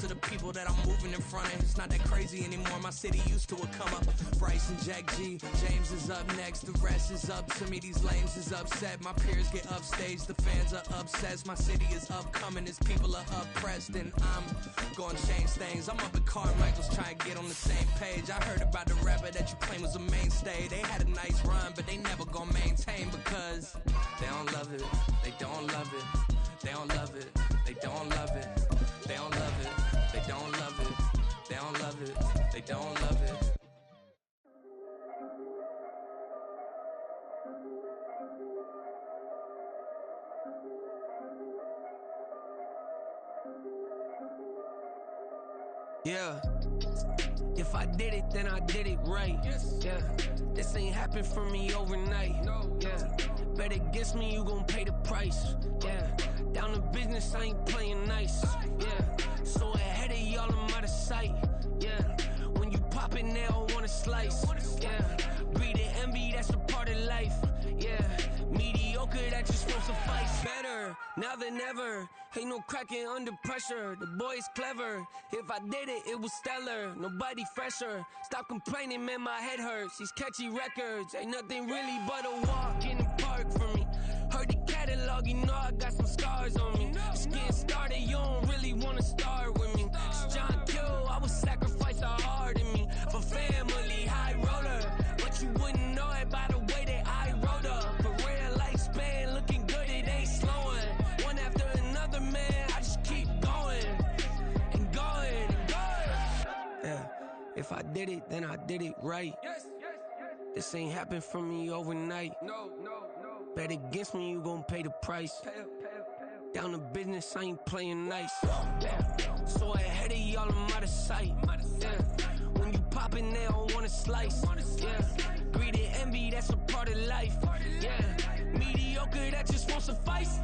of the people that I'm moving in front of. It's not that crazy anymore, my city used to it come up. Bryce and Jack G, James is up next, the rest is up to me. These lames is upset, my peers get upstage, the fans are obsessed. My city is upcoming, as people are oppressed, and I'm gonna change things. I'm up at Carmichael's trying to get on the same page. I heard about the rapper that you claim was a mainstay. They had a nice run, but they never gonna maintain because they don't love it, they don't love it, they don't love it, they don't love it, they don't love it, they don't love it, they don't love it, they don't love it. Yeah. If I did it, then I did it right. Yeah. This ain't happened for me overnight. Yeah. Bet against me, you gon' pay the price. Yeah. Down to business, I ain't playing nice. Yeah. So ahead of y'all, I'm out of sight. Yeah. When you pop it, they all wanna slice. Yeah. Greed and envy, that's a part of life. Yeah. Mediocre, that just won't suffice. Better now than ever. Ain't no cracking under pressure. The boy's clever. If I did it, it was stellar. Nobody fresher. Stop complaining, man, my head hurts. These catchy records ain't nothing really but a walk in the park for me. Heard the catalog, you know I got some scars on me. Just getting started, you don't really wanna start with me. It's John Q, I would sacrifice a heart in me for family, high roller. But you wouldn't know it by the way that I wrote up. Career lifespan looking good, it ain't slowing. One after another, man, I just keep going and going and going. Yeah, if I did it, then I did it right. This ain't happened for me overnight. No. Bet against me, you gon' pay the price. Down to business, I ain't playing nice. Yeah. So ahead of y'all, I'm out of sight. Yeah. When you poppin', they don't wanna slice. Yeah. Greed and envy, that's a part of life. Yeah. Mediocre, that just won't suffice.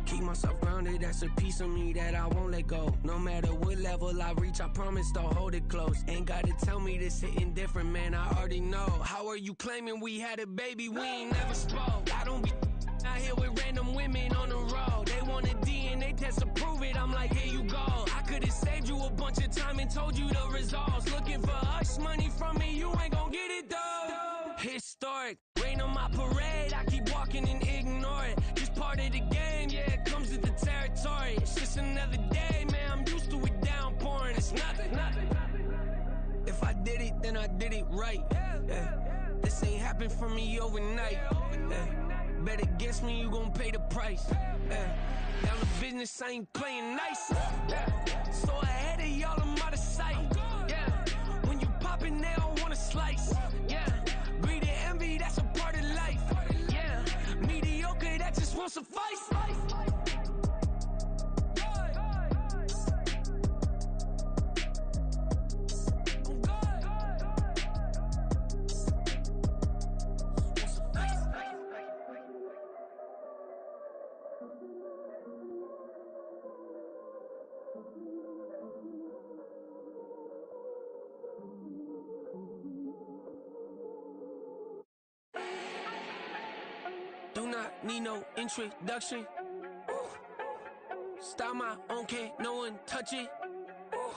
Keep myself grounded, that's a piece of me that I won't let go. No matter what level I reach, I promise to hold it close. Ain't gotta tell me this hitting different, man, I already know. How are you claiming we had a baby, we ain't never spoke? I don't be out here with random women on the road. They want a DNA test to prove it, I'm like, here you go. I could've saved you a bunch of time and told you the results. Looking for hush money from me, you ain't gon' get it though. Historic, rain on my parade, I keep walking and ignore it. Just part of the game, yeah, it comes with the territory. It's just another day, man, I'm used to it downpouring. It's nothing. If I did it, then I did it right. Yeah. This ain't happened for me overnight. Yeah. Bet against me, you gon' pay the price. Yeah. Down to business, I ain't playing nice. Yeah. So ahead of y'all, I'm out of sight. Yeah. When you poppin', they don't wanna slice. Yeah. Greed and envy, that's a part of life. Yeah. Mediocre, that just won't suffice. Do not need no introduction. Ooh. Style my own, can't no one touch it. Ooh.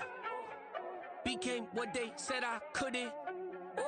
Became what they said I couldn't. Ooh.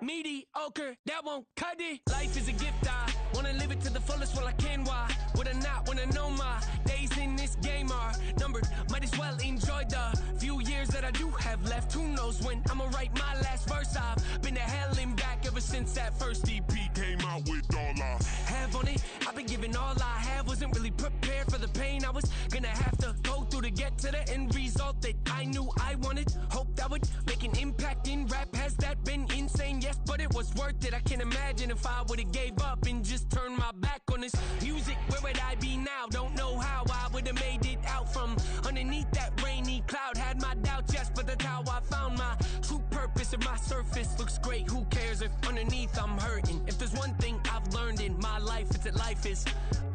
Mediocre, that won't cut it. Life is a gift, I wanna live it to the fullest while I can. Why would I not wanna know my days in this game are numbered? Might as well enjoy the few years that I do have left. Who knows when I'ma write my last verse? I've been to hell and back ever since that first EP came out with all I have on it. I've been giving all I have, wasn't really prepared for the pain I was gonna have to go through to get to the end result that I knew I wanted. Hope that would make an impact in rap. Has that been insane? Yes, but it was worth it. I can't imagine if I would've gave up and just turned my back on this music. Where would I be now? Don't know how I would've made it out from underneath that rainy cloud. Had my doubts, yes, but that's how I found my true purpose. If my surface looks great, who cares if underneath I'm hurting? If there's one thing I've learned in my life, it's that life is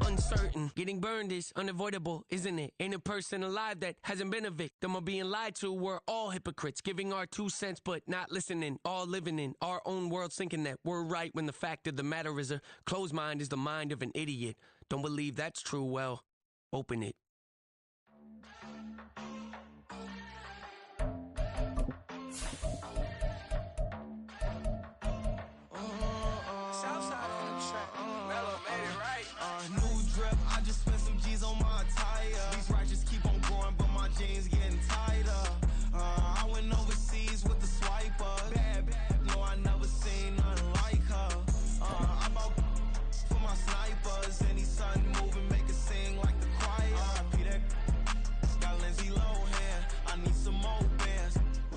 uncertain. Getting burned is unavoidable, isn't it? Ain't a person alive that hasn't been a victim of being lied to. We're all hypocrites, giving our 2 cents but not listening. All living in our own world, thinking that we're right when the fact of the matter is a closed mind is the mind of an idiot. Don't believe that's true? Well, open it.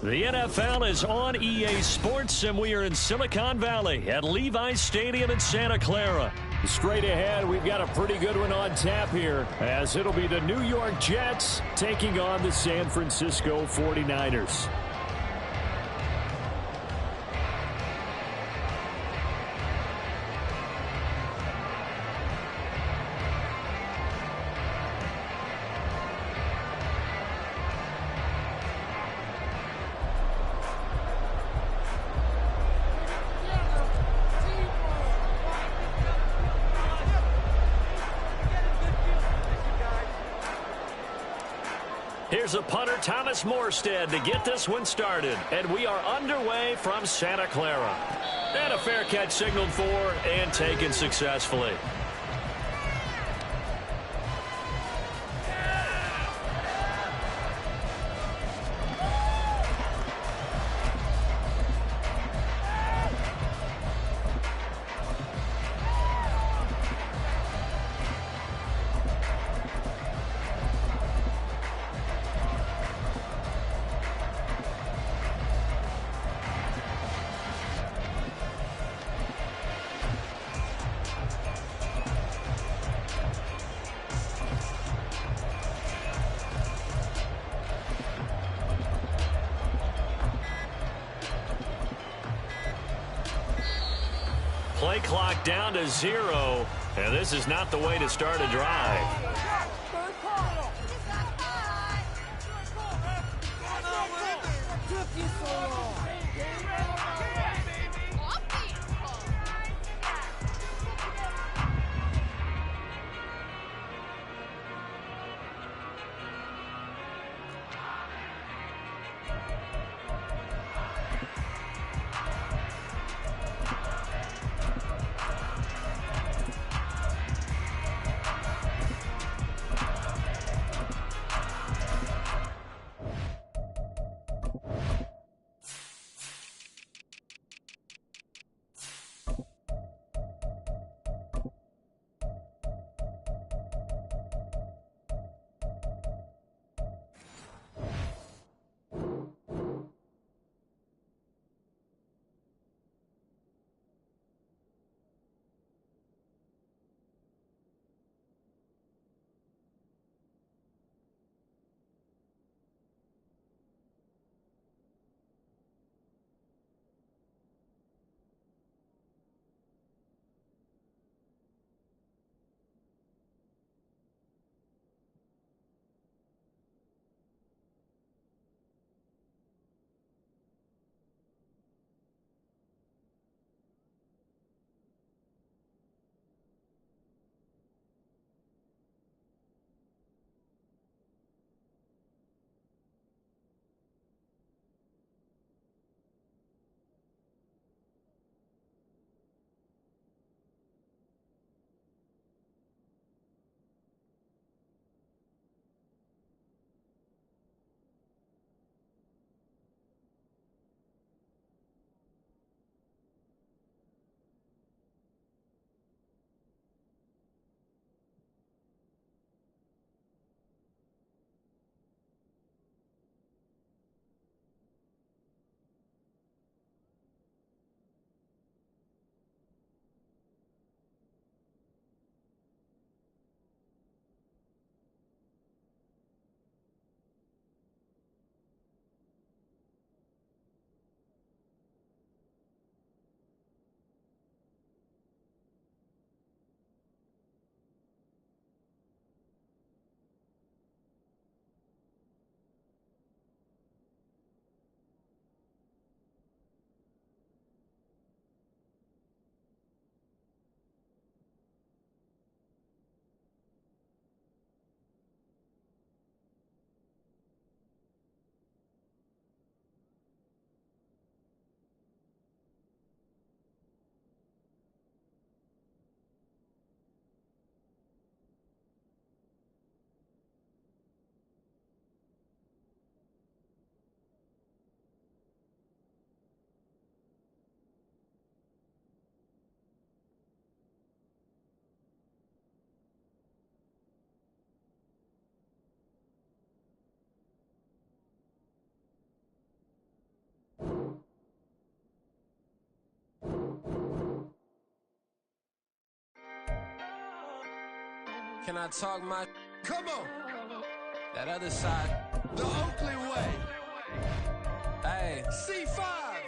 The NFL is on EA Sports, and we are in Silicon Valley at Levi's Stadium in Santa Clara. Straight ahead, we've got a pretty good one on tap here, as it'll be the New York Jets taking on the San Francisco 49ers. Here's a punter, Thomas Morstead, to get this one started. And we are underway from Santa Clara. And a fair catch signaled for and taken successfully. Play clock down to 0, and this is not the way to start a drive. Can I talk my... Come on. That other side. The Oakley way. Hey. C5.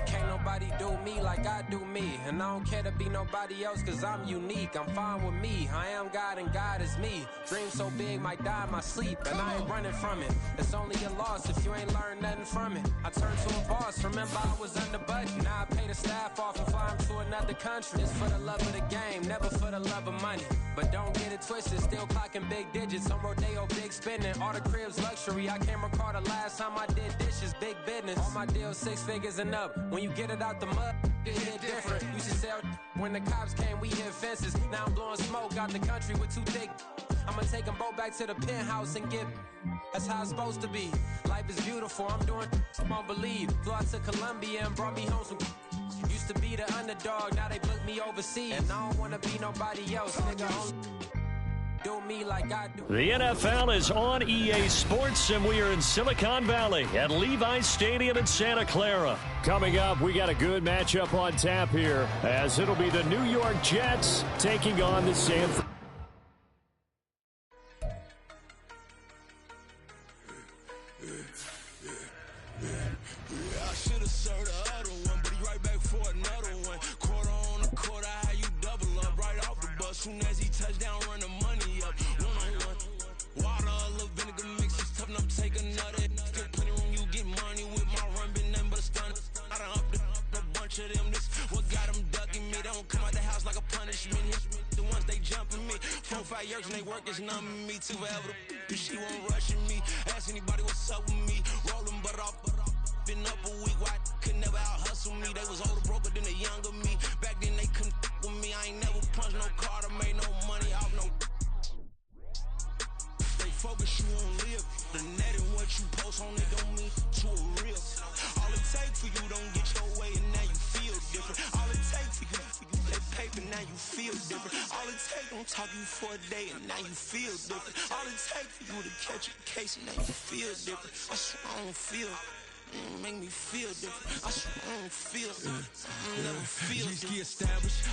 Can't nobody do me like I do me. And I don't care to be nobody else cause I'm unique. I'm fine with me. I am God and God is me. Dream so big might die in my sleep. And I ain't running from it. It's only a loss if you ain't learned nothing from it. I turned to a boss. Remember I was under budget. Now I pay the staff off and fly them to another country. It's for the love of the game, never for the love of money. But don't get it twisted. Still clocking big digits. On Rodeo, big spending. All the cribs luxury. I can't recall the last time I did dishes. Big business. All my deals 6 figures and up. When you get it out the mud, it hit different. Used to sell when the cops came, we hit fences. Now I'm blowing smoke out the country with 2 thick. I'ma take them both back to the penthouse and get. That's how it's supposed to be. Life is beautiful. I'm doing won't believe. Flew out to Colombia and brought me home some. Used to be the underdog, now they book me overseas. And I don't wanna be nobody else, nigga. Do me like I do. The NFL is on EA Sports, and we are in Silicon Valley at Levi's Stadium in Santa Clara. Coming up, we got a good matchup on tap here, as it'll be the New York Jets taking on the San Francisco. I should have served the other one, but he right back for another one. Quarter on the quarter, how you double up right off the bus. Soon as he touch down, run the money up. One-on-one. Water, a little vinegar mix, it's tough enough to take another. Still plenty room, you get money with my run, been nothing but a stun. I done up a bunch of them. This what got them ducking me. They don't come out the house like a punishment. The ones they jumping me. 4-5 years and they work is numbing me. Too forever. She won't rushing me. Ask anybody what's up with me. Rolling butt off. Been up a week, why could never out hustle me? They was older, broker than the younger me. Back then they couldn't with me. I ain't never punched no card or made no money off no. They focus you on live. The net and what you post on it don't mean to a real. All it take for you don't get your way and now you feel different. All it take for you that paper now you feel different. All it take don't talk you for a day and now you feel different. All it take for you to catch a case and now you feel different. I swear I don't feel. Make me feel different. I swear I don't feel. I never feel different. Established.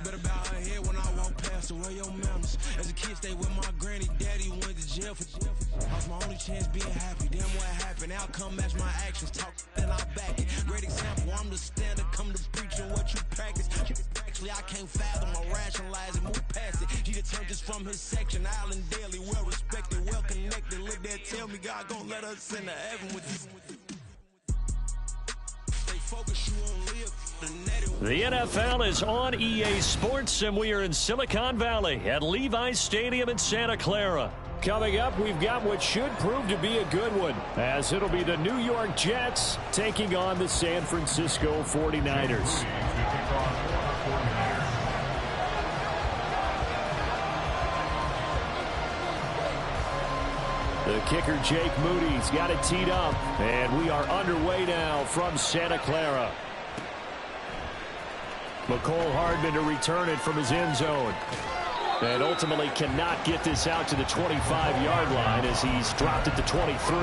Better bow her head when I walk past her. Where your manners? As a kid, stay with my granny. Daddy went to jail for. I was my only chance being happy. Damn, what happened? Outcome match my actions. Talk and I back it. Great example. I'm the standard. Come to preaching what you practice. Actually, I can't fathom or rationalize it. Move past it. He determined just from his section. Island Daily, well respected, well connected. Look there, tell me God gon' let us into heaven with you. The NFL is on EA Sports, and we are in Silicon Valley at Levi's Stadium in Santa Clara. Coming up, we've got what should prove to be a good one, as it'll be the New York Jets taking on the San Francisco 49ers. The kicker, Jake Moody's got it teed up, and we are underway now from Santa Clara. McCole Hardman to return it from his end zone. And ultimately cannot get this out to the 25-yard line as he's dropped it to 23.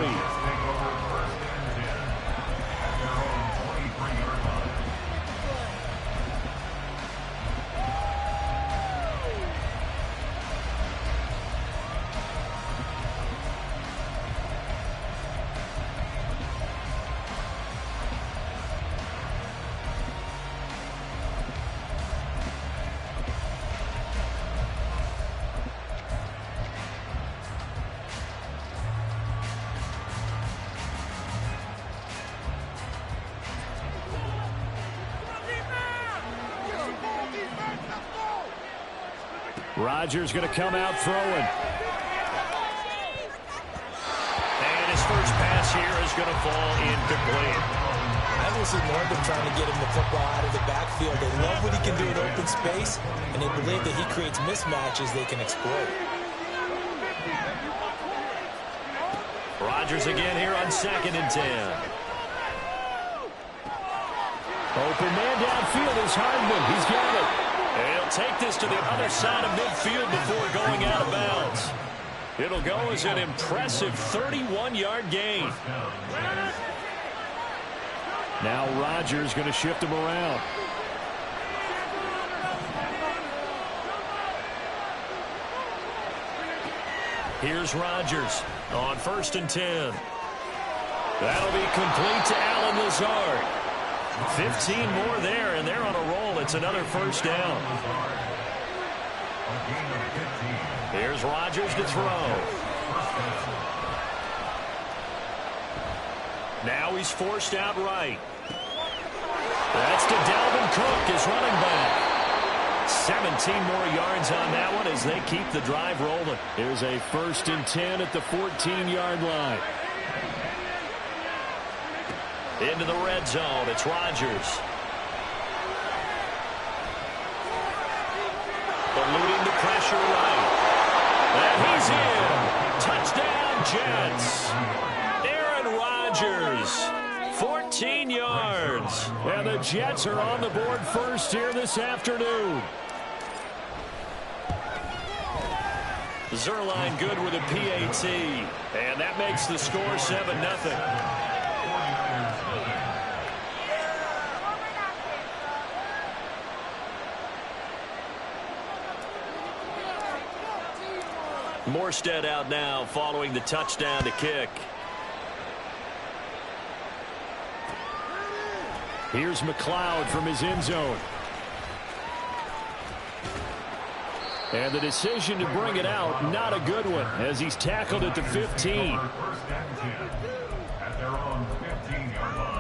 Rodgers going to come out throwing. And his first pass here is going to fall incomplete. I just ignored them trying to get him the football out of the backfield. They love what he can do in open space, and they believe that he creates mismatches they can exploit. Rodgers again here on 2nd and 10. Open man downfield is Hardman. He's got it. And he'll take this to the other side of midfield before going out of bounds. It'll go as an impressive 31-yard gain. Now Rodgers going to shift him around. Here's Rodgers on 1st and 10. That'll be complete to Allen Lazard. 15 more there, and they're on a roll. It's another first down. Here's Rodgers to throw. Now he's forced out right. That's to Dalvin Cook, his running back. 17 more yards on that one as they keep the drive rolling. Here's a 1st and 10 at the 14-yard line. Into the red zone, it's Rodgers. Eluding the pressure right. And he's in. Touchdown, Jets. Aaron Rodgers, 14 yards. And the Jets are on the board first here this afternoon. Zuerlein good with a PAT. And that makes the score 7-0. Morstead out now following the touchdown to kick. Here's McLeod from his end zone. And the decision to bring it out, not a good one, as he's tackled at the 15. At their own 15-yard line.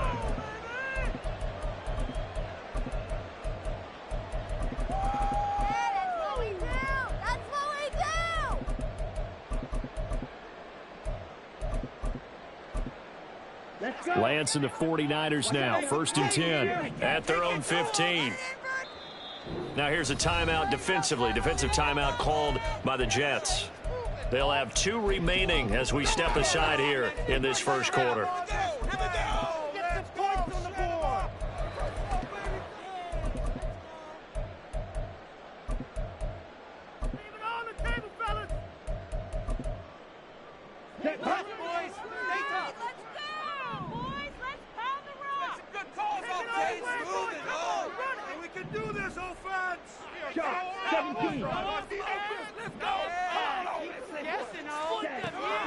Lance and the 49ers now, 1st and 10. At their own 15. Now here's a timeout defensively. Defensive timeout called by the Jets. They'll have 2 remaining as we step aside here in this first quarter.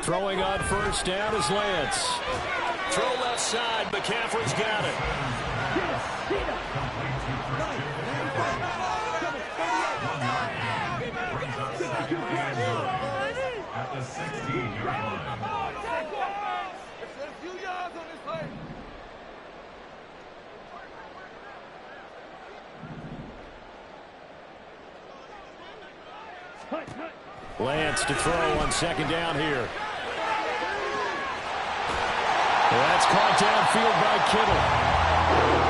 Throwing on first down is Lance. Throw left side. McCaffrey's got it. At the 16-yard line. Lance to throw on 2nd down here. That's caught downfield by Kittle.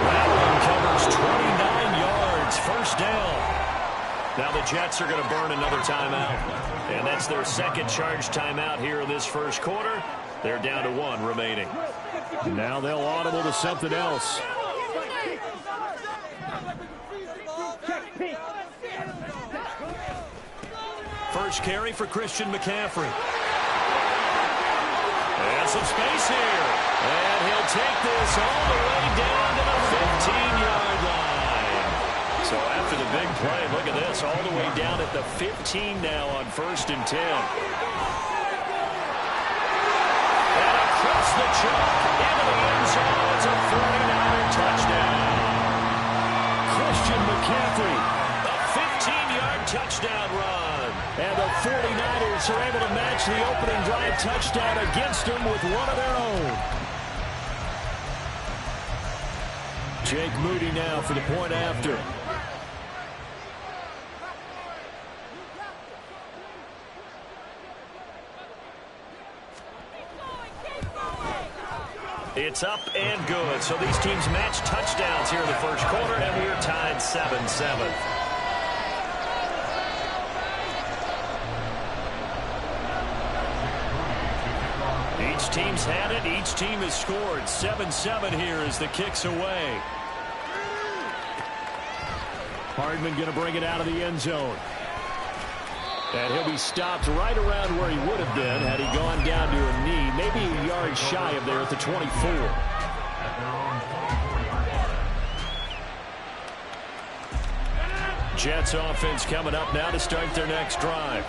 That one covers 29 yards. First down. Now the Jets are going to burn another timeout. And that's their 2nd charge timeout here in this first quarter. They're down to 1 remaining. Now they'll audible to something else. First carry for Christian McCaffrey. And some space here. And he'll take this all the way down to the 15-yard line. So after the big play, look at this, all the way down at the 15 now on 1st and 10. And across the chalk into the end zone. It's a 49er touchdown. Christian McCaffrey, a 15-yard touchdown run. And the 49ers are able to match the opening drive touchdown against them with one of their own. Jake Moody now for the point after. It's up and good. So these teams match touchdowns here in the first quarter, and we're tied 7-7. Each team's had it. Each team has scored. 7-7 here as the kick's away. Hardman going to bring it out of the end zone. And he'll be stopped right around where he would have been had he gone down to a knee, maybe a yard shy of there at the 24. Jets offense coming up now to start their next drive.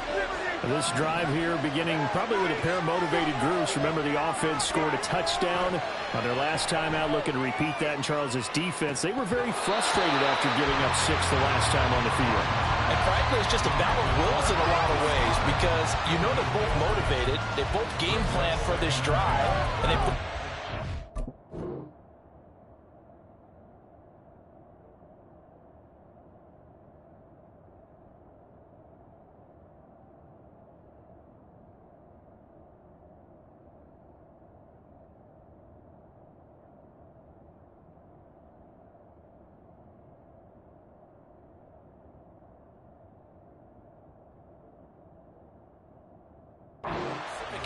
This drive here beginning probably with a pair of motivated groups. Remember, the offense scored a touchdown on their last time out, looking to repeat that in Charles's defense. They were very frustrated after giving up 6 the last time on the field. And frankly, it's just a battle of wills in a lot of ways because you know they're both motivated. They both game plan for this drive, and they put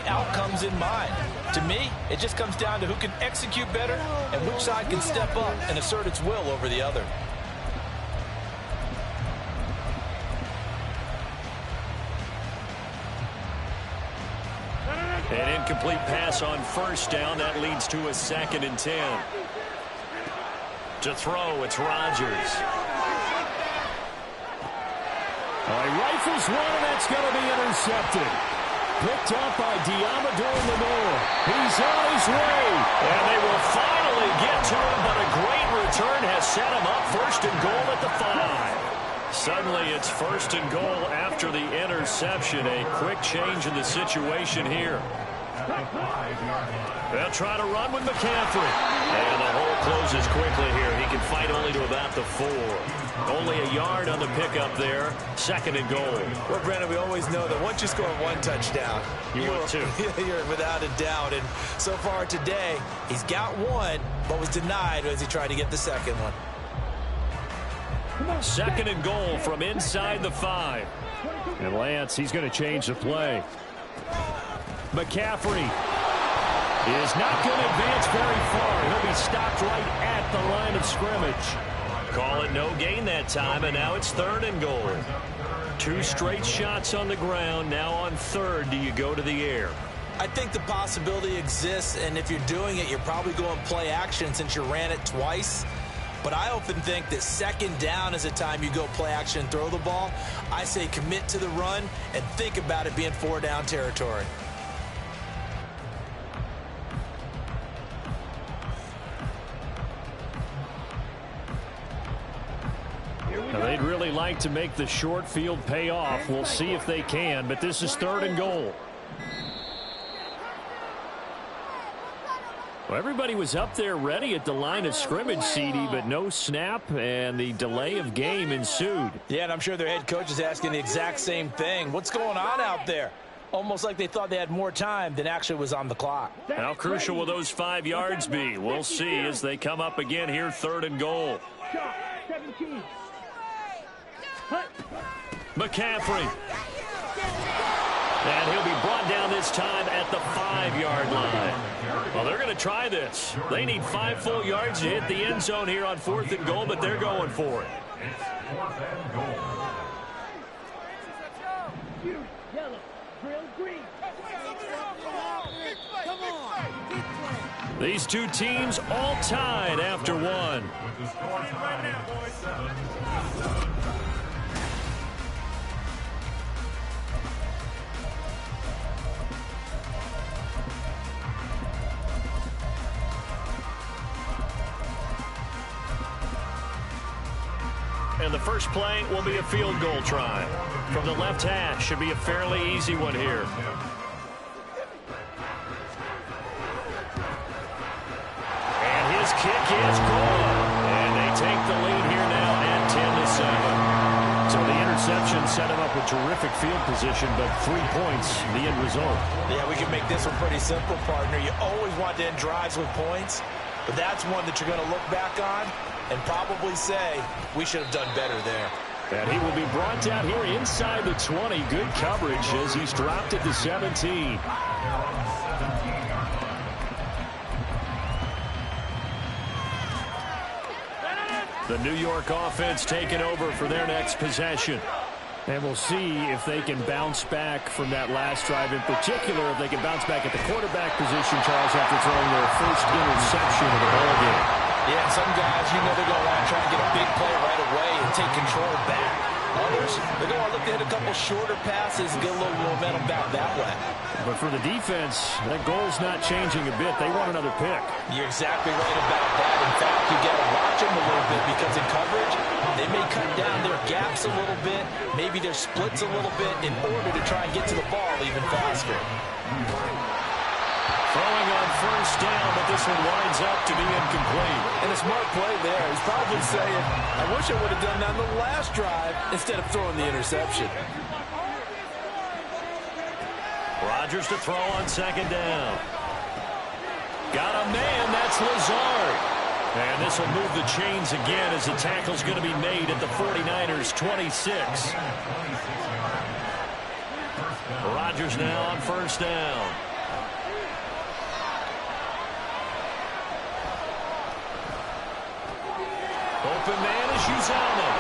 outcomes in mind. To me, it just comes down to who can execute better and which side can step up and assert its will over the other. An incomplete pass on first down. That leads to a 2nd and 10. To throw, it's Rodgers. He rifles one, and that's going to be intercepted. Picked up by Diamador Lenore. He's on his way. And they will finally get to him, but a great return has set him up 1st and goal at the 5. Suddenly it's 1st and goal after the interception. A quick change in the situation here. They'll try to run with McCaffrey. And the hole closes quickly here. He can fight only to about the 4. Only a yard on the pickup there. 2nd and goal. Well, Brandon, we always know that once you score 1 touchdown, you're without a doubt. And so far today, he's got 1, but was denied as he tried to get the 2nd one. 2nd and goal from inside the 5. And Lance, he's going to change the play. McCaffrey is not going to advance very far. He'll be stopped right at the line of scrimmage. Call it no gain that time, and now it's 3rd and goal. 2 straight shots on the ground. Now on 3rd, do you go to the air? I think the possibility exists, and if you're doing it, you're probably going play action since you ran it twice. But I often think that 2nd down is a time you go play action and throw the ball. I say commit to the run and think about it being 4-down territory. Now, they'd really like to make the short field pay off. We'll see if they can, but this is 3rd and goal. Well, everybody was up there ready at the line of scrimmage, CD, but no snap, and the delay of game ensued. Yeah, and I'm sure their head coach is asking the exact same thing. What's going on out there? Almost like they thought they had more time than actually was on the clock. How crucial will those 5 yards be? We'll see as they come up again here, 3rd and goal. McCaffrey. And he'll be brought down this time at the 5-yard line. Well, they're going to try this. They need 5 full yards to hit the end zone here on 4th and goal, but they're going for it. These 2 teams all tied after 1. And the first play will be a field goal try. From the left hash, should be a fairly easy one here. And his kick is good. And they take the lead here now at 10-7. So the interception set him up with terrific field position, but 3 points, the end result. Yeah, we can make this one pretty simple, partner. You always want to end drives with points, but that's one that you're going to look back on and probably say, we should have done better there. And he will be brought down here inside the 20. Good coverage as he's dropped at the 17. The New York offense taking over for their next possession. And we'll see if they can bounce back from that last drive. In particular, if they can bounce back at the quarterback position, Charles, after throwing their first interception of the ball game. Yeah, some guys, you know they're going to want to try and get a big play right away and take control back. Others, they're going to look to hit a couple shorter passes and get a little momentum back that way. But for the defense, that goal's not changing a bit. They want another pick. You're exactly right about that. In fact, you got to watch them a little bit because in coverage, they may cut down their gaps a little bit, maybe their splits a little bit in order to try and get to the ball even faster. Throwing on first down, but this one winds up to be incomplete. And a smart play there. He's probably saying, I wish I would have done that on the last drive instead of throwing the interception. Rodgers to throw on second down. Got a man, that's Lazard. And this will move the chains again as the tackle's going to be made at the 49ers' 26. Rodgers now on first down. Open man is Uzomah.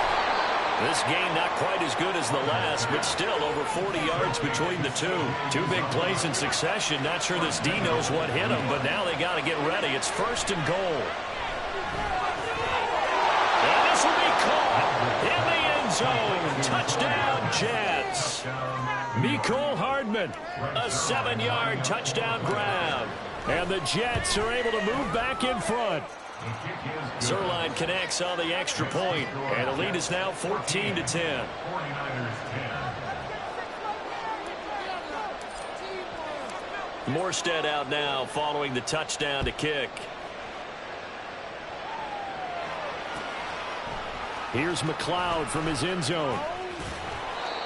This game not quite as good as the last, but still over 40 yards between the two. Two big plays in succession. Not sure this D knows what hit him, but now they got to get ready. It's first and goal. And this will be caught in the end zone. Touchdown, Jets. Mecole Hardman, a 7-yard touchdown grab. And the Jets are able to move back in front. Zuerlein connects on the extra point, and the lead is now 14-10. Morstead out now following the touchdown to kick. Here's McLeod from his end zone.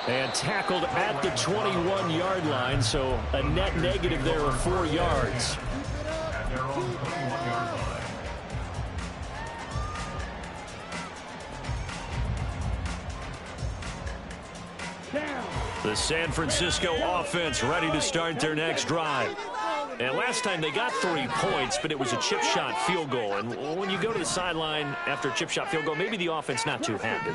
And tackled at the 21-yard line, so a net negative there of 4 yards. The San Francisco offense ready to start their next drive. And last time they got 3 points, but it was a chip shot field goal. And when you go to the sideline after a chip shot field goal, maybe the offense not too happy.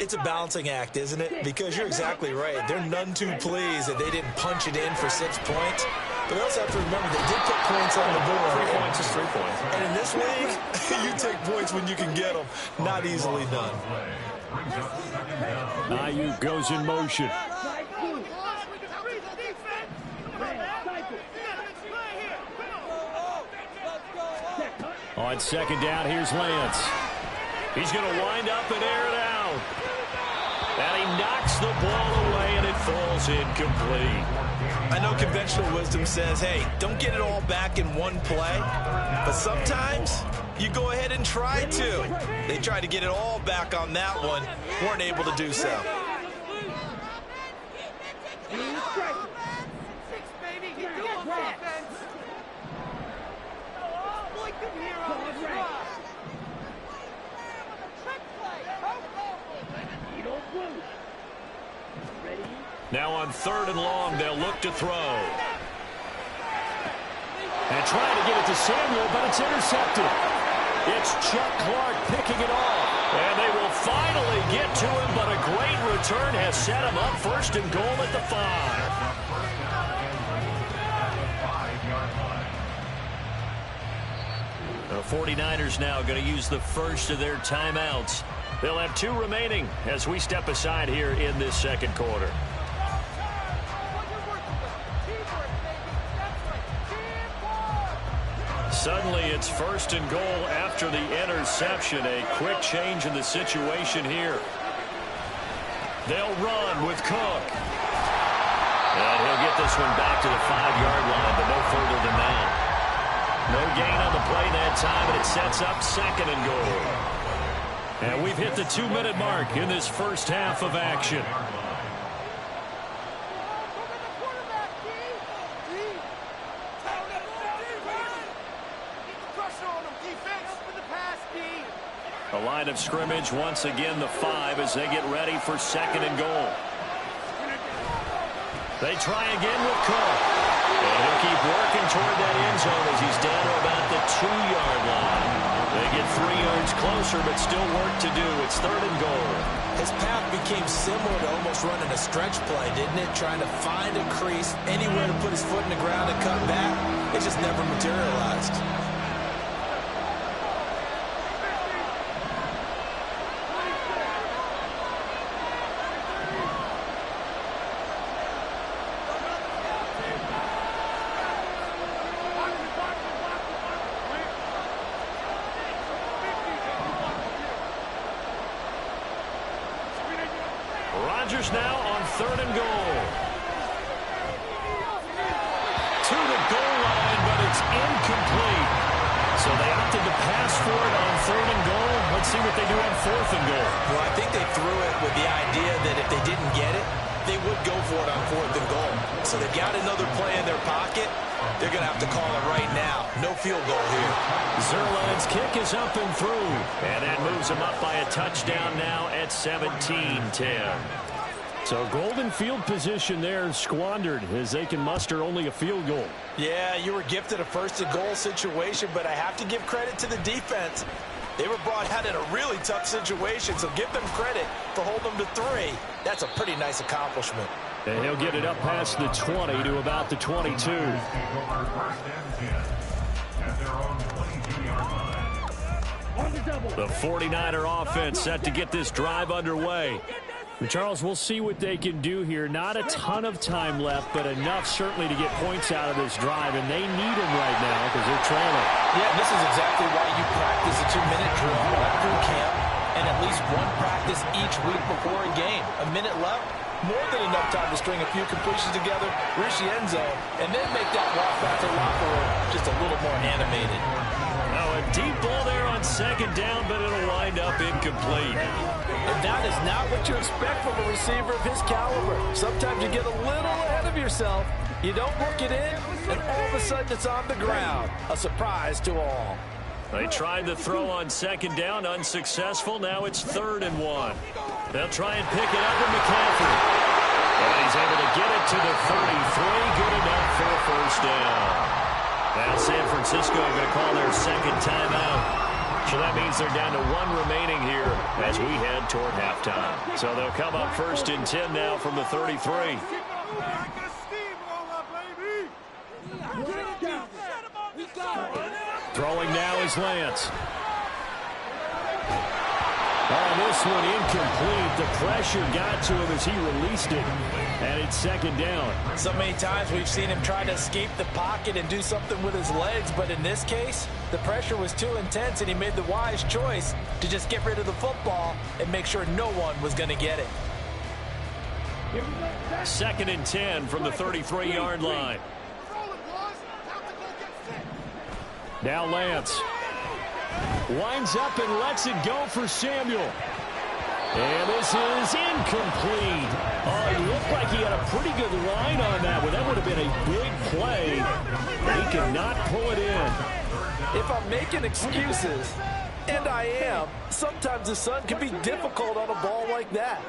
It's a balancing act, isn't it? Because you're exactly right. They're none too pleased that they didn't punch it in for 6 points. But they also have to remember they did put points on the board. 3 points is 3 points. And in this league, you take points when you can get them. Not easily done. Ayuk goes in motion. On second down, here's Lance. He's going to wind up and air it out. And he knocks the ball away, and it falls incomplete. I know conventional wisdom says, hey, don't get it all back in one play. But sometimes you go ahead and try to. They tried to get it all back on that one. Weren't able to do so. Now on third and long, they'll look to throw. And trying to get it to Samuel, but it's intercepted. It's Chuck Clark picking it off. And they will finally get to him, but a great return has set him up first and goal at the 5. The 49ers now going to use the first of their timeouts. They'll have 2 remaining as we step aside here in this second quarter. Suddenly, it's first and goal after the interception. A quick change in the situation here. They'll run with Cook. And he'll get this one back to the 5-yard line, but no further than that. No gain on the play that time, and it sets up second and goal. And we've hit the 2-minute mark in this first half of action. The line of scrimmage, once again, the 5 as they get ready for second and goal. They try again with Cook. And he'll keep working toward that end zone as he's down to about the 2-yard line. They get 3 yards closer, but still work to do. It's third and goal. His path became similar to almost running a stretch play, didn't it? Trying to find a crease, anywhere to put his foot in the ground and cut back. It just never materialized. Rodgers now on 3rd and goal. To the goal line, but it's incomplete. So they opted to pass for it on 3rd and goal. Let's see what they do on 4th and goal. Well, I think they threw it with the idea that if they didn't get it, they would go for it on 4th and goal. So they've got another play in their pocket. They're going to have to call it right now. No field goal here. Zuerlein's kick is up and through. And that moves them up by a touchdown now at 17-10. So golden field position there squandered as they can muster only a field goal. Yeah, you were gifted a 1st and goal situation, but I have to give credit to the defense. They were brought out in a really tough situation, so give them credit for holding them to 3. That's a pretty nice accomplishment. And he'll get it up past the 20 to about the 22. The 49er offense set to get this drive underway. Charles, we'll see what they can do here. Not a ton of time left, but enough certainly to get points out of this drive, and they need them right now because they're trailing. Yeah, and this is exactly why you practice a 2-minute drill right through camp and at least one practice each week before a game. A minute left, more than enough time to string a few completions together, reach the end zone, and then make that walk back to the locker room just a little more animated. Oh, a deep ball there on 2nd down, but it'll wind up incomplete. And that is not what you expect from a receiver of his caliber. Sometimes you get a little ahead of yourself. You don't look it in, and all of a sudden it's on the ground. A surprise to all. They tried the throw on 2nd down, unsuccessful. Now it's 3rd and 1. They'll try and pick it up with McCaffrey. And he's able to get it to the 33. Good enough for a 1st down. Now San Francisco going to call their 2nd timeout. So that means they're down to 1 remaining here as we head toward halftime. So they'll come up 1st and 10 now from the 33. Throwing now is Lance. Oh, this one incomplete. The pressure got to him as he released it. And it's 2nd down. So many times we've seen him try to escape the pocket and do something with his legs, but in this case, the pressure was too intense, and he made the wise choice to just get rid of the football and make sure no one was going to get it. 2nd and 10 from the 33-yard line. Now Lance winds up and lets it go for Samuel. And this is incomplete. Oh, it looked like he had a pretty good line on that one. That would have been a big play. He cannot pull it in. If I'm making excuses, and I am, sometimes the sun can be difficult on a ball like that.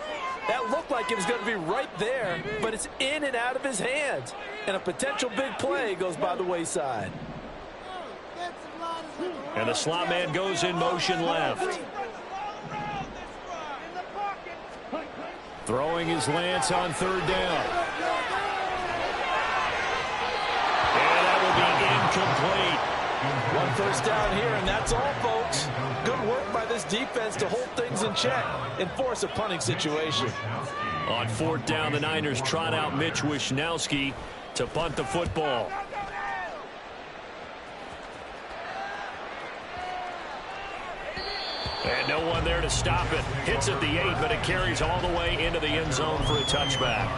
That looked like it was going to be right there, but it's in and out of his hands. And a potential big play goes by the wayside. And the slot man goes in motion left. Throwing his Lance on 3rd down. And that will be incomplete. 1 first down here, and that's all, folks. Good work by this defense to hold things in check and force a punting situation. On 4th down, the Niners trot out Mitch Wishnowsky to punt the football. And no one there to stop it. Hits at the 8, but it carries all the way into the end zone for a touchback.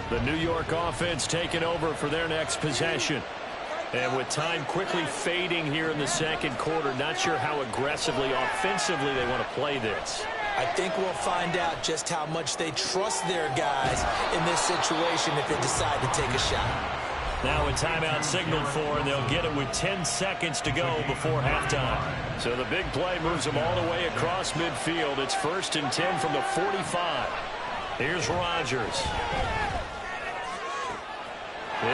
The New York offense taking over for their next possession. And with time quickly fading here in the 2nd quarter, not sure how aggressively, offensively they want to play this. I think we'll find out just how much they trust their guys in this situation if they decide to take a shot. Now a timeout signaled for, and they'll get it with 10 seconds to go before halftime. So the big play moves them all the way across midfield. It's 1st and 10 from the 45. Here's Rodgers.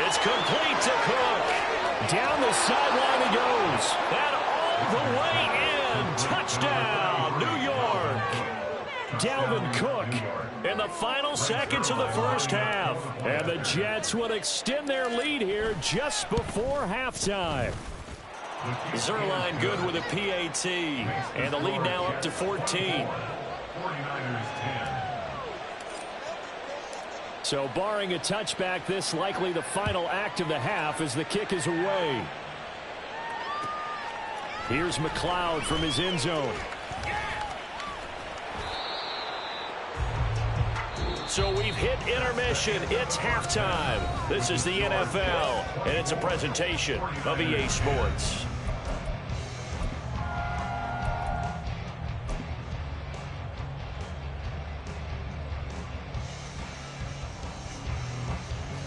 It's complete to Cook. Down the sideline he goes. And all the way in. Touchdown, New York. Dalvin Cook. In the final seconds of the 1st half. And the Jets will extend their lead here just before halftime. Zuerlein good with a PAT. And the lead now up to 14. So barring a touchback, this likely the final act of the half as the kick is away. Here's McLeod from his end zone. So we've hit intermission. It's halftime. This is the NFL, and it's a presentation of EA Sports.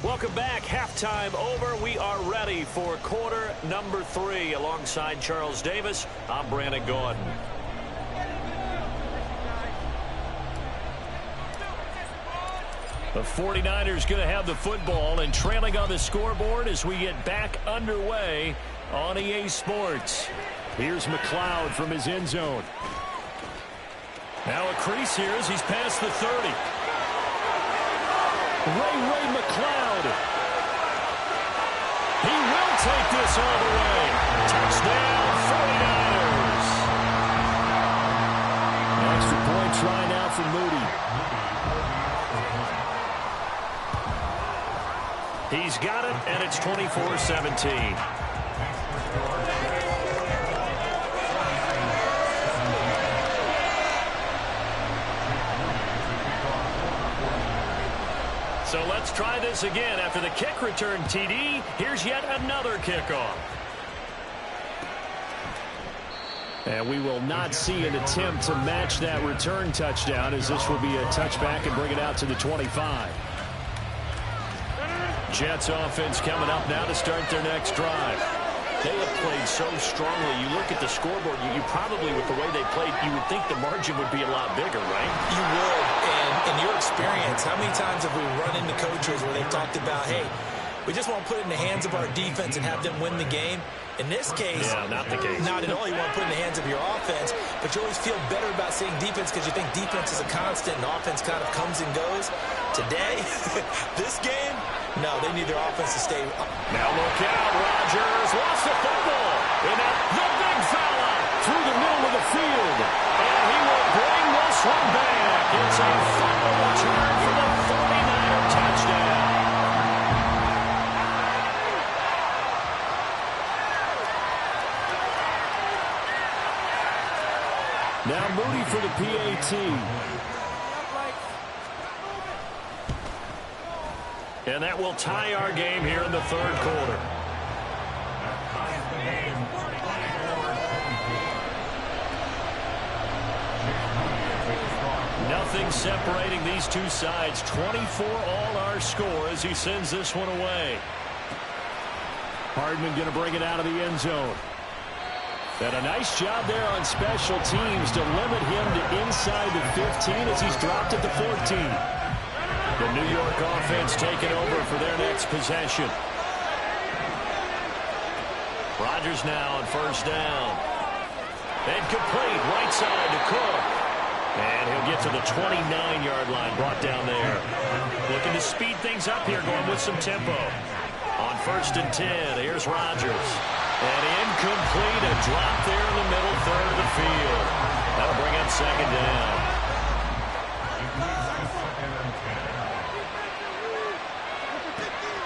Welcome back. Halftime over. We are ready for quarter number 3. Alongside Charles Davis, I'm Brandon Gaudin. The 49ers going to have the football and trailing on the scoreboard as we get back underway on EA Sports. Here's McLeod from his end zone. Now a crease here as he's past the 30. Ray McLeod. He will take this all the way. Touchdown, 49ers. Extra point try now for Moody. He's got it, and it's 24-17. So let's try this again. After the kick return TD, here's yet another kickoff. And we will not see an attempt to match that return touchdown, as this will be a touchback and bring it out to the 25. Jets offense coming up now to start their next drive. They have played so strongly. You look at the scoreboard, you probably, with the way they played, you would think the margin would be a lot bigger, right? You would. And in your experience, how many times have we run into coaches where they've talked about, hey, we just want to put it in the hands of our defense and have them win the game? In this case, yeah, not the case. Not at all. You want to put it in the hands of your offense, but you always feel better about seeing defense because you think defense is a constant and offense kind of comes and goes. Today, this game, no, they need their offense to stay up. Now look out, Rodgers lost the football. And the big fella through the middle of the field. And he will bring this one back. It's a final return for the 49er touchdown. Now Moody for the PAT. And that will tie our game here in the third quarter. Nothing separating these two sides. 24 all our score as he sends this one away. Hardman going to bring it out of the end zone. And a nice job there on special teams to limit him to inside the 15 as he's dropped at the 14. The New York offense taking over for their next possession. Rodgers now on first down. And complete right side to Cook. And he'll get to the 29-yard line, brought down there. Looking to speed things up here, going with some tempo. On first and 10, here's Rodgers. And incomplete, a drop there in the middle third of the field. That'll bring up second down.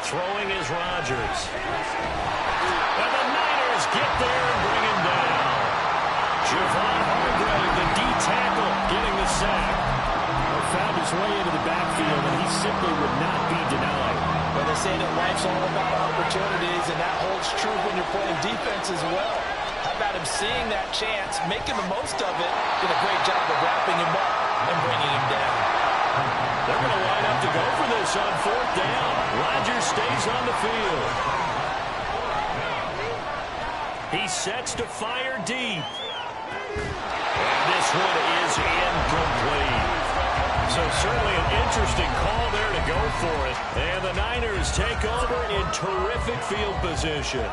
Throwing is Rodgers. And the Niners get there and bring him down. Javon Hargrave, the D tackle, getting the sack. Found his way into the backfield, and he simply would not be denied. Well, they say that life's all about opportunities, and that holds true when you're playing defense as well. How about him seeing that chance, making the most of it, did a great job of wrapping him up and bringing him down. They're going to line up to go for this on fourth down. Rodgers stays on the field. He sets to fire deep. And this one is incomplete. So certainly an interesting call there to go for it. And the Niners take over in terrific field position.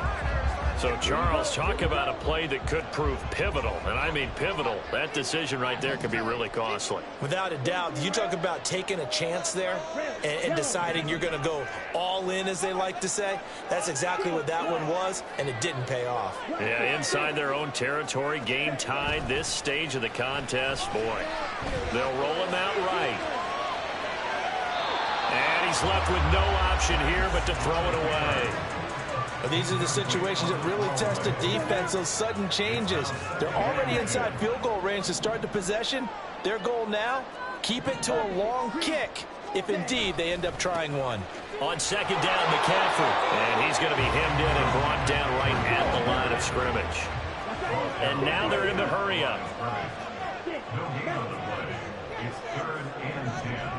So, Charles, talk about a play that could prove pivotal. And I mean pivotal. That decision right there could be really costly. Without a doubt. You talk about taking a chance there and deciding you're going to go all in, as they like to say. That's exactly what that one was, and it didn't pay off. Yeah, inside their own territory, game tied. This stage of the contest, boy, they'll roll him out right. And he's left with no option here but to throw it away. Well, these are the situations that really test the defense, those sudden changes. They're already inside field goal range to start the possession. Their goal now, keep it to a long kick, if indeed they end up trying one. On second down, McCaffrey. And he's going to be hemmed in and brought down right at the line of scrimmage. And now they're in the hurry-up. It's 3rd and 10.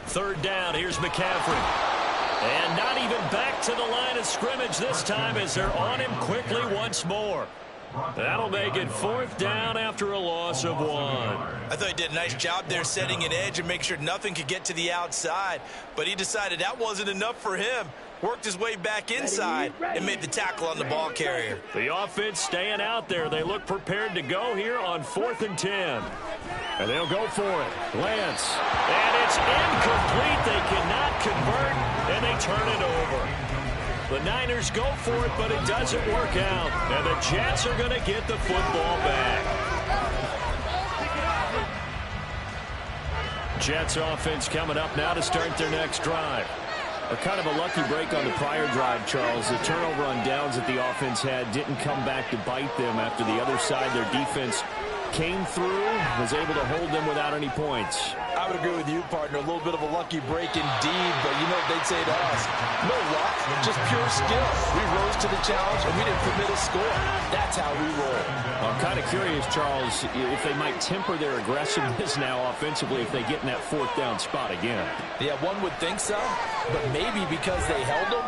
Third down, here's McCaffrey. And not even back to the line of scrimmage this time as they're on him quickly once more. That'll make it 4th down after a loss of 1. I thought he did a nice job there setting an edge and make sure nothing could get to the outside. But he decided that wasn't enough for him. Worked his way back inside and made the tackle on the ball carrier. The offense staying out there. They look prepared to go here on 4th and 10. And they'll go for it. Lance. And it's incomplete. They cannot convert, and they turn it over. The Niners go for it, but it doesn't work out. And the Jets are going to get the football back. Jets offense coming up now to start their next drive. A kind of a lucky break on the prior drive, Charles. The turnover on downs that the offense had didn't come back to bite them after the other side. Their defense came through, was able to hold them without any points. I would agree with you, partner. A little bit of a lucky break indeed, but you know what they'd say to us? No luck, just pure skill. We rose to the challenge, and we didn't permit a score. That's how we roll. I'm kind of curious, Charles, if they might temper their aggressiveness now offensively if they get in that 4th down spot again. Yeah, one would think so, but maybe because they held them,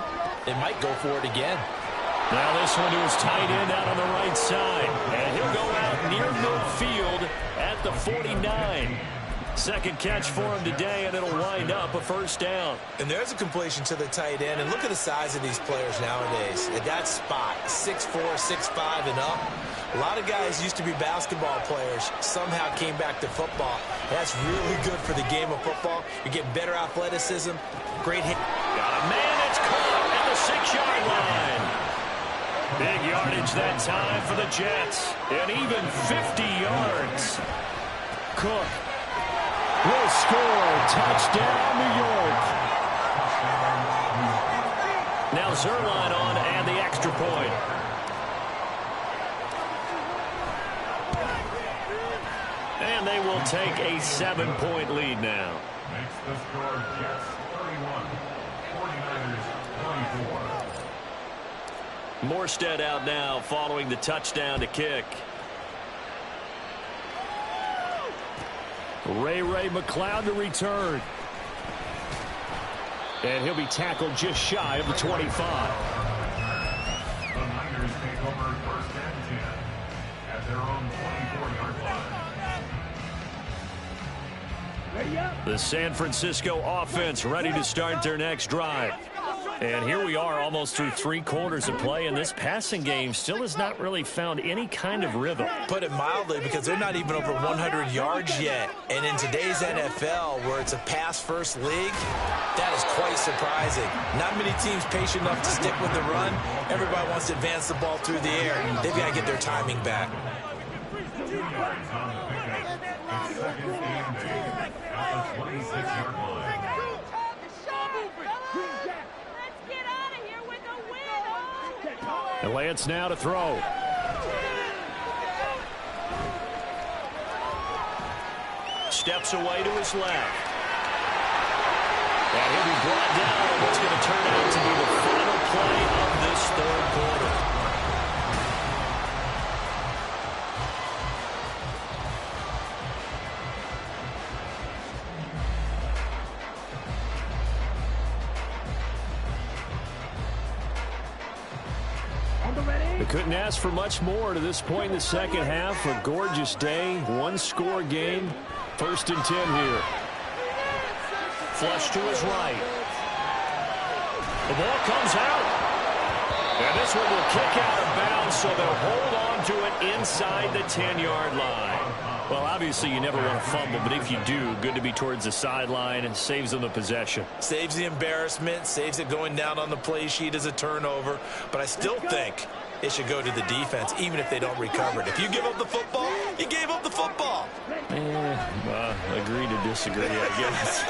they might go for it again. Now this one to his tight end out on the right side. And he'll go out near midfield at the 49. Second catch for him today, and it'll wind up a 1st down. And there's a completion to the tight end. And look at the size of these players nowadays. At that spot, 6'4", 6'5", and up. A lot of guys used to be basketball players, somehow came back to football. That's really good for the game of football. You're getting better athleticism. Great hit. Got a man that's caught at the 6-yard line. Big yardage that time for the Jets. And even 50 yards. Cook will score. Touchdown, New York. Now Zuerlein on and the extra point. And they will take a 7-point lead now. Makes the score Jets 31, 49ers 24. Morstead out now following the touchdown to kick. Ray McCloud to return. And he'll be tackled just shy of the 25. The Niners take over 1st and 10 at their own 24-yard line. The San Francisco offense ready to start their next drive. And here we are almost through 3 quarters of play, and this passing game still has not really found any kind of rhythm. Put it mildly, because they're not even over 100 yards yet. And in today's NFL, where it's a pass-first league, that is quite surprising. Not many teams patient enough to stick with the run. Everybody wants to advance the ball through the air. They've got to get their timing back. 2 yards on the pickup. It's 2nd and 8 at the 26-yard line. And Lance now to throw. Steps away to his left. And he'll be brought down on what's going to turn out to be the final play of this 3rd quarter. They couldn't ask for much more to this point in the second half. A gorgeous day, 1-score game. 1st and 10 here. Flush to his right. The ball comes out. And this one will kick out of bounds, so they'll hold on to it inside the 10-yard line. Well, obviously you never want to fumble, but if you do, good to be towards the sideline and saves them the possession. Saves the embarrassment, saves it going down on the play sheet as a turnover. But I still think it should go to the defense, even if they don't recover it. If you give up the football, you gave up the football. Agree to disagree, I guess.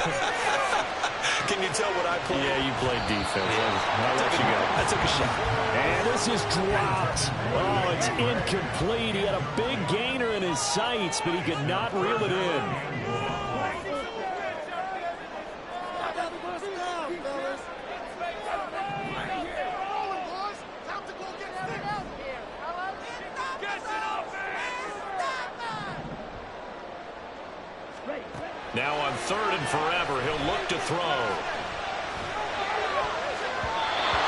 Can you tell what I played? Yeah, you played defense. I'll let you go. I took a shot. And this is dropped. Oh, it's incomplete. He had a big gainer in his sights, but he could not reel it in. Now on 3rd and forever, he'll look to throw.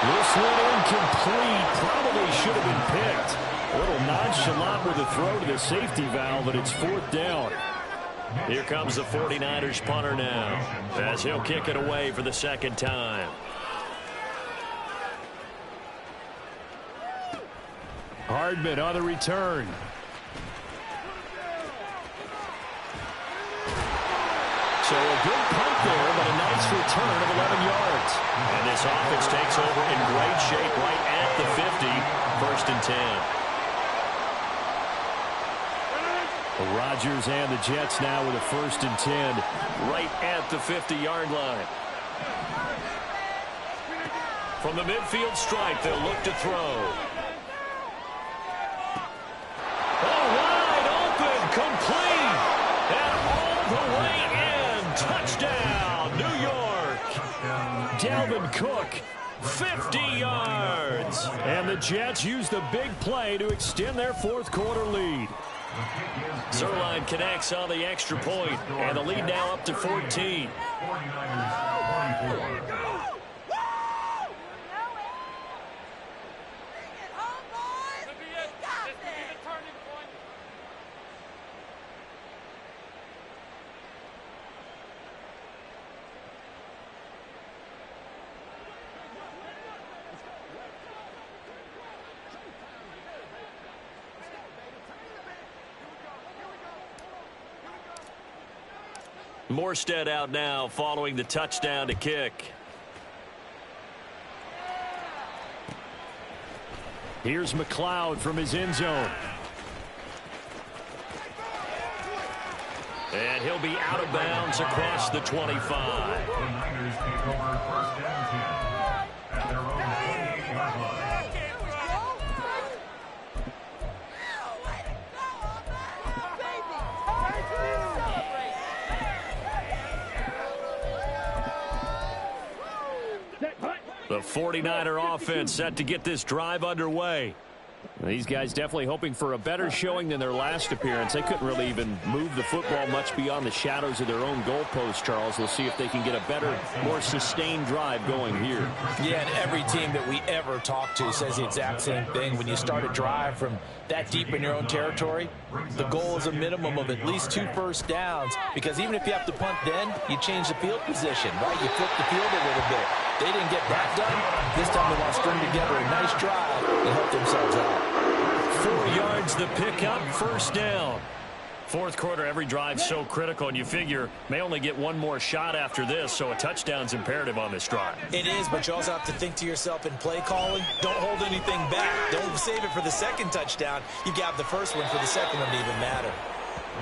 This one incomplete. Probably should have been picked. A little nonchalant with a throw to the safety valve, but it's 4th down. Here comes the 49ers punter now, as he'll kick it away for the 2nd time. Hardman on the return. So a good punt there, but a nice return of 11 yards. And this offense takes over in great shape right at the 50, 1st and 10. Rodgers and the Jets now with a 1st and 10. Right at the 50-yard line. From the midfield stripe, they'll look to throw. Oh, wide open, complete, and all the way in. Touchdown, New York. Dalvin Cook, 50 yards. And the Jets use the big play to extend their 4th quarter lead. Zuerlein connects on the extra point, and the lead now up to 14. 49ers 44. Morstead out now following the touchdown to kick. Here's McLeod from his end zone. And he'll be out of bounds across the 25. The Niners take over 1st and 10 at their own 28-yard line. The 49er offense set to get this drive underway. These guys definitely hoping for a better showing than their last appearance. They couldn't really even move the football much beyond the shadows of their own goalpost, Charles. We'll see if they can get a better, more sustained drive going here. Yeah, and every team that we ever talk to says the exact same thing. When you start a drive from that deep in your own territory, the goal is a minimum of at least 2 first downs, because even if you have to punt then, you change the field position, right? You flip the field a little bit. They didn't get that done. This time they want to string together a nice drive and help themselves out. 4 yards the pickup, 1st down. 4th quarter, every drive so critical, and you figure may only get one more shot after this, so a touchdown's imperative on this drive. It is, but you also have to think to yourself in play calling, don't hold anything back. Don't save it for the 2nd touchdown. You got the 1st one for the 2nd one to even matter.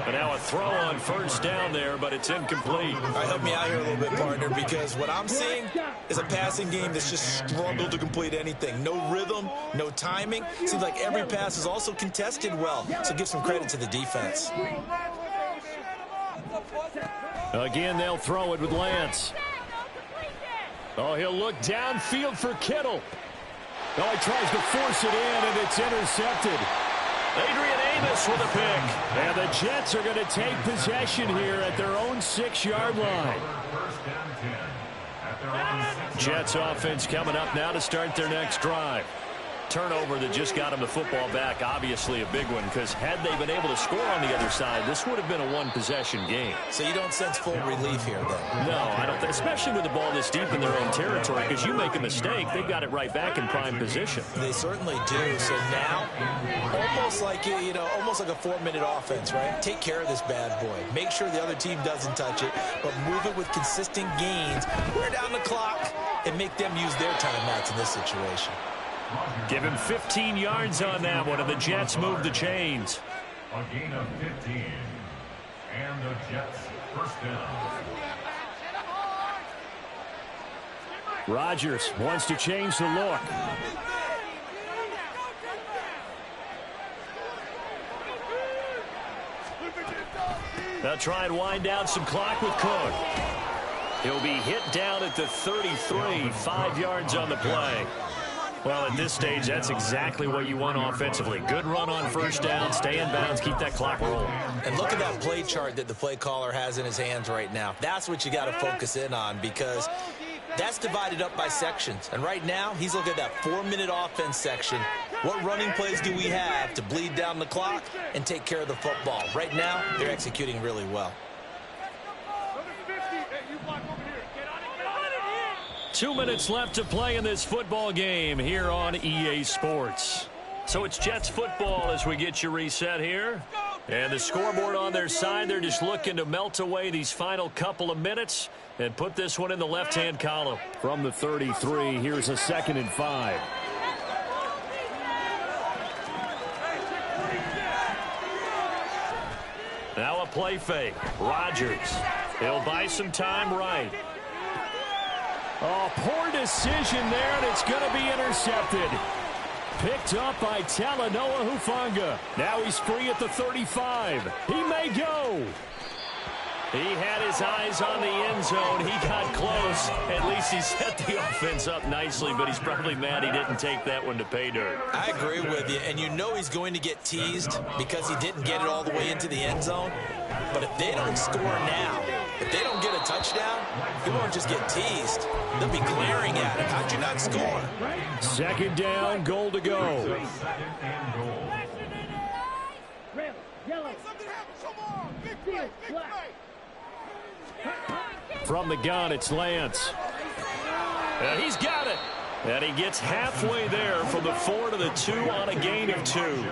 But now a throw on 1st down there, but it's incomplete. All right, help me out here a little bit, partner, because what I'm seeing is a passing game that's just struggled to complete anything. No rhythm, no timing. Seems like every pass is also contested well, so give some credit to the defense. Again, they'll throw it with Lance. Oh, he'll look downfield for Kittle. Oh, he tries to force it in, and it's intercepted. Adrian Amos with a pick. And the Jets are going to take possession here at their own 6-yard line. Jets offense coming up now to start their next drive. turnover that just got them the football back, obviously a big one, because had they been able to score on the other side, this would have been a one-possession game. So you don't sense full relief here, then? No, I don't, especially with the ball this deep in their own territory, because you make a mistake, they've got it right back in prime position. They certainly do. So now, almost like a 4-minute offense, right? Take care of this bad boy. Make sure the other team doesn't touch it, but move it with consistent gains. Wear down the clock and make them use their timeouts in this situation. Give him 15 yards on that one, and the Jets move the chains. A gain of 15. And the Jets first down. Rodgers wants to change the look. They'll try and wind down some clock with Cook. He'll be hit down at the 33, 5 yards on the play. Well, at this stage, that's exactly what you want offensively. Good run on first down, stay in bounds, keep that clock rolling. And look at that play chart that the play caller has in his hands right now. That's what you got to focus in on, because that's divided up by sections. And right now, he's looking at that 4-minute offense section. What running plays do we have to bleed down the clock and take care of the football? Right now, they're executing really well. 2 minutes left to play in this football game here on EA Sports. So it's Jets football as we get you reset here. And the scoreboard on their side, they're just looking to melt away these final couple of minutes and put this one in the left-hand column. From the 33, here's a 2nd and 5. Now a play fake. Rodgers. He'll buy some time right. Oh, poor decision there, and it's going to be intercepted. Picked up by Talanoa Hufanga. Now he's free at the 35. He may go. He had his eyes on the end zone. He got close. At least he set the offense up nicely, but he's probably mad he didn't take that one to pay dirt. I agree with you, and you know he's going to get teased because he didn't get it all the way into the end zone. But if they don't score now, if they don't get a touchdown, he won't just get teased. They'll be glaring at him. How'd you not score? 2nd down, goal to go. 2nd and goal. From the gun, it's Lance. And he's got it. And he gets halfway there from the 4 to the 2 on a gain of 2. A 2-yard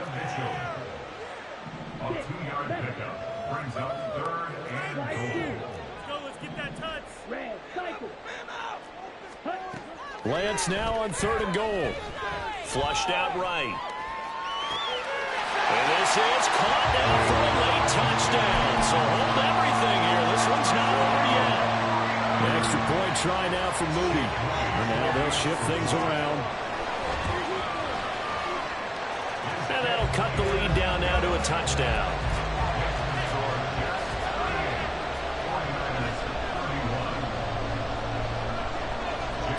pickup brings up 3rd and goal. Let's get that touch. Lance now on 3rd and goal. Flushed out right. And this is caught down for a late touchdown. So hold everything here. This one's not over yet. An extra point try now for Moody. And now they'll shift things around. And that'll cut the lead down now to a touchdown.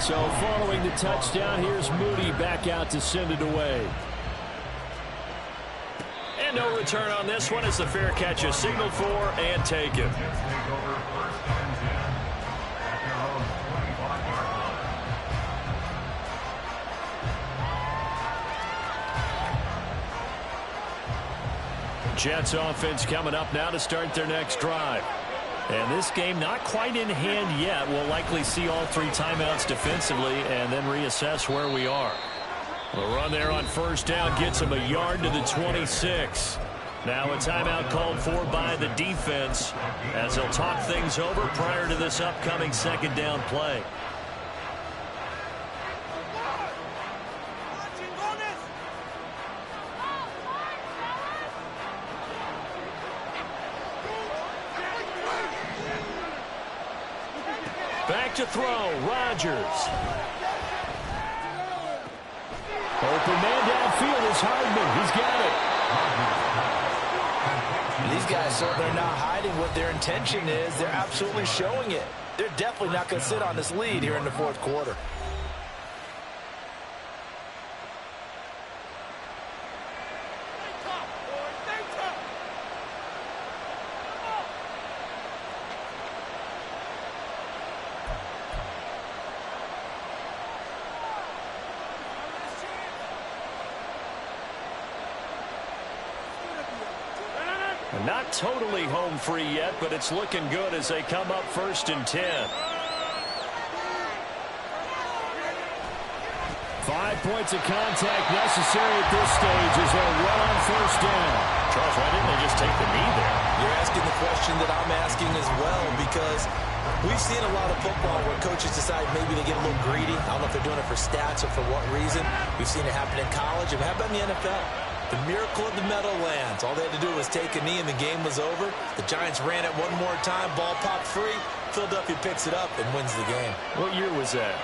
So following the touchdown, here's Moody back out to send it away. And no return on this one as the fair catch is signaled for and taken. Jets offense coming up now to start their next drive. And this game not quite in hand yet. We'll likely see all 3 timeouts defensively and then reassess where we are. The run there on first down gets him a yard to the 26. Now a timeout called for by the defense as they'll talk things over prior to this upcoming 2nd down play. Back to throw, Rodgers. Open man downfield is Hardman. He's got it. These guys, so they're not hiding what their intention is. They're absolutely showing it. They're definitely not going to sit on this lead here in the 4th quarter. Not totally home free yet, but it's looking good as they come up 1st and 10. 5 points of contact necessary at this stage as they're run on 1st down. Charles, why didn't they just take the knee there? You're asking the question that I'm asking as well, because we've seen a lot of football where coaches decide maybe they get a little greedy. I don't know if they're doing it for stats or for what reason. We've seen it happen in college. It happened in the NFL. The miracle of the Meadowlands. All they had to do was take a knee and the game was over. The Giants ran it one more time. Ball popped free. Philadelphia picks it up and wins the game. What year was that?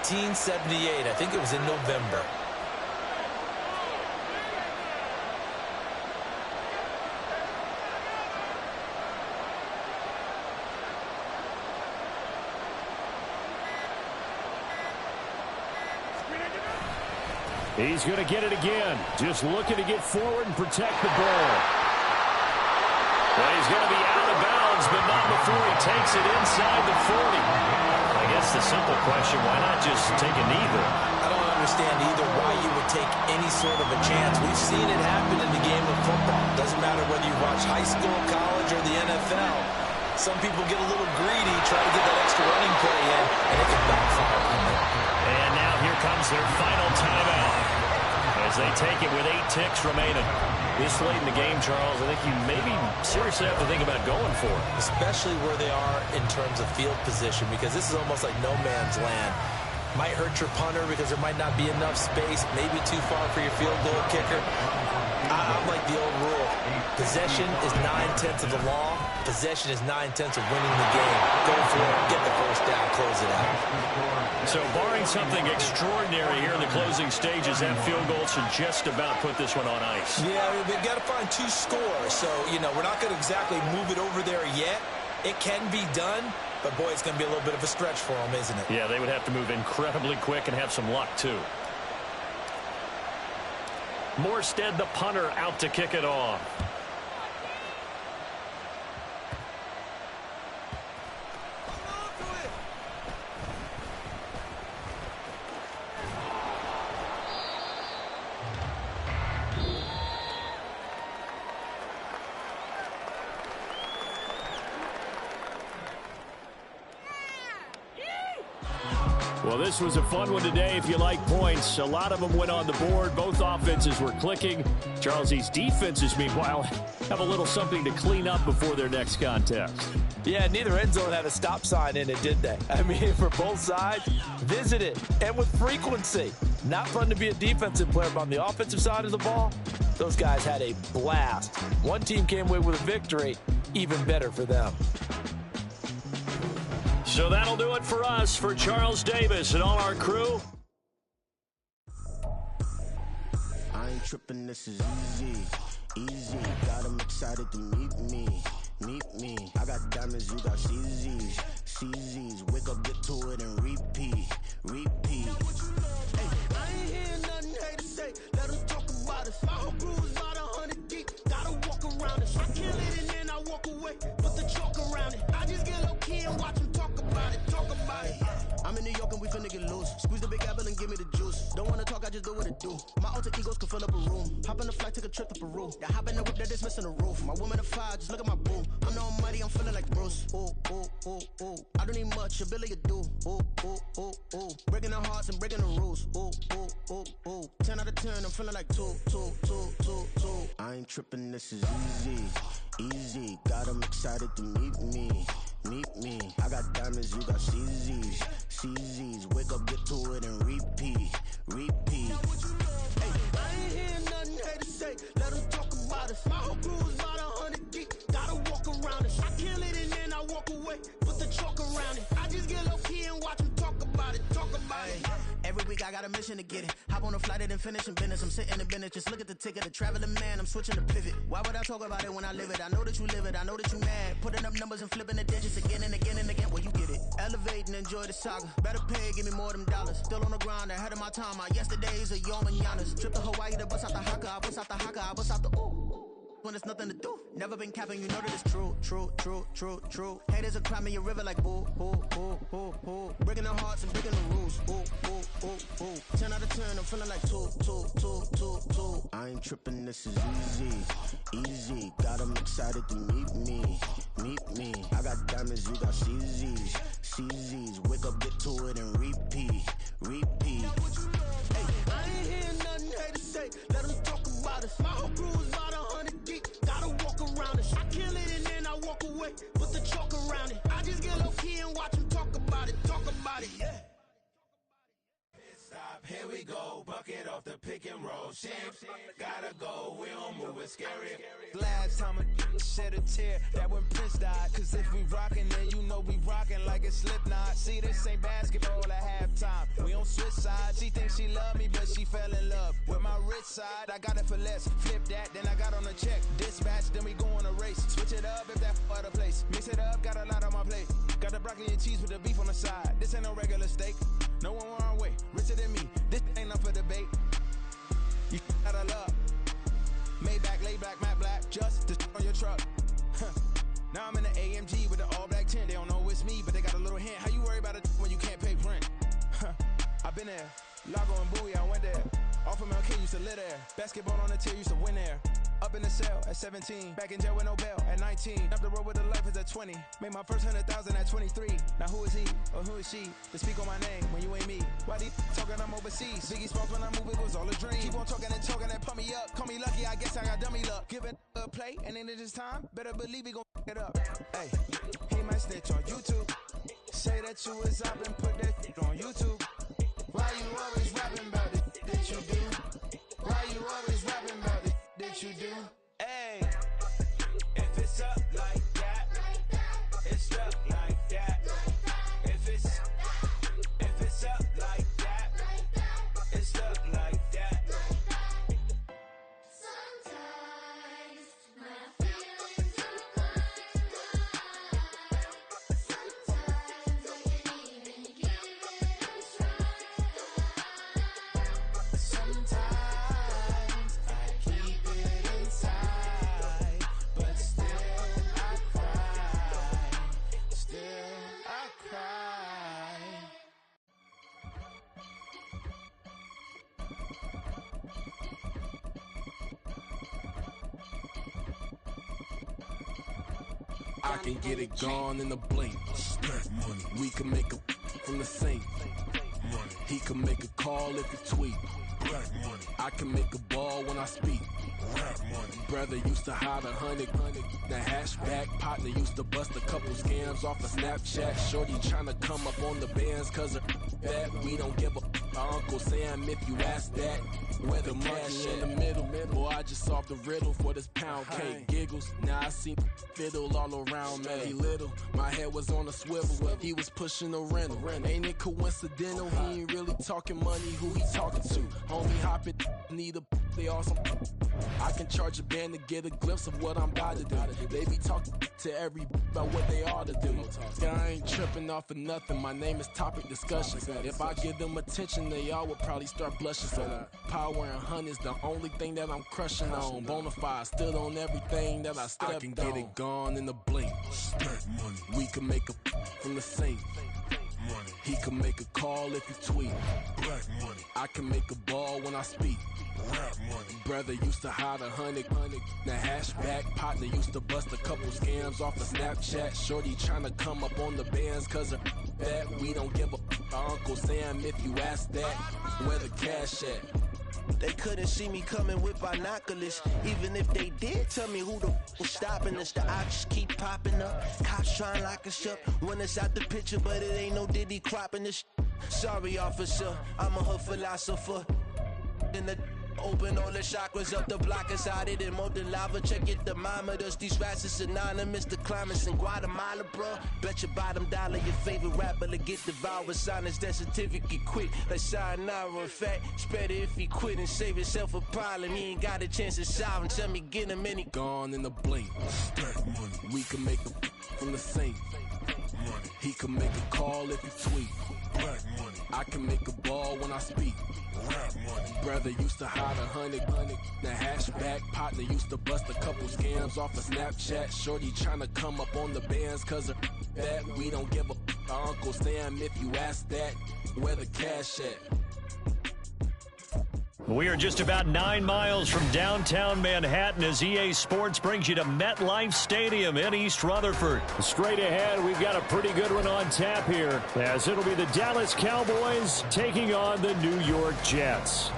1978. I think it was in November. He's going to get it again. Just looking to get forward and protect the ball. Well, he's going to be out of bounds, but not before he takes it inside the 40. I guess the simple question, why not just take a knee there? I don't understand either why you would take any sort of a chance. We've seen it happen in the game of football. Doesn't matter whether you watch high school, college, or the NFL. Some people get a little greedy, try to get that extra running play in, and it can backfire on them. And now here comes their final timeout as they take it with 8 ticks remaining. This late in the game, Charles, I think you maybe seriously have to think about going for it. Especially where they are in terms of field position, because this is almost like no man's land. Might hurt your punter because there might not be enough space, maybe too far for your field goal kicker. I'm like the old rule. Possession is 9/10 of the law. Possession is 9/10 of winning the game. Go for it. Get the first down. Close it out. So barring something extraordinary here in the closing stages, that field goal should just about put this one on ice. Yeah, they've got to find 2 scores. So, we're not going to exactly move it over there yet. It can be done, but, boy, it's going to be a little bit of a stretch for them, isn't it? Yeah, they would have to move incredibly quick and have some luck, too. Morstead, the punter, out to kick it off. Well, this was a fun one today if you like points. A lot of them went on the board. Both offenses were clicking. Charles, these defenses, meanwhile, have a little something to clean up before their next contest. Yeah, neither end zone had a stop sign in it, did they? I mean, for both sides, visit it, and with frequency. Not fun to be a defensive player, but on the offensive side of the ball, those guys had a blast. One team came away with a victory, even better for them. So that'll do it for us. For Charles Davis and all our crew. I ain't tripping, this is easy. Got them excited to meet me. I got diamonds, you got CZs. Wake up, get to it, and repeat. Hey, I ain't hearing nothing haters say. Let them talk about us. My whole crew is about 100 deep. Gotta walk around it. I kill it and then I walk away. Put the chalk around it. I just get low key and watch them talk about it. I'm in New York and we finna get loose. Squeeze the big apple and give me the juice. Don't wanna talk, I just do what it do. My alter egos can fill up a room. Hop on the flight, take a trip to Peru. Yeah, hop in the whip, that is missing the roof. My woman a fire, just look at my boo. I'm the almighty, I'm feeling like Bruce. Ooh. I don't need much, ability to do. Ooh. Breaking the hearts and breaking the rules. Ooh. 10 out of 10, I'm feeling like 2. I ain't tripping, this is easy. Got them excited to meet me. I got diamonds, you got CZs. Wake up, get to it, and repeat. Hey, I ain't hearing nothing haters say. Let them talk about us. My whole crew is about 100 deep. Gotta walk around it. I kill it and then I walk away. Put the chalk around it. I just get low key and watch them talk about it. Every week I got a mission to get it. Hop on a flight and then finish in business. I'm sitting in business, just look at the ticket. A traveling man, I'm switching to pivot. Why would I talk about it when I live it? I know that you live it, I know that you mad. Putting up numbers and flipping the digits again and again and again. Well, you get it. Elevate and enjoy the saga. Better pay, give me more of them dollars. Still on the grind, ahead of my time. My yesterdays are your mananas. Trip to Hawaii to bust out the haka. I bust out the haka, I bust out the ooh. when there's nothing to do. Never been capping, you know that it's true, true, true, true, true. Haters are climbing your river like boo, boo, boo, boo, boo. Breaking their hearts and breaking the rules, boo, boo, boo, boo. 10 out of 10, I'm feeling like 2, 2, 2, 2, 2. I ain't tripping, this is easy, easy. Got 'em excited to meet me, meet me. I got diamonds, you got CZs, CZs. Wake up, get to it and repeat, repeat. Hey, I ain't hearing nothing haters say. Let them talk about us. My whole crew is about 100 deep. Gotta walk around it. I kill it and then I walk away. Put the chalk around it. I just get low key and watch them talk about it. Talk about it, yeah. Stop, here we go. Bucket off the pick and roll. Shit, gotta go. We don't move it scary. Last time a shed a tear, that when Prince died. Cause if we rockin', then you know we rockin' like it's Slipknot. See, this ain't basketball at halftime. We on switch sides. She thinks she love me, but she fell in love with my rich side. I got it for less. Flip that, then I got on a check. Dispatch, then we go on a race. Switch it up if that other place. Mix it up, got a lot on my plate. Got the broccoli and cheese with the beef on the side. This ain't no regular steak. No one wrong way. Richer than me. This ain't up for debate. You gotta love. Maybach, lay back, matte black. Just to on your truck. Now I'm in the AMG with the all black tint. They don't know it's me, but they got a little hint. How you worry about it when you can't pay rent? I've been there. Lago and Bowie, I went there. Off of MLK, used to live there. Basketball on the tier, used to win there. Up in the cell at 17. Back in jail with no bail at 19. Up the road with the life is at 20. Made my first 100,000 at 23. Now who is he or who is she to speak on my name when you ain't me? Why they talking I'm overseas? Biggie Smalls when I move, it was all a dream. Keep on talking and talking and pump me up. Call me lucky, I guess I got dummy luck. Give it a play and then it's time. Better believe he gon' it up. Hey, he might snitch on YouTube. Say that you was up and put that on YouTube. Why you always rapping about it that you do? Why you always rapping about it that you do? Hey, if it's up like that, it's up like that. If it's up like that, it's up like that. Sometimes my feelings are blind. Sometimes I can't even give it a try. Sometimes I keep it inside, but still I cry. Still I cry. I can get it gone in a blink. Money. We can make a from the sink. Money. He can make a call if he tweet. Black money. I can make a ball when I speak. Rap money. Brother used to hide 100. The hatchback partner used to bust a couple scams off of Snapchat. Shorty tryna come up on the bands cause of that. We don't give a my Uncle Sam if you ask that. Where the cash in the middle. Boy, I just solved the riddle for this pound cake. Giggles, now I see fiddle all around me. He little, my head was on a swivel. He was pushing a rental. Ain't it coincidental? He ain't really talking money, who he talking to? Homie hopping, need a they awesome. I can charge a band to get a glimpse of what I'm about to do. They be talking to every about what they ought to do. I ain't tripping off of nothing. My name is Topic Discussion. If I give them attention, they all would probably start blushing. So power and hunt is the only thing that I'm crushing on. Bonafide stood on everything that I stepped on. I can get it gone in a blink. Money. We can make a from the sink. Money. He can make a call if you tweet. Black money. I can make a ball when I speak. Rap money. Brother used to hide 100. The hatchback partner used to bust a couple scams off of Snapchat. Shorty tryna come up on the bands cause of that. We don't give a Uncle Sam if you ask that. Where the cash at? They couldn't see me coming with binoculars. Even if they did, tell me who the was stopping us. The options keep popping up. Cops trying to lock us up. When it's out the picture, but it ain't no Diddy cropping this. Sorry, officer, I'm a hood philosopher. In the open all the chakras up the block inside it and molten lava. Check your thermometers. These rats is synonymous to climates in Guatemala, bro. Bet your bottom dollar your favorite rapper to get devoured. Sign his death certificate quick. Like sayonara. In fact, it's better if he quit and save himself a problem. He ain't got a chance to solve him. Tell me get him any gone in the blink. Money. We can make a from the sink. He can make a call if he tweet. I can make a ball when I speak. Brother used to hide 100, the hatchback. Partner used to bust a couple scams off of Snapchat. Shorty tryna come up on the bands cause of that. We don't give a our Uncle Sam if you ask that. Where the cash at? We are just about 9 miles from downtown Manhattan as EA Sports brings you to MetLife Stadium in East Rutherford. Straight ahead, we've got a pretty good one on tap here, as it'll be the Dallas Cowboys taking on the New York Jets.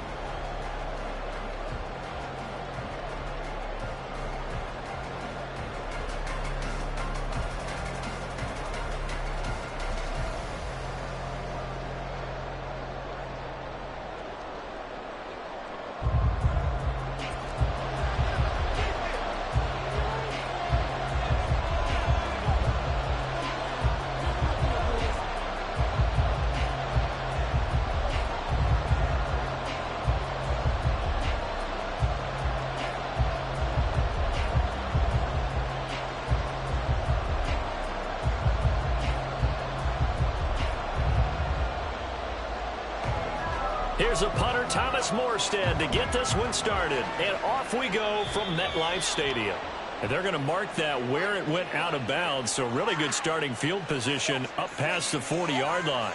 Here's a punter, Thomas Morstead, to get this one started. And off we go from MetLife Stadium. And they're going to mark that where it went out of bounds. So really good starting field position up past the 40-yard line.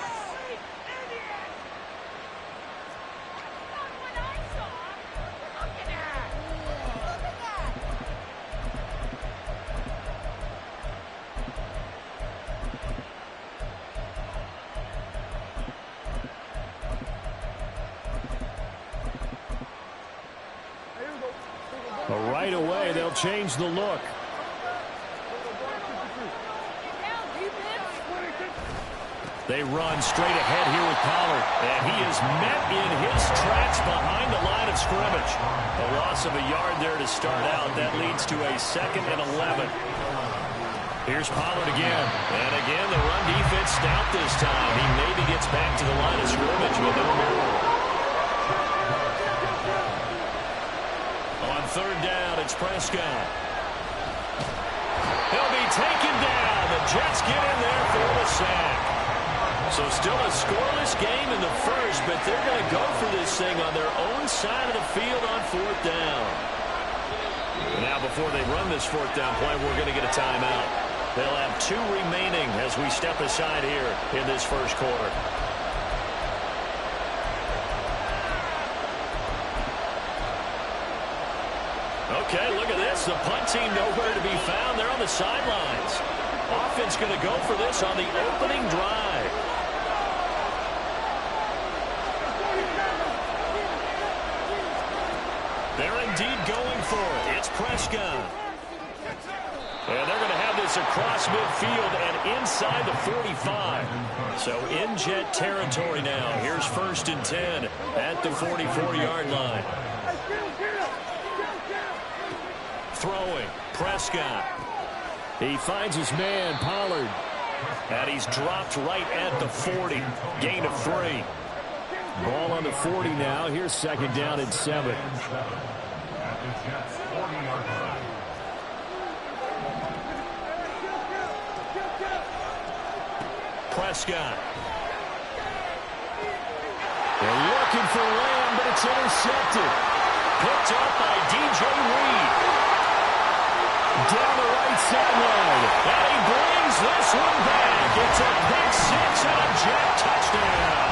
Right away, they'll change the look. They run straight ahead here with Pollard. And he is met in his tracks behind the line of scrimmage. A loss of a yard there to start out. That leads to a 2nd and 11. Here's Pollard again. And again, the run defense stout this time. He maybe gets back to the line of scrimmage with no more. On 3rd down, it's Prescott. He'll be taken down. The Jets get in there for the sack. So still a scoreless game in the first, but they're going to go for this thing on their own side of the field on 4th down. Now before they run this 4th down play, we're going to get a timeout. They'll have 2 remaining as we step aside here in this first quarter. Okay, look at this. The punt team nowhere to be found. They're on the sidelines. Offense going to go for this on the opening drive. They're indeed going for it. It's Prescott. And they're going to have this across midfield and inside the 45. So in Jet territory now. Here's 1st and 10 at the 44-yard line. Throwing, Prescott. He finds his man, Pollard. And he's dropped right at the 40. Gain of 3. Ball on the 40 now. Here's 2nd down and 7. Prescott. They're looking for Lamb, but it's intercepted. Picked up by DJ Reed. Down the right sideline. And he brings this one back. It's a pick 6 and a Jet touchdown.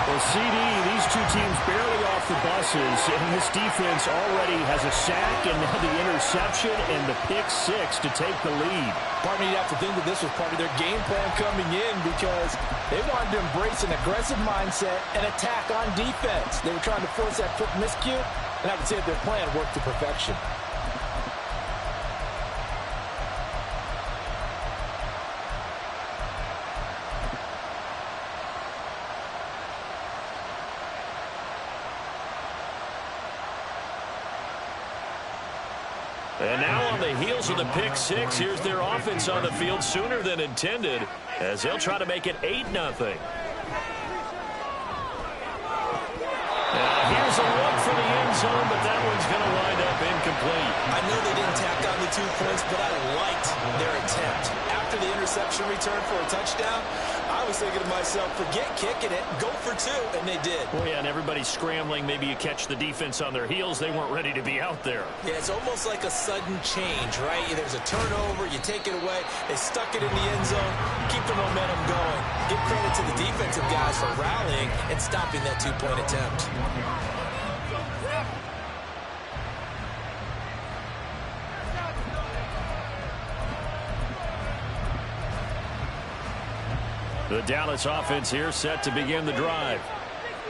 Well, CD, these two teams barely off the buses, and this defense already has a sack and now the interception and the pick 6 to take the lead. Part of me, you have to think that this was part of their game plan coming in because they wanted to embrace an aggressive mindset and attack on defense. They were trying to force that quick miscue, and I can say that their plan worked to perfection. And now on the heels of the pick 6, here's their offense on the field sooner than intended as they'll try to make it 8-0. Now here's a look for the end zone, but that one's going to wind up incomplete. I know they didn't tack on the 2 points, but I liked their attempt. After the interception return for a touchdown, I was thinking to myself, forget kicking it, go for 2, and they did. Well, yeah, and everybody's scrambling. Maybe you catch the defense on their heels. They weren't ready to be out there. Yeah, it's almost like a sudden change, right? There's a turnover, you take it away, they stuck it in the end zone, keep the momentum going. Give credit to the defensive guys for rallying and stopping that 2-point attempt. The Dallas offense here set to begin the drive.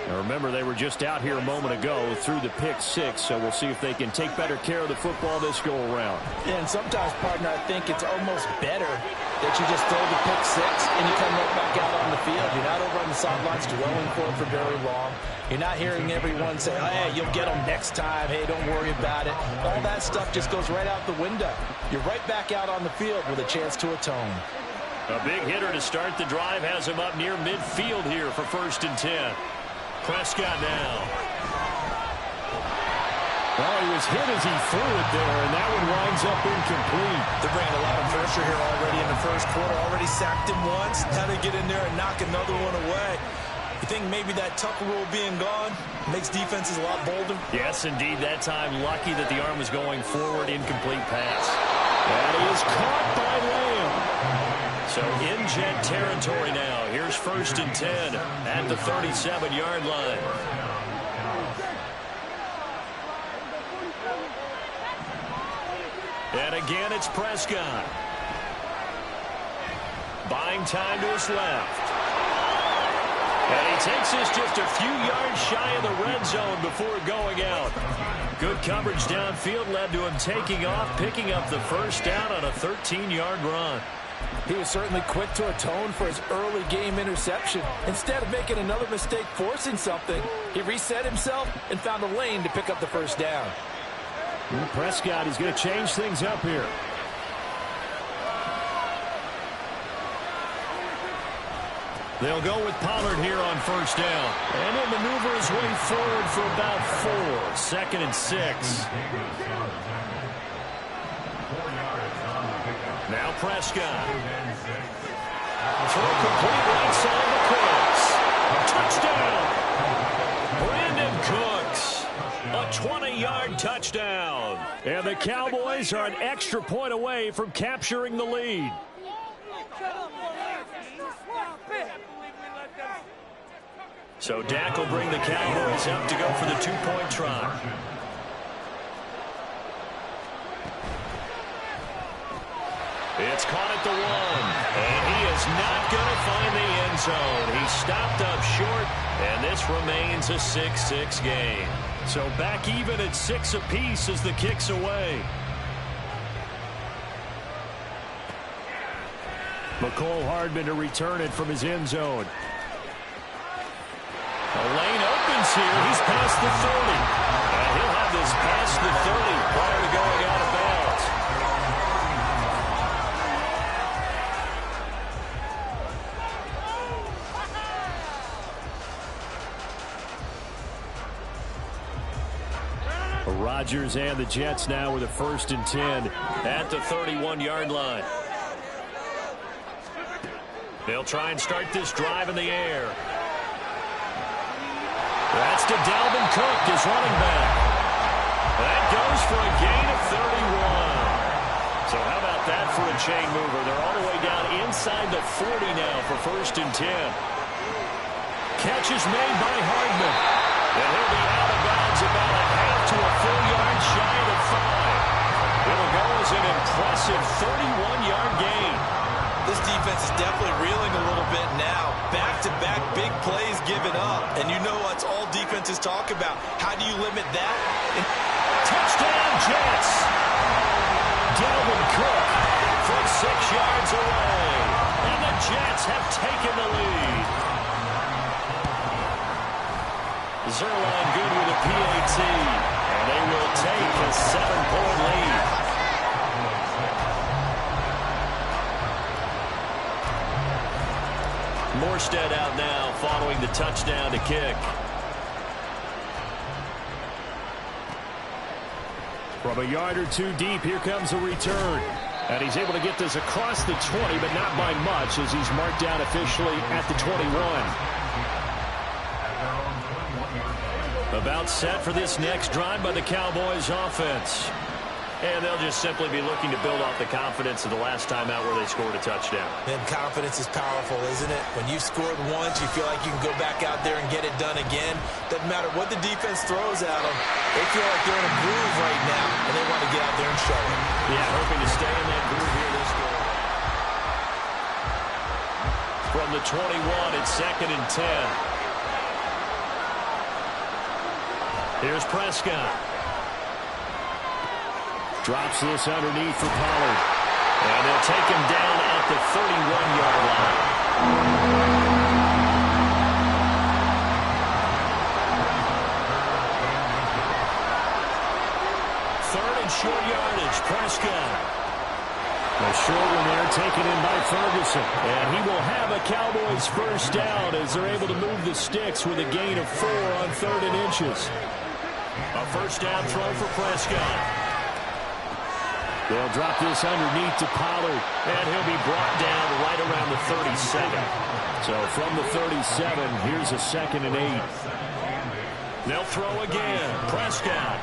Now remember, they were just out here a moment ago through the pick 6, so we'll see if they can take better care of the football this go around. Yeah, and sometimes, partner, I think it's almost better that you just throw the pick 6 and you come right back out on the field. You're not over on the sidelines dwelling for very long. You're not hearing everyone say, hey, you'll get them next time. Hey, don't worry about it. All that stuff just goes right out the window. You're right back out on the field with a chance to atone. A big hitter to start the drive has him up near midfield here for 1st and 10. Prescott now. Well, he was hit as he threw it there, and that one winds up incomplete. They're bringing a lot of pressure here already in the first quarter. Already sacked him once. Now they get in there and knock another one away. You think maybe that Tucker rule being gone makes defenses a lot bolder? Yes, indeed. That time, lucky that the arm was going forward. Incomplete pass. That is caught by Lamb. So in Jet territory now. Here's 1st and 10 at the 37-yard line. And again, it's Prescott. Buying time to his left. And he takes this just a few yards shy of the red zone before going out. Good coverage downfield led to him taking off, picking up the 1st down on a 13-yard run. He was certainly quick to atone for his early game interception. Instead of making another mistake forcing something, he reset himself and found a lane to pick up the 1st down. And Prescott is going to change things up here. They'll go with Pollard here on 1st down. And he'll maneuver his way forward for about 4. 2nd and 6. Now Prescott. Throw complete right side to Cooks. Touchdown! Brandon Cooks. A 20-yard touchdown. And the Cowboys are an extra point away from capturing the lead. So Dak will bring the Cowboys up to go for the 2-point try. It's caught at the 1, and he is not going to find the end zone. He stopped up short, and this remains a 6-6 game. So back even at 6 apiece as the kick's away. McCole Hardman to return it from his end zone. A lane opens here. He's past the 30. And he'll have this past the 30 prior to going out of bounds. Rodgers and the Jets now with a 1st and 10 at the 31-yard line. They'll try and start this drive in the air. That's to Dalvin Cook, his running back. That goes for a gain of 31. So how about that for a chain mover? They're all the way down inside the 40 now for 1st and 10. Catch is made by Hardman. And he'll be out of bounds about a half to a full yard shy of the 5. It'll go as an impressive 31-yard gain. This defense is definitely reeling a little bit now. Back-to-back big plays given up. And you know what's all defenses talk about. How do you limit that? Touchdown, Jets! Dalvin Cook from 6 yards away. And the Jets have taken the lead. Zerline good with a PAT. And they will take a 7-point lead. Morstead out now following the touchdown to kick. From a yard or two deep, here comes a return. And he's able to get this across the 20, but not by much as he's marked down officially at the 21. About set for this next drive by the Cowboys offense. And they'll just simply be looking to build off the confidence of the last time out where they scored a touchdown. And confidence is powerful, isn't it? When you've scored once, you feel like you can go back out there and get it done again. Doesn't matter what the defense throws at them. They feel like they're in a groove right now, and they want to get out there and show it. Yeah, hoping to stay in that groove here this game. From the 21, it's 2nd and 10. Here's Prescott. Drops this underneath for Pollard. And they'll take him down at the 31-yard line. 3rd and short yardage, Prescott. A short one there taken in by Ferguson. And he will have a Cowboys first down as they're able to move the sticks with a gain of 4 on 3rd and inches. A first down throw for Prescott. They'll drop this underneath to Pollard. And he'll be brought down right around the 37. So from the 37, here's a 2nd and 8. They'll throw again. Prescott.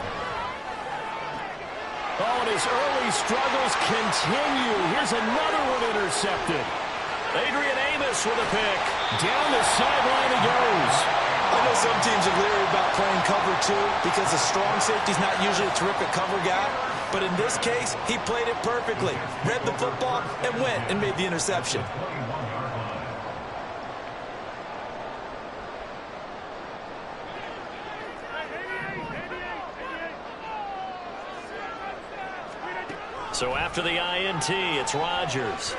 Oh, and his early struggles continue. Here's another one intercepted. Adrian Amos with a pick. Down the sideline he goes. I know some teams are leery about playing cover 2 because a strong safety's not usually a terrific cover guy. But in this case, he played it perfectly. Read the football and went and made the interception. So after the INT, it's Rodgers.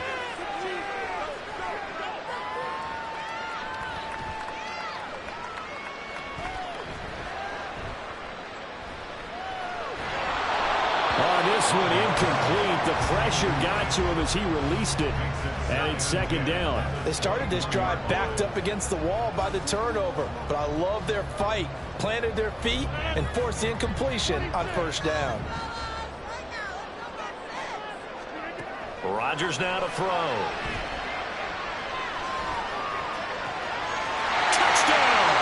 This one incomplete. The pressure got to him as he released it. And it's 2nd down. They started this drive backed up against the wall by the turnover. But I love their fight. Planted their feet and forced the incompletion on 1st down. Rodgers now to throw. Touchdown!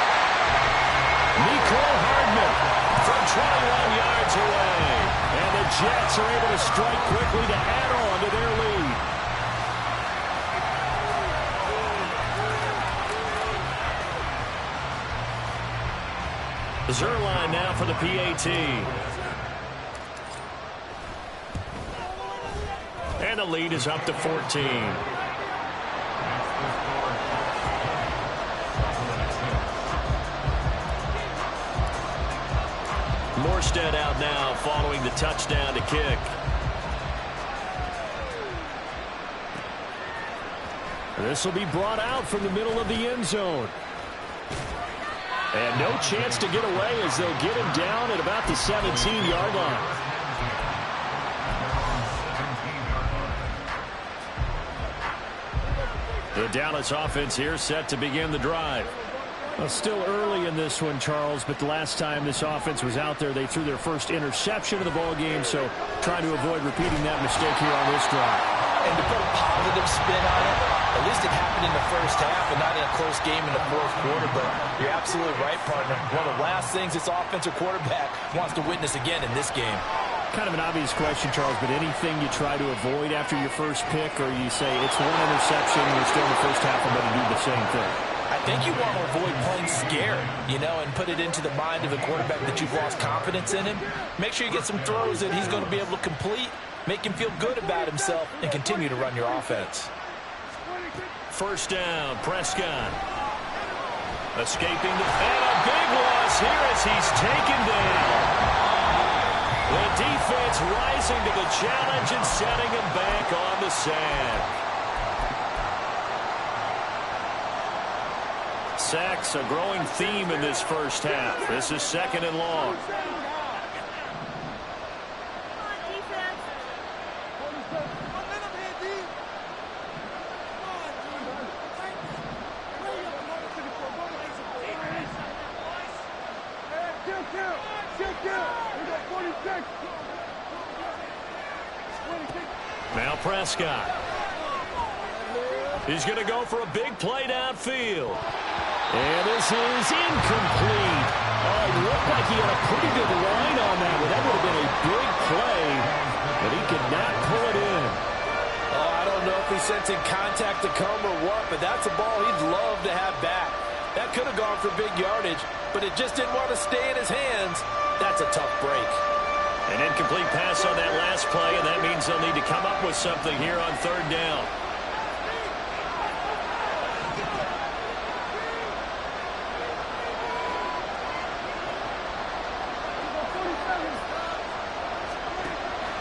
Mecole Hardman from 21 yards away. And the Jets are able to strike quickly to add on to their lead. Zuerlein now for the PAT. And the lead is up to 14. Morstead out now following the touchdown to kick. This will be brought out from the middle of the end zone. And no chance to get away as they'll get him down at about the 17-yard line. The Dallas offense here set to begin the drive. Well, still early in this one, Charles, but the last time this offense was out there, they threw their first interception of the ball game, so trying to avoid repeating that mistake here on this drive. And to put a positive spin on it, at least it happened in the first half and not in a close game in the 4th quarter, but you're absolutely right, partner. One of the last things this offensive quarterback wants to witness again in this game. Kind of an obvious question, Charles, but anything you try to avoid after your first pick, or you say it's one interception, we're still in the first half, I'm going to do the same thing? I think you want to avoid playing scared, and put it into the mind of the quarterback that you've lost confidence in him. Make sure you get some throws that he's going to be able to complete, make him feel good about himself, and continue to run your offense. First down, Prescott. Escaping and a big loss here as he's taken down. The defense rising to the challenge and setting him back on the sand. Sacks, a growing theme in this first half. This is 2nd and long. Now Prescott. He's going to go for a big play downfield. And this is incomplete. Oh, it looked like he had a pretty good line on that one. That would have been a big play, but he could not pull it in. Oh, I don't know if he's sensing contact to come or what, but that's a ball he'd love to have back. That could have gone for big yardage, but it just didn't want to stay in his hands. That's a tough break. An incomplete pass on that last play, and that means they'll need to come up with something here on third down.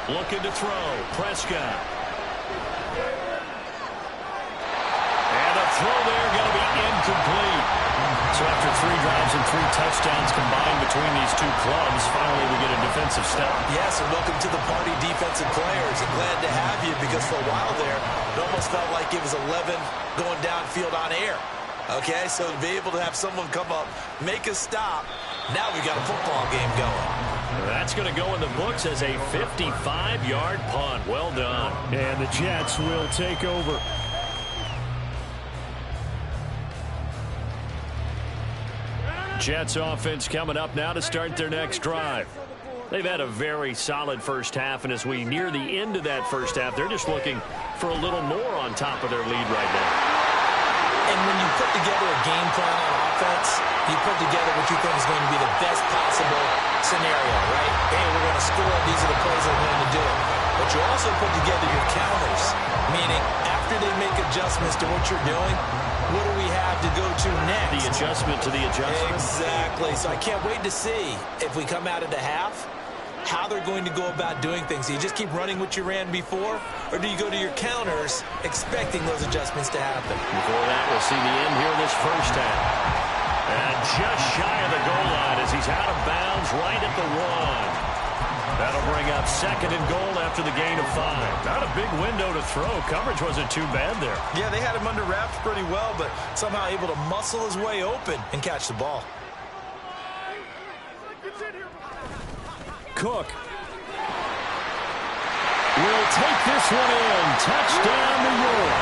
Looking to throw. Prescott. And a throw there going to be incomplete. So after 3 drives and 3 touchdowns combined between these two clubs, finally we get a defensive stop. Yes, and welcome to the party, defensive players. And glad to have you, because for a while there, it almost felt like it was 11 going downfield on air. Okay, so to be able to have someone come up, make a stop, now we got a football game going. That's going to go in the books as a 55-yard punt. Well done. And the Jets will take over. Jets offense coming up now to start their next drive. They've had a very solid first half, and as we near the end of that first half, they're just looking for a little more on top of their lead right now. And when you put together a game plan on offense, you put together what you think is going to be the best possible scenario, right? Hey, we're going to score. These are the plays that we're going to do. But you also put together your counters, meaning after they make adjustments to what you're doing, what do we have to go to next? The adjustment to the adjustment. Exactly. So I can't wait to see if we come out of the half, how they're going to go about doing things. Do you just keep running what you ran before, or do you go to your counters expecting those adjustments to happen? Before that, we'll see the end here in this first half. And just shy of the goal line as he's out of bounds right at the 1. That'll bring up 2nd and goal after the gain of 5. Not a big window to throw. Coverage wasn't too bad there. Yeah, they had him under wraps pretty well, but somehow able to muscle his way open and catch the ball. Cook will take this one in. Touchdown, New York.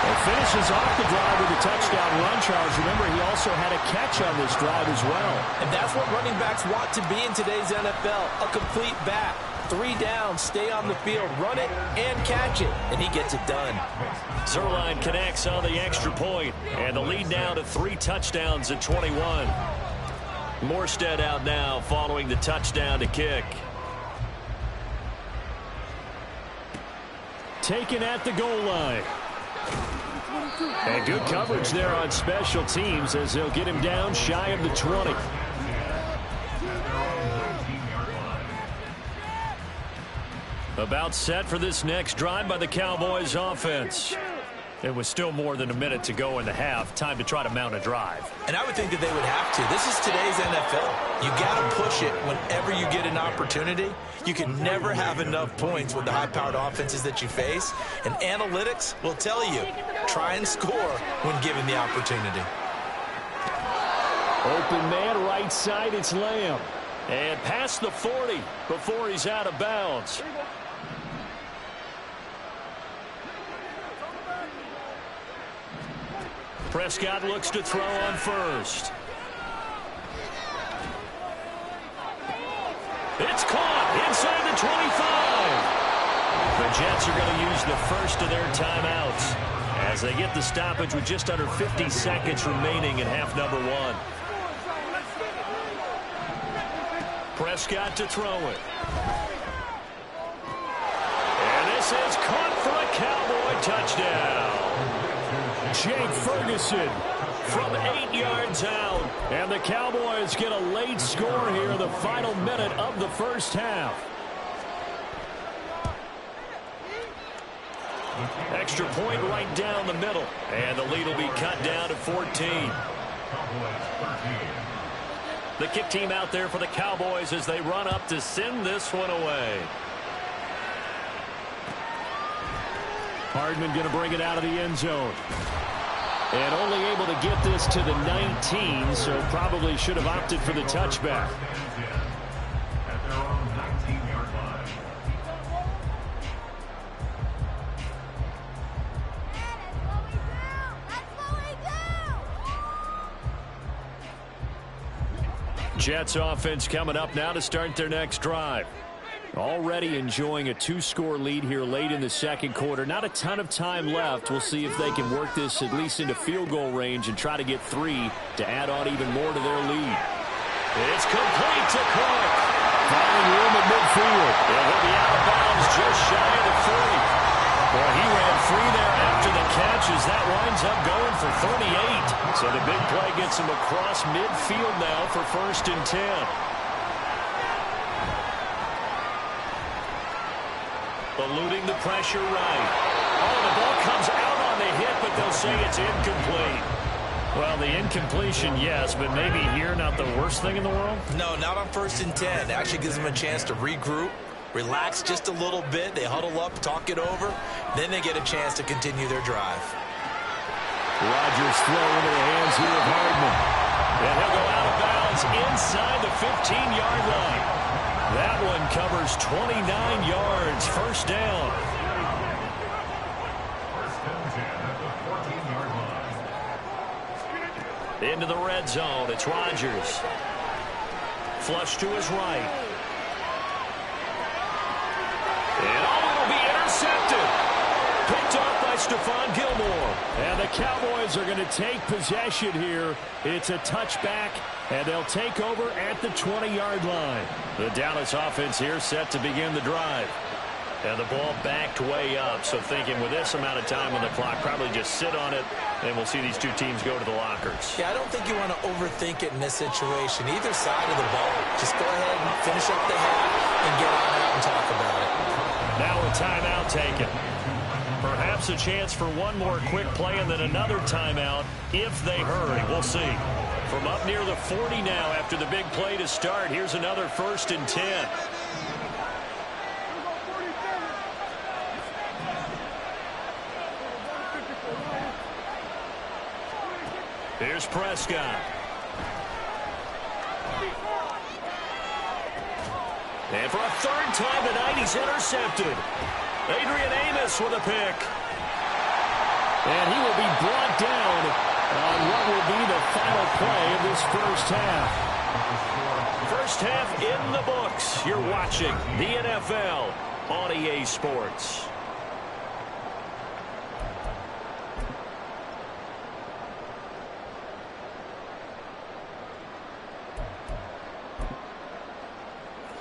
He finishes off the drive with a touchdown run, Charles. Remember, he also had a catch on this drive as well. And that's what running backs want to be in today's NFL, a complete back. 3 down, stay on the field, run it, and catch it, and he gets it done. Zuerlein connects on the extra point, and the lead now to 3 touchdowns at 21. Morstead out now following the touchdown to kick. Taken at the goal line. And good coverage there on special teams as they'll get him down shy of the 20. About set for this next drive by the Cowboys offense. It was still more than a minute to go in the half. Time to try to mount a drive. And I would think that they would have to. This is today's NFL. You got to push it whenever you get an opportunity. You can never have enough points with the high-powered offenses that you face. And analytics will tell you, try and score when given the opportunity. Open man, right side, it's Lamb. And past the 40 before he's out of bounds. Prescott looks to throw on first. It's caught inside the 25. The Jets are going to use the first of their timeouts as they get the stoppage with just under 50 seconds remaining in half number 1. Prescott to throw it. And this is caught for a Cowboy touchdown. Jake Ferguson from 8 yards out. And the Cowboys get a late score here in the final minute of the first half. Extra point right down the middle. And the lead will be cut down to 14. The kick team out there for the Cowboys as they run up to send this one away. Hardman going to bring it out of the end zone. And only able to get this to the 19, so probably should have opted for the touchback. Jets offense coming up now to start their next drive. Already enjoying a 2-score lead here late in the second quarter. Not a ton of time left. We'll see if they can work this at least into field goal range and try to get 3 to add on even more to their lead. It's complete to Cook. Finding room at midfield. It will be out of bounds just shy of the 30. Well, he ran free there after the catch as that winds up going for 38. So the big play gets him across midfield now for 1st and 10. Eluding the pressure right. Oh, the ball comes out on the hit, but they'll say it's incomplete. Well, the incompletion, yes, but maybe here not the worst thing in the world? No, not on 1st and 10. It actually gives them a chance to regroup, relax just a little bit. They huddle up, talk it over. Then they get a chance to continue their drive. Rodgers throw into the hands here of Hardman. And he'll go out of bounds inside the 15-yard line. That one covers 29 yards. 1st down. 1st and 10 at the 14-yard line. Into the red zone. It's Rodgers. Flush to his right. And it'll be intercepted. Picked off by Stephon Gilmore. And the Cowboys are going to take possession here. It's a touchback, and they'll take over at the 20-yard line. The Dallas offense here set to begin the drive. And the ball backed way up, so thinking with this amount of time on the clock, probably just sit on it, and we'll see these two teams go to the lockers. Yeah, I don't think you want to overthink it in this situation. Either side of the ball. Just go ahead and finish up the half and get on out and talk about it. Now a timeout taken. Perhaps a chance for one more quick play and then another timeout if they hurry. We'll see. From up near the 40 now after the big play to start, here's another 1st and 10. Here's Prescott. And for a 3rd time tonight, he's intercepted. Adrian Amos with a pick. And he will be brought down on what will be the final play of this 1st half. 1st half in the books. You're watching the NFL on EA Sports.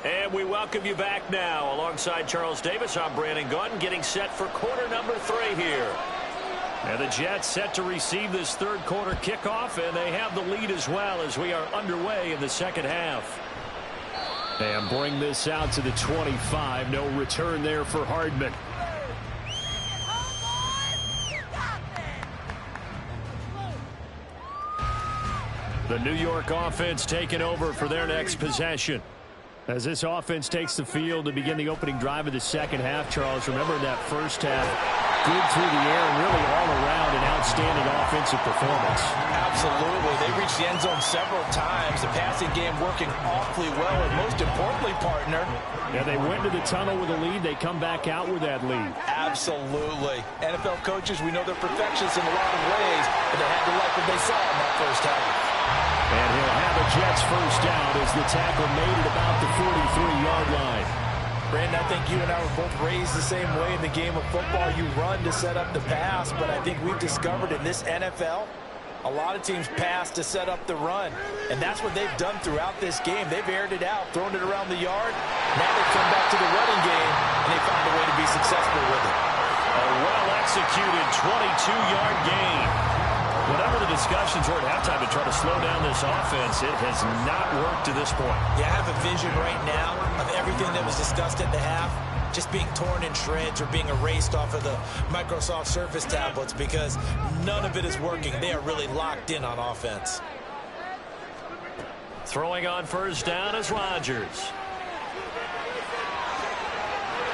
And we welcome you back now. Alongside Charles Davis, I'm Brandon Gaudin, getting set for quarter number 3 here. And the Jets set to receive this 3rd quarter kickoff, and they have the lead as well as we are underway in the 2nd half. And bring this out to the 25. No return there for Hardman. The New York offense taking over for their next possession. As this offense takes the field to begin the opening drive of the 2nd half, Charles, remember that 1st half, good through the air and really all around an outstanding offensive performance. Absolutely. They reached the end zone several times. The passing game working awfully well, and most importantly, partner. Yeah, they went to the tunnel with a lead. They come back out with that lead. Absolutely. NFL coaches, we know they're perfectionists in a lot of ways, but they had to like what they saw in that 1st half. And he'll have a Jets 1st down as the tackle made it about the 43-yard line. Brandon, I think you and I were both raised the same way in the game of football. You run to set up the pass, but I think we've discovered in this NFL, a lot of teams pass to set up the run. And that's what they've done throughout this game. They've aired it out, thrown it around the yard. Now they come back to the running game, and they find a way to be successful with it. A well-executed 22-yard gain. Whatever the discussions were at halftime to try to slow down this offense, it has not worked to this point. Yeah, I have a vision right now of everything that was discussed at the half just being torn in shreds or being erased off of the Microsoft Surface tablets because none of it is working. They are really locked in on offense. Throwing on 1st down is Rodgers.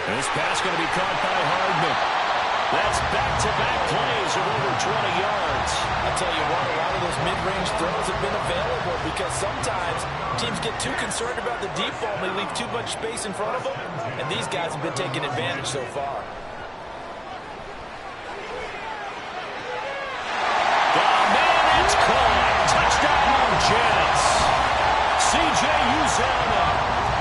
This pass going to be caught by Hardman. That's back-to-back plays of over 20 yards. I tell you what, a lot of those mid-range throws have been available because sometimes teams get too concerned about the deep ball and they leave too much space in front of them, and these guys have been taking advantage so far. Oh, man, it's caught. Touchdown, Jets. C.J. Uzomah,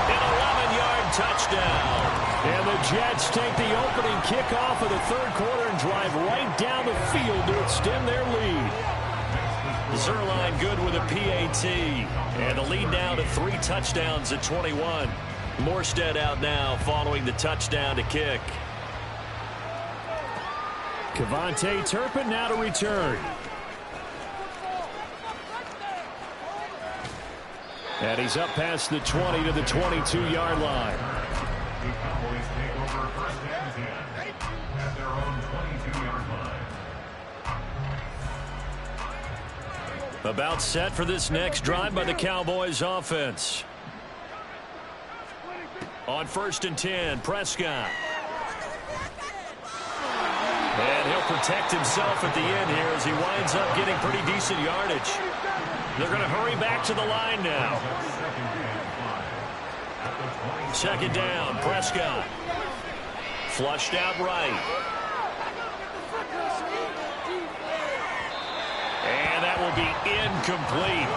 an 11-yard touchdown. And the Jets take the opening kickoff of the third quarter and drive right down the field to extend their lead. Zuerlein good with a PAT. And the lead now to 3 touchdowns at 21. Morstead out now following the touchdown to kick. KaVontae Turpin now to return. And he's up past the 20 to the 22-yard line. The Cowboys take over first and 10 at their own 22-yard line. About set for this next drive by the Cowboys offense. On 1st and 10, Prescott. And he'll protect himself at the end here as he winds up getting pretty decent yardage. They're going to hurry back to the line now. Second down, Prescott. Flushed out right. And that will be incomplete.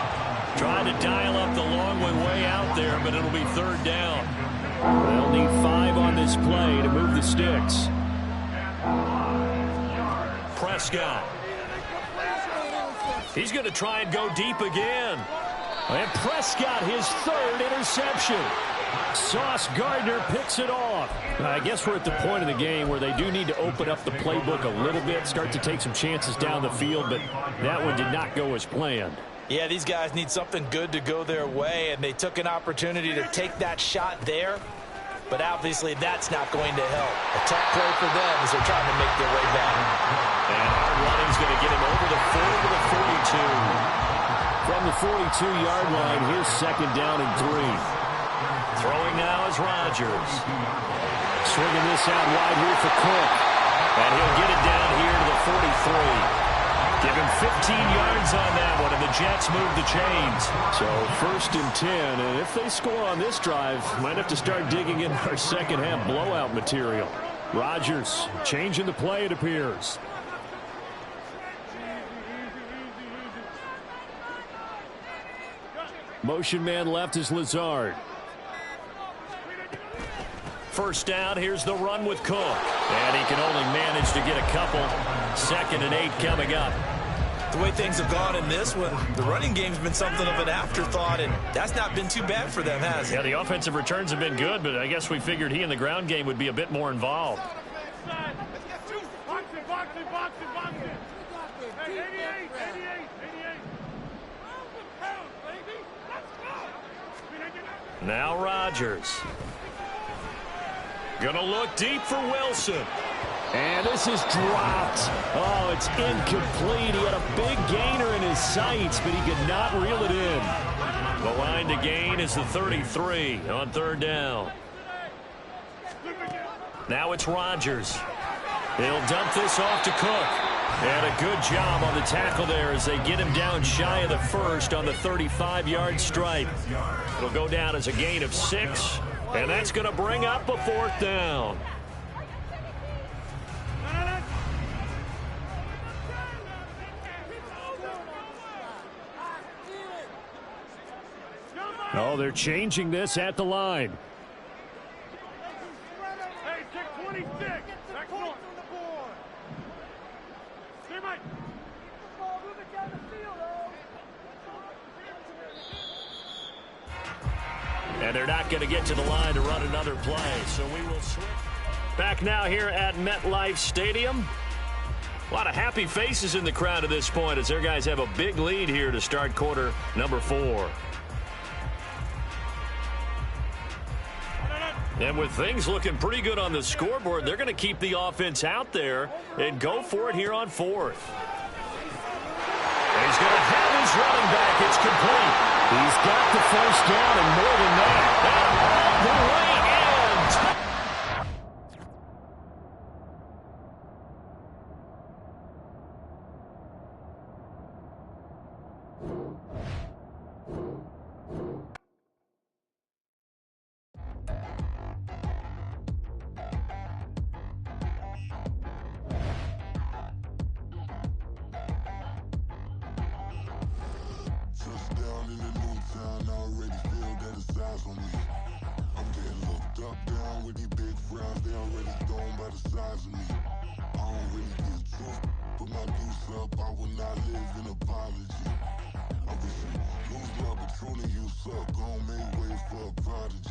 Trying to dial up the long way out there, but it'll be third down. They'll need 5 on this play to move the sticks. Prescott. He's going to try and go deep again. And Prescott, his 3rd interception. Sauce Gardner picks it off. I guess we're at the point of the game where they do need to open up the playbook a little bit, start to take some chances down the field, but that one did not go as planned. Yeah, these guys need something good to go their way, and they took an opportunity to take that shot there. But obviously that's not going to help. A tough play for them as they're trying to make their way back. And hard running's going to get him over the 40 to the 42. From the 42-yard line, here's second down and 3. Throwing now is Rodgers. Swinging this out wide here for Cook. And he'll get it down here to the 43. Give him 15 yards on that one, and the Jets move the chains. So 1st and 10, and if they score on this drive, might have to start digging in our second half blowout material. Rodgers changing the play, it appears. Motion man left is Lazard. First down, here's the run with Cook. And he can only manage to get a couple. 2nd and 8 coming up. The way things have gone in this one, the running game's been something of an afterthought, and that's not been too bad for them, has it? Yeah, the offensive returns have been good, but I guess we figured he in the ground game would be a bit more involved. Now Rodgers. Gonna look deep for Wilson. And this is dropped. Oh, it's incomplete. He had a big gainer in his sights, but he could not reel it in. The line to gain is the 33 on 3rd down. Now it's Rodgers. They'll dump this off to Cook. And a good job on the tackle there as they get him down shy of the 1st on the 35-yard stripe. It'll go down as a gain of 6, and that's going to bring up a 4th down. Oh, they're changing this at the line. Hey, check 26. Back north. Stay right. And they're not going to get to the line to run another play, so we will switch. Back now here at MetLife Stadium. A lot of happy faces in the crowd at this point as their guys have a big lead here to start quarter number 4. And with things looking pretty good on the scoreboard, they're going to keep the offense out there and go for it here on 4th. And he's going to have his running back. It's complete. He's got the first down and more than that. And all the way in. Touchdown in the new town, I already feel that it's eyes on me. I'm getting looked up, down with these big frowns, they already thrown by the size of me. I don't really get truth, put my deuce up, I will not live in apology. I wish you lose love, but truly you suck, gon' make way for a prodigy.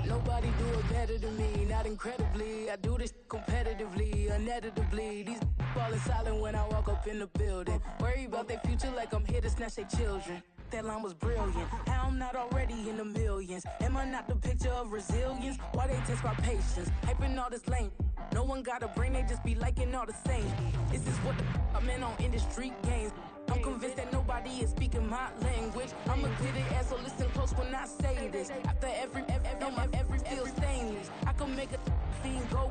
Nobody do it better than me, not incredibly. I do this competitively, uneditably. These falling silent when I walk up in the building. Worry about their future like I'm here to snatch their children. That line was brilliant. How I'm not already in the millions? Am I not the picture of resilience? Why they test my patience? Hyping all this lame. No one got a brain, they just be liking all the same. This is what the I'm in on industry games. I'm convinced that nobody is speaking my language. I'm a good ass, so listen close when I say this. After every feel stainless. I can make a fiend go.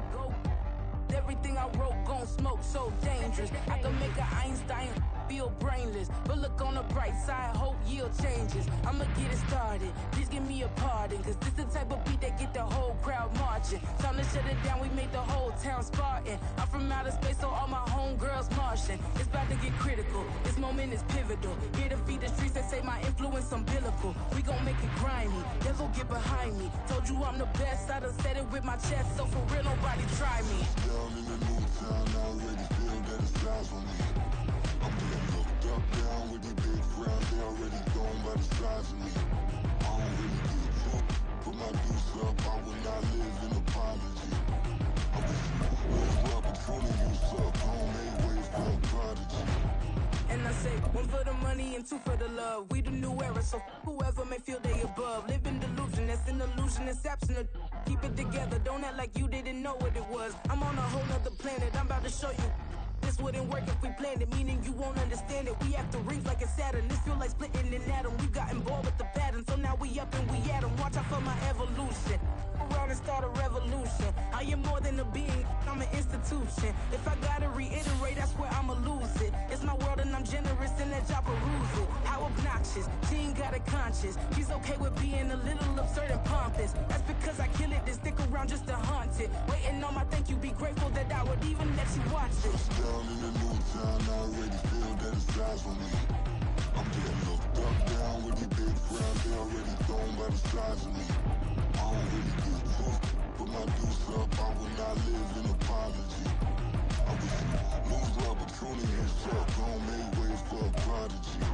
Everything I wrote gon' smoke, so dangerous. I can make an Einstein feel brainless. But look on the bright side, hope yield changes. I'ma get it started, please give me a pardon. Cause this the type of beat that get the whole crowd marching. Time to shut it down, we made the whole town Spartan. I'm from outer space, so all my homegirls Martian. It's about to get critical, this moment is pivotal. Here to feed the streets that say my influence umbilical. We gon' make it grimy, never get behind me. Told you I'm the best, I done said it with my chest. So for real, nobody try me. Down in the new town, I already feel that it's eyes on me. I'm getting looked up, down with these big frowns, they already thrown by the size of me. I don't really get truth, put my deuce up, I will not live in apology. I wish you lose love, but truly you suck, gon' make way for a prodigy. And I say, one for the money and two for the love. We the new era, so whoever may feel they above. Live in delusion, that's an illusion, that's absent. Keep it together, don't act like you didn't know what it was. I'm on a whole nother planet, I'm about to show you. This wouldn't work if we planned it, meaning you won't understand it. We have to rings like a Saturn, this feel like splitting an atom. We got involved with the pattern, so now we up and we at 'em. Watch out for my evolution. Around and start a revolution. I am more than a being, I'm an institution. If I gotta reiterate, that's where I'ma lose it. It's my world and I'm generous and that y'all peruse it. How obnoxious, she ain't got a conscience. She's okay with being a little absurd and pompous. That's because I kill it, then stick around just to haunt it. Waiting on my thank you, be grateful that I would even let you watch it. Down in the new town, I already feel that it's eyes on me. I'm getting looked up, down with these big frowns, they already thrown by the size of me. I don't really get truth, put my deuce up, I will not live in apology. I wish you lose love, but truly you suck, gon' make way for a prodigy.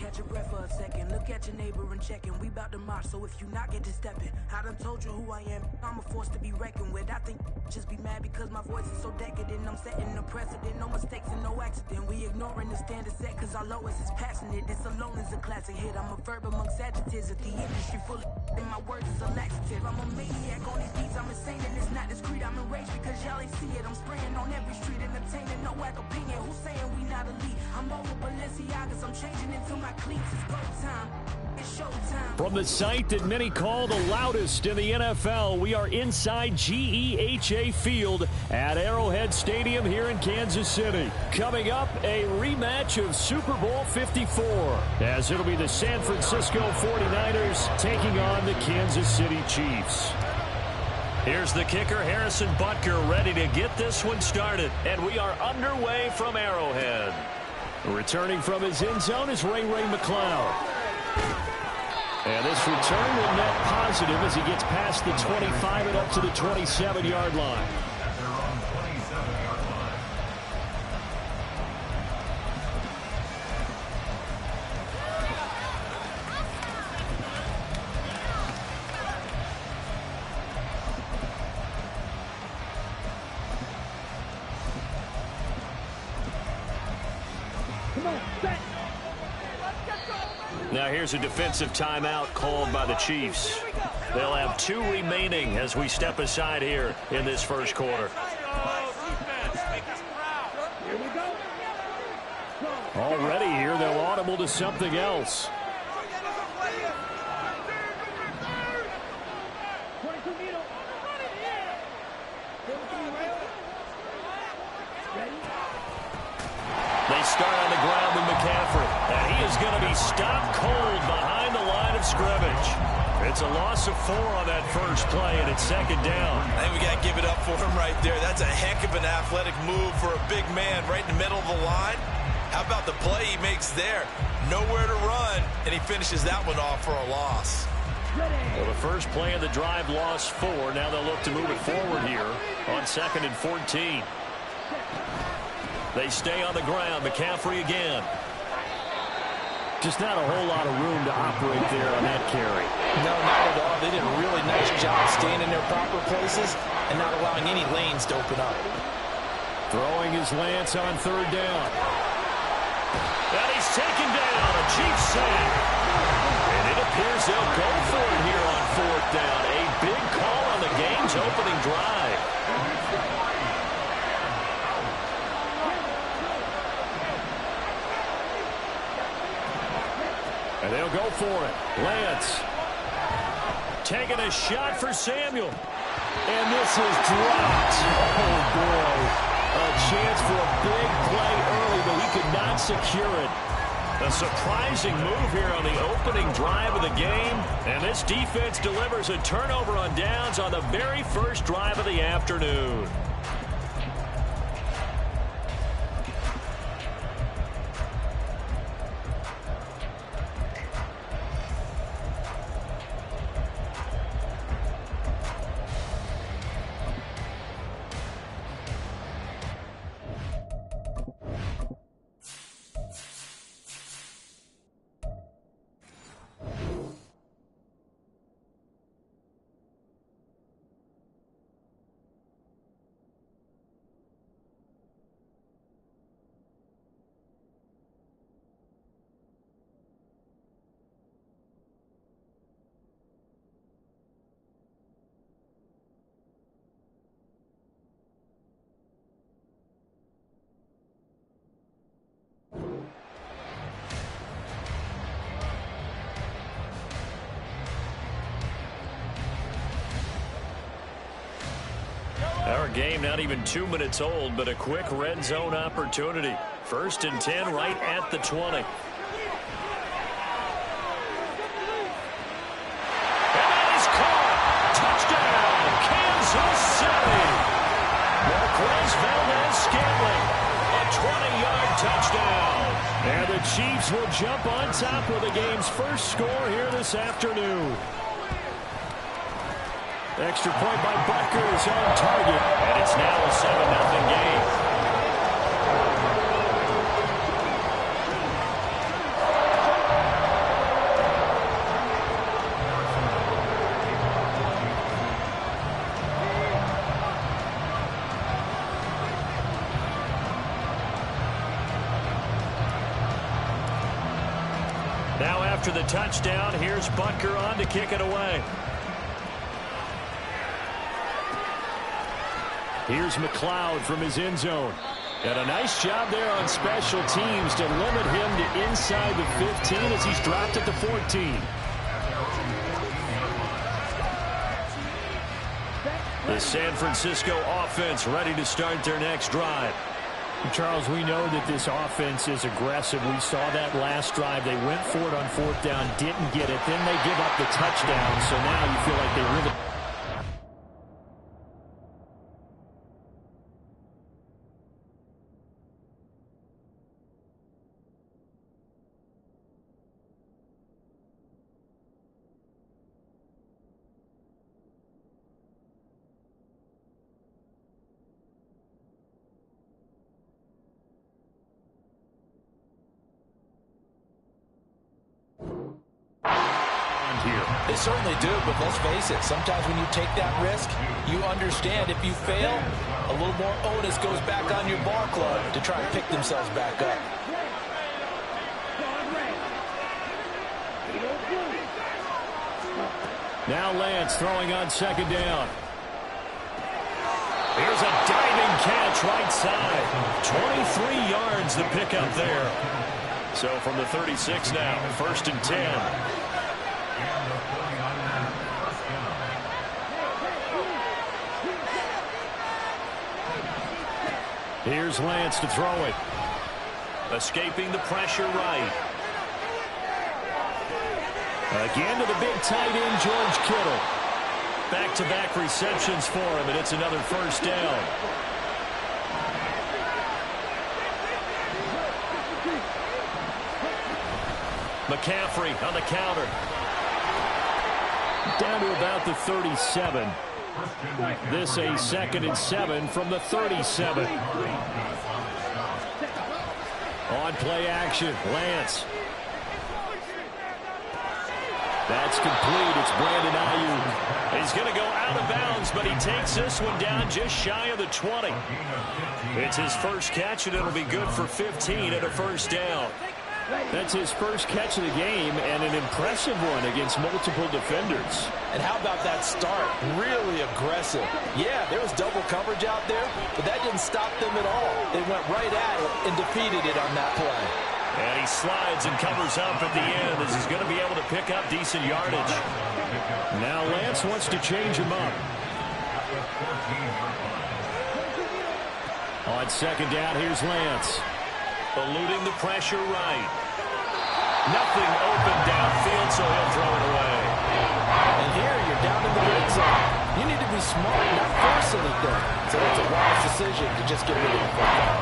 Catch your breath for a second. Look at your neighbor and check in. We bout to march, so if you not get to stepping, I done told you who I am. I'm a force to be reckoned with. I think just be mad because my voice is so decadent. I'm setting the precedent, no mistakes and no accident. We ignoring the standard set cause our lowest is passionate. This alone is a classic hit. I'm a verb amongst adjectives. If the industry full of and my words is a laxative. I'm a maniac on these beats. I'm insane and it's not discreet. I'm enraged because y'all ain't see it. I'm spraying on every street, entertaining, no whack opinion. Who's saying we not elite? I'm over Balenciagas. I'm changing into my cleats. It's go time. It's showtime. From the site that many call the loudest in the NFL, we are inside GEHA Field at Arrowhead Stadium here in Kansas City. Coming up, a rematch of Super Bowl 54, as it'll be the San Francisco 49ers taking on the Kansas City Chiefs. Here's the kicker, Harrison Butker, ready to get this one started. And we are underway from Arrowhead. Returning from his end zone is Ray McCloud. And this return will net positive as he gets past the 25 and up to the 27-yard line. Now here's a defensive timeout called by the Chiefs. They'll have 2 remaining as we step aside here in this first quarter. Already here, they'll audible to something else. They start on the ground with McCaffrey, and he is going to be stopped cold behind the line of scrimmage. It's a loss of 4 on that first play, and it's second down. I think we got to give it up for him right there. That's a heck of an athletic move for a big man right in the middle of the line. How about the play he makes there? Nowhere to run, and he finishes that one off for a loss. Well, the first play of the drive lost 4. Now they'll look to move it forward here on 2nd and 14. They stay on the ground. McCaffrey again. Just not a whole lot of room to operate there on that carry. No, not at all. They did a really nice job staying in their proper places and not allowing any lanes to open up. Throwing his Lance on 3rd down. And he's taken down. A cheap sack. And it appears they'll go for it here on 4th down. A big call on the game's opening drive. And they'll go for it. Lance taking a shot for Samuel. And this is dropped. Oh, boy. A chance for a big play early, but he could not secure it. A surprising move here on the opening drive of the game. And this defense delivers a turnover on downs on the very first drive of the afternoon. Our game not even 2 minutes old, but a quick red zone opportunity. 1st and 10 right at the 20. And that is caught. Touchdown, Kansas City. Marquez Valdez-Scantling. A 20-yard touchdown. And the Chiefs will jump on top with the game's first score here this afternoon. Extra point by Butker is on target. And it's now a 7-0 game. Now after the touchdown, here's Butker on to kick it away. Here's McLeod from his end zone. And a nice job there on special teams to limit him to inside the 15 as he's dropped at the 14. The San Francisco offense ready to start their next drive. Charles, we know that this offense is aggressive. We saw that last drive. They went for it on 4th down, didn't get it. Then they give up the touchdown. So now you feel like they really... They certainly do, but let's face it, sometimes when you take that risk, you understand if you fail, a little more onus goes back on your ball club to try and pick themselves back up. Now Lance throwing on 2nd down. Here's a diving catch right side. 23 yards the pickup there. So from the 36 now, 1st and 10. Here's Lance to throw it. Escaping the pressure right. Again to the big tight end, George Kittle. Back-to-back receptions for him, and it's another 1st down. McCaffrey on the counter. Down to about the 37. This a 2nd and 7 from the 37. On play action, Lance. That's complete. It's Brandon Ayuk. He's going to go out of bounds, but he takes this one down just shy of the 20. It's his first catch, and it'll be good for 15 and a first down. That's his first catch of the game, and an impressive one against multiple defenders. And how about that start? Really aggressive. Yeah, there was double coverage out there, but that didn't stop them at all. They went right at it and defeated it on that play. And he slides and covers up at the end as he's going to be able to pick up decent yardage. Now Lance wants to change him up. On 2nd down, here's Lance. Eluding the pressure right. Nothing open downfield, so he'll throw it away. And here you're down in the red zone. You need to be smart, not force anything. So it's a wise decision to just get rid of the football.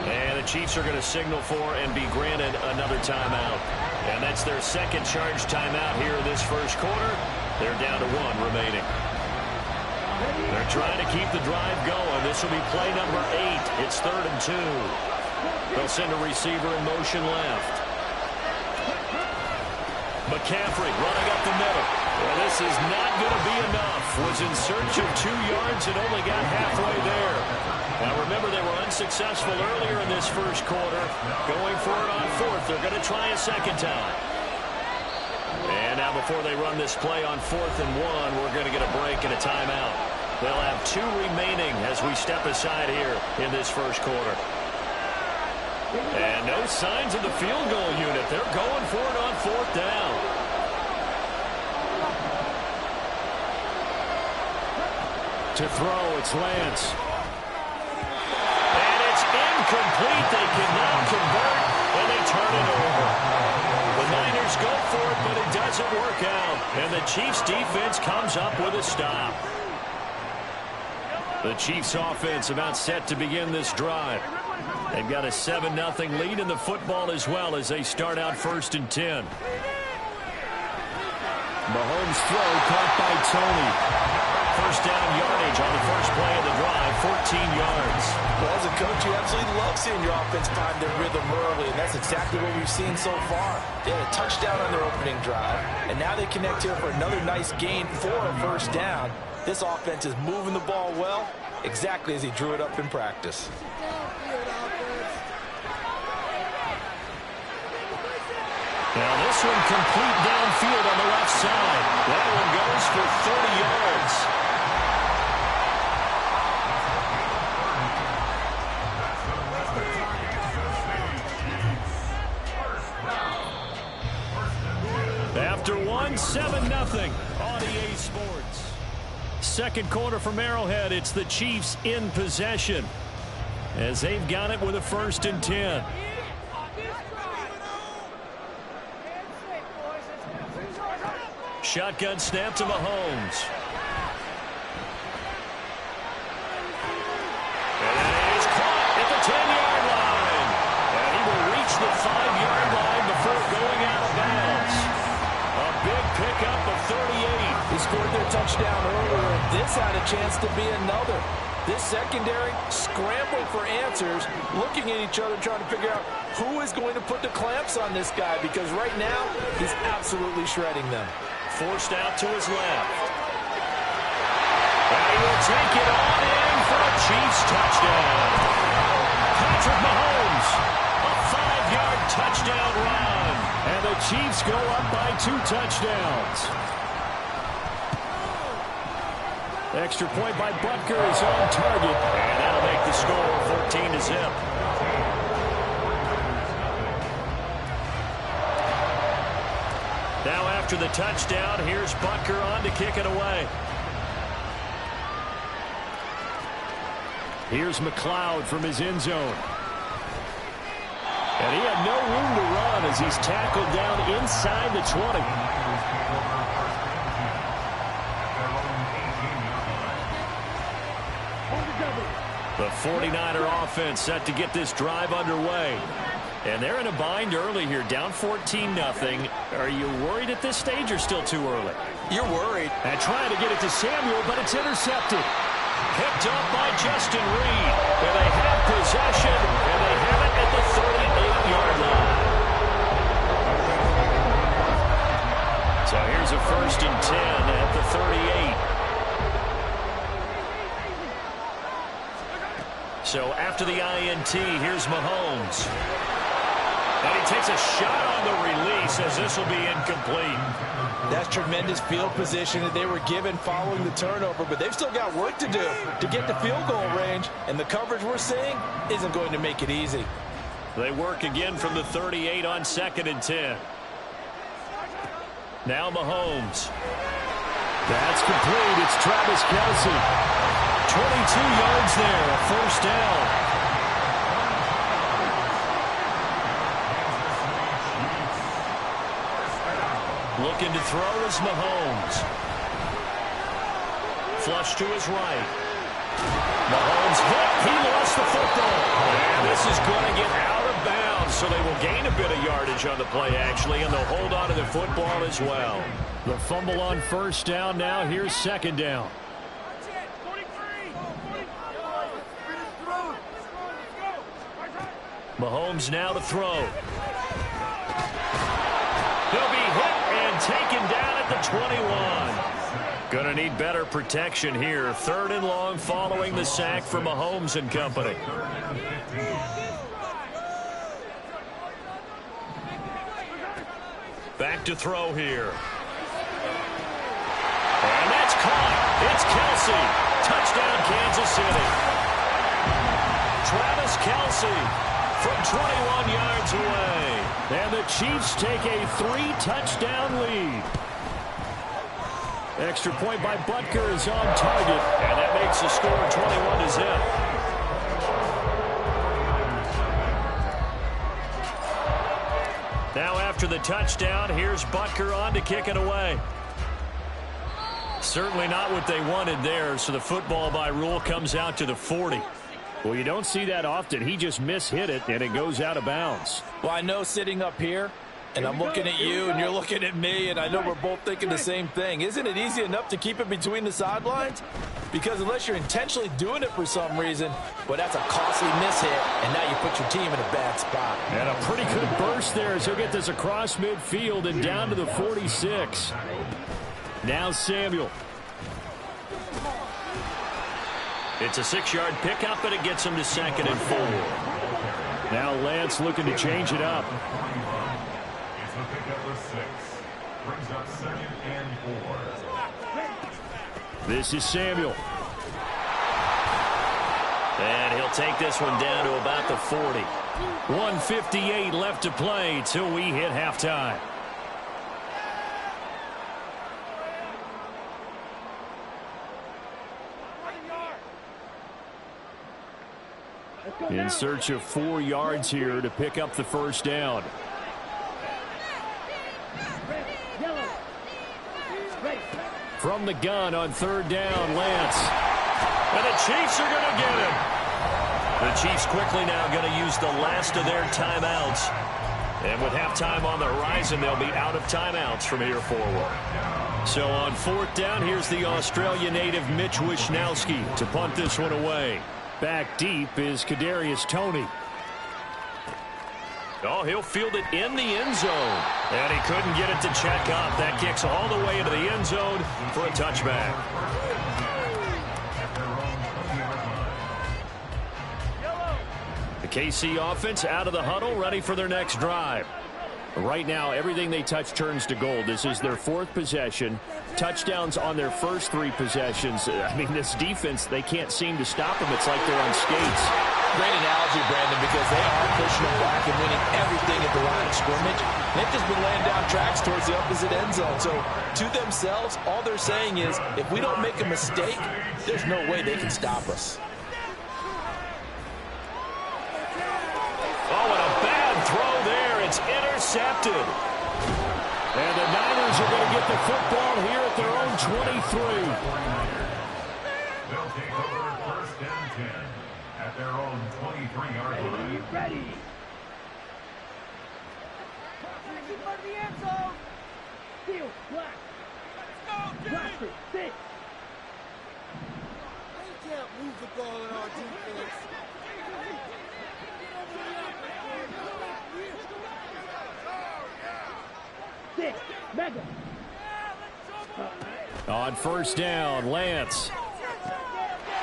And the Chiefs are going to signal for and be granted another timeout. And that's their second charge timeout here in this first quarter. They're down to 1 remaining. They're trying to keep the drive going. This will be play number 8. It's 3rd and 2. They'll send a receiver in motion left. McCaffrey running up the middle. Well, this is not going to be enough. Was in search of 2 yards and only got halfway there. Now, remember, they were unsuccessful earlier in this first quarter. Going for it on 4th. They're going to try a second time. And now before they run this play on 4th and 1, we're going to get a break and a timeout. They'll have 2 remaining as we step aside here in this first quarter. And no signs of the field goal unit. They're going for it on 4th down. To throw, it's Lance. And it's incomplete. They cannot convert, and they turn it over. The Niners go for it, but it doesn't work out. And the Chiefs defense comes up with a stop. The Chiefs offense about set to begin this drive. They've got a 7-0 lead in the football as well as they start out 1st and 10. Mahomes' throw caught by Tony. First down yardage on the first play of the drive, 14 yards. Well, as a coach, you absolutely love seeing your offense find their rhythm early, and that's exactly what we've seen so far. They had a touchdown on their opening drive, and now they connect here for another nice gain for a first down. This offense is moving the ball well, exactly as he drew it up in practice. Now this one complete downfield on the left side. That one goes for 30 yards. After 7-0 on EA Sports. Second quarter from Arrowhead. It's the Chiefs in possession as they've got it with a 1st and 10. Shotgun snap to Mahomes. And it is caught at the 10-yard line. And he will reach the 5-yard line before going out of bounds. A big pickup of 38. He scored their touchdown earlier. This had a chance to be another. This secondary scrambled for answers, looking at each other, trying to figure out who is going to put the clamps on this guy, because right now he's absolutely shredding them. Forced out to his left. And he will take it on in for a Chiefs touchdown. Patrick Mahomes, a 5-yard touchdown run. And the Chiefs go up by 2 touchdowns. Extra point by Butker is on target. And that'll make the score 14-0. Now after the touchdown, here's Butker on to kick it away. Here's McLeod from his end zone. And he had no room to run as he's tackled down inside the 20. The 49er offense set to get this drive underway. And they're in a bind early here, down 14-0. Are you worried at this stage or still too early? You're worried. And trying to get it to Samuel, but it's intercepted. Picked up by Justin Reed. And they have possession, and they have it at the 38-yard line. So here's a 1st and 10 at the 38. So after the INT, here's Mahomes. And he takes a shot on the release as this will be incomplete. That's tremendous field position that they were given following the turnover, but they've still got work to do to get to field goal range, and the coverage we're seeing isn't going to make it easy. They work again from the 38 on 2nd and 10. Now Mahomes. That's complete. It's Travis Kelce. 22 yards there, a 1st down. Looking to throw is Mahomes. Flush to his right. Mahomes hit. He lost the football. And this is going to get out of bounds, so they will gain a bit of yardage on the play, actually, and they'll hold on to the football as well. The fumble on 1st down now. Here's 2nd down. Mahomes now to throw. He'll be hit and taken down at the 21. Going to need better protection here. 3rd and long following the sack for Mahomes and company. Back to throw here. And that's caught. It's Kelce. Touchdown, Kansas City. Travis Kelce from 21 yards away. And the Chiefs take a 3-touchdown lead. Extra point by Butker is on target. And that makes the score 21-0. Now after the touchdown, here's Butker on to kick it away. Certainly not what they wanted there, so the football by rule comes out to the 40. Well, you don't see that often. He just mishit it, and it goes out of bounds. Well, I know sitting up here, and I'm looking at you, and you're looking at me, and I know we're both thinking the same thing. Isn't it easy enough to keep it between the sidelines? Because unless you're intentionally doing it for some reason, well, that's a costly mishit, and now you put your team in a bad spot. And a pretty good burst there as he'll get this across midfield and down to the 46. Now Samuel. It's a 6-yard pickup, and it gets him to 2nd and 4. Now Lance looking to change it up. It's a pickup of 6. Brings up 2nd and 4. This is Samuel. And he'll take this one down to about the 40. 1:58 left to play till we hit halftime. In search of 4 yards here to pick up the 1st down. From the gun on 3rd down, Lance. And the Chiefs are going to get him. The Chiefs quickly now going to use the last of their timeouts. And with halftime on the horizon, they'll be out of timeouts from here forward. So on 4th down, here's the Australia native Mitch Wisnowski to punt this one away. Back deep is Kadarius Toney. Oh, he'll field it in the end zone. And he couldn't get it to check up. That kicks all the way into the end zone for a touchback. The KC offense out of the huddle, ready for their next drive. Right now, everything they touch turns to gold. This is their 4th possession. Touchdowns on their first 3 possessions. I mean, this defense, they can't seem to stop them. It's like they're on skates. Great analogy, Brandon, because they are pushing them back and winning everything at the line of scrimmage. They've just been laying down tracks towards the opposite end zone. So, to themselves, all they're saying is, if we don't make a mistake, there's no way they can stop us. Oh, and a bad throw there. It's intercepted. And the Niners are going to get the football here at their own 23. They'll take over 1st and 10 at at their own 23-yard line. Ready. Keep on the end zone. Steal, black. Let's go, Jimmy. Six. They can't move the ball in our defense. Six. Mega. On first down, Lance.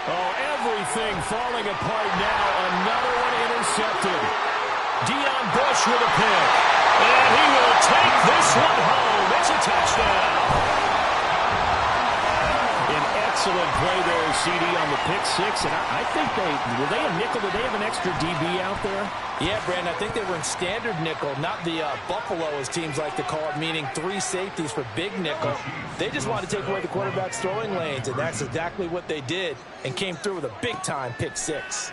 Oh, everything falling apart now. Another one intercepted. Deion Bush with a pick. And he will take this one home. It's a touchdown. An excellent play there, CD, on the pick six. And I think were they a nickel? Did they have an extra DB out there? Yeah, Brandon, I think they were in standard nickel, not the Buffalo, as teams like to call it, meaning 3 safeties for big nickel. They just wanted to take away the quarterback's throwing lanes, and that's exactly what they did, and came through with a big-time pick six.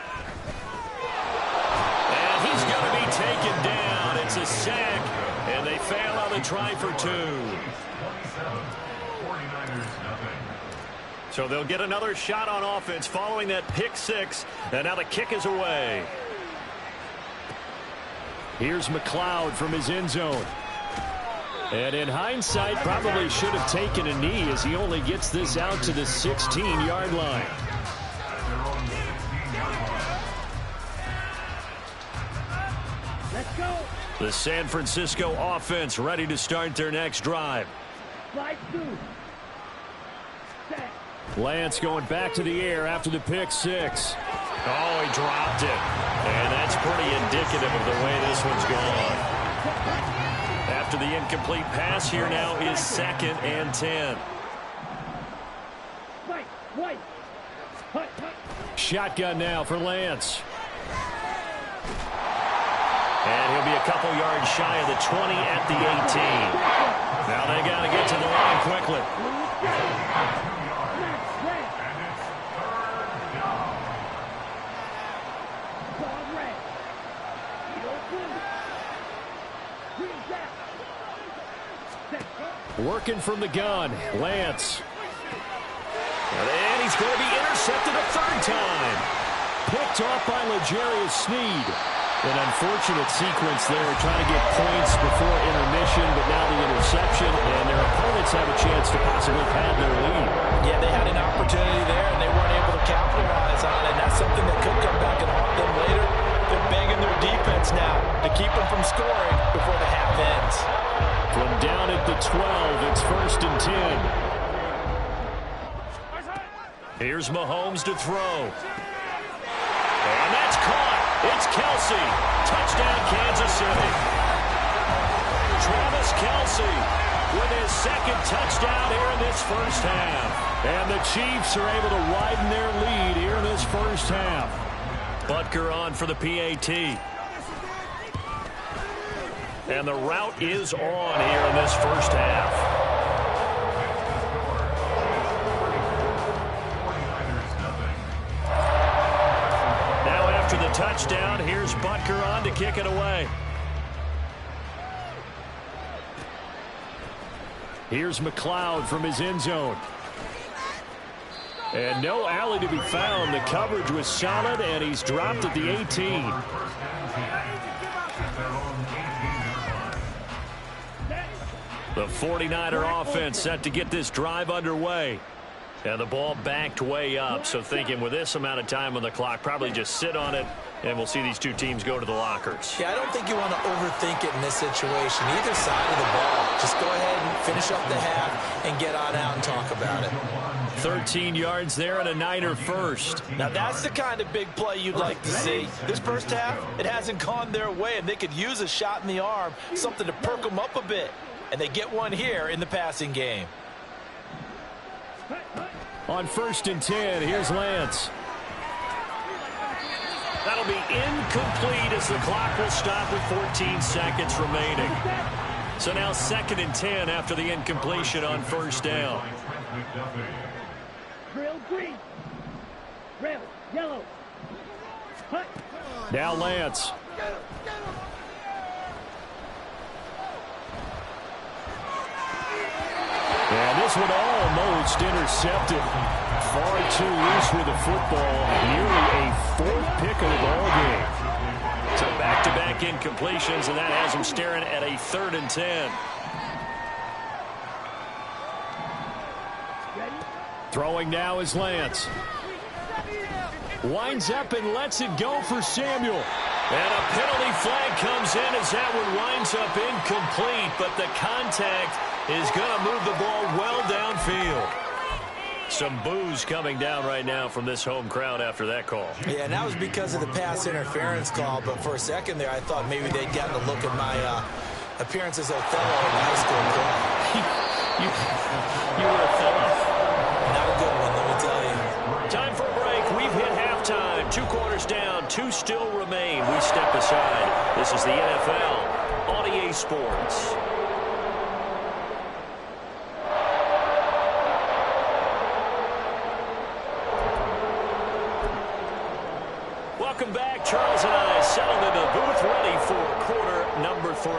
And he's going to be taken down. It's a sack, and they fail on the try for 2. So they'll get another shot on offense following that pick six, and now the kick is away. Here's McLeod from his end zone. And in hindsight, probably should have taken a knee as he only gets this out to the 16-yard line. Let's go. The San Francisco offense ready to start their next drive. Slide 2. Set. Lance going back to the air after the pick six. Oh, he dropped it. And that's pretty indicative of the way this one's gone. After the incomplete pass, here now is 2nd and 10. White. Shotgun now for Lance. And he'll be a couple yards shy of the 20 at the 18. Now they got to get to the line quickly. Working from the gun, Lance. And he's going to be intercepted a 3rd time. Picked off by L'Jarius Sneed. An unfortunate sequence there, trying to get points before intermission, but now the interception, and their opponents have a chance to possibly pad their lead. Yeah, they had an opportunity there, and they weren't able to capitalize on it. That's something that could come back and haunt them later. They're begging their defense now to keep them from scoring before the half ends. From down at the 12, it's 1st and 10. Here's Mahomes to throw. And that's caught. It's Kelce. Touchdown, Kansas City. Travis Kelce with his 2nd touchdown here in this first half. And the Chiefs are able to widen their lead here in this first half. Butker on for the PAT. And the route is on here in this first half. Touchdown. Here's Butker on to kick it away. Here's McLeod from his end zone. And no alley to be found. The coverage was solid, and he's dropped at the 18. The 49er offense set to get this drive underway. And the ball backed way up, so thinking with this amount of time on the clock, probably just sit on it, and we'll see these two teams go to the lockers. Yeah, I don't think you want to overthink it in this situation. Either side of the ball. Just go ahead and finish up the half and get on out and talk about it. 13 yards there and a Niner first. Now that's the kind of big play you'd like to see. This first half, it hasn't gone their way, and they could use a shot in the arm, something to perk them up a bit. And they get one here in the passing game. On 1st and 10, here's Lance. That'll be incomplete as the clock will stop with 14 seconds remaining. So now 2nd and 10 after the incompletion on first down. Drill green. Red, yellow. Hut. Now Lance. And this one almost intercepted. far too loose with the football. Nearly a fourth pick of the ball game. So back-to-back incompletions, and that has him staring at a 3rd and 10. Throwing now is Lance. Winds up and lets it go for Samuel. And a penalty flag comes in as that one winds up incomplete, but the contact is going to move the ball well downfield. Some boos coming down right now from this home crowd after that call. Yeah, and that was because of the pass interference call, but for a second there I thought maybe they'd gotten a look at my appearance as Othello in the high school play. You were Othello. Not a good one, let me tell you. Time for a break. We've hit halftime. 2 quarters down. 2 still remain. We step aside. This is the NFL on EA Sports. Welcome back. Charles and I settled in the booth ready for quarter number 3.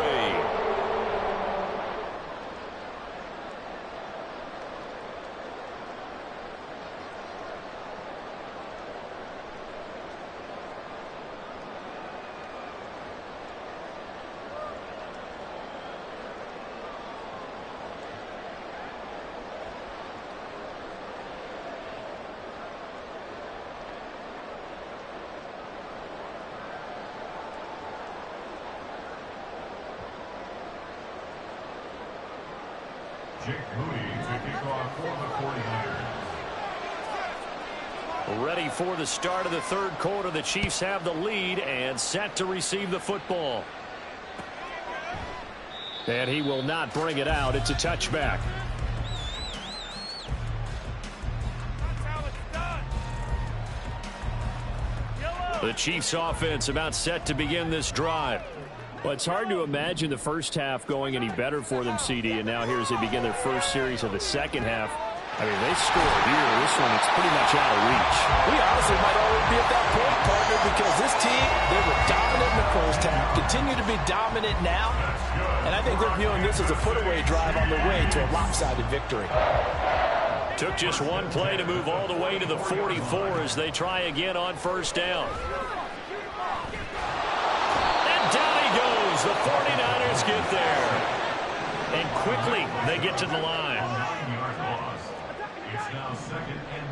Jake Moody to kick off for the 49ers. Ready for the start of the 3rd quarter. The Chiefs have the lead and set to receive the football. And he will not bring it out. It's a touchback. The Chiefs offense about set to begin this drive. Well, it's hard to imagine the first half going any better for them, CD, and now here as they begin their first series of the second half. I mean, they scored here. This one, it's pretty much out of reach. We honestly might already be at that point, partner, because this team, they were dominant in the first half, continue to be dominant now, and I think they're viewing this as a put-away drive on the way to a lopsided victory. Took just one play to move all the way to the 44 as they try again on first down. And down he goes. The 49ers get there. And quickly they get to the line. It's now 2nd and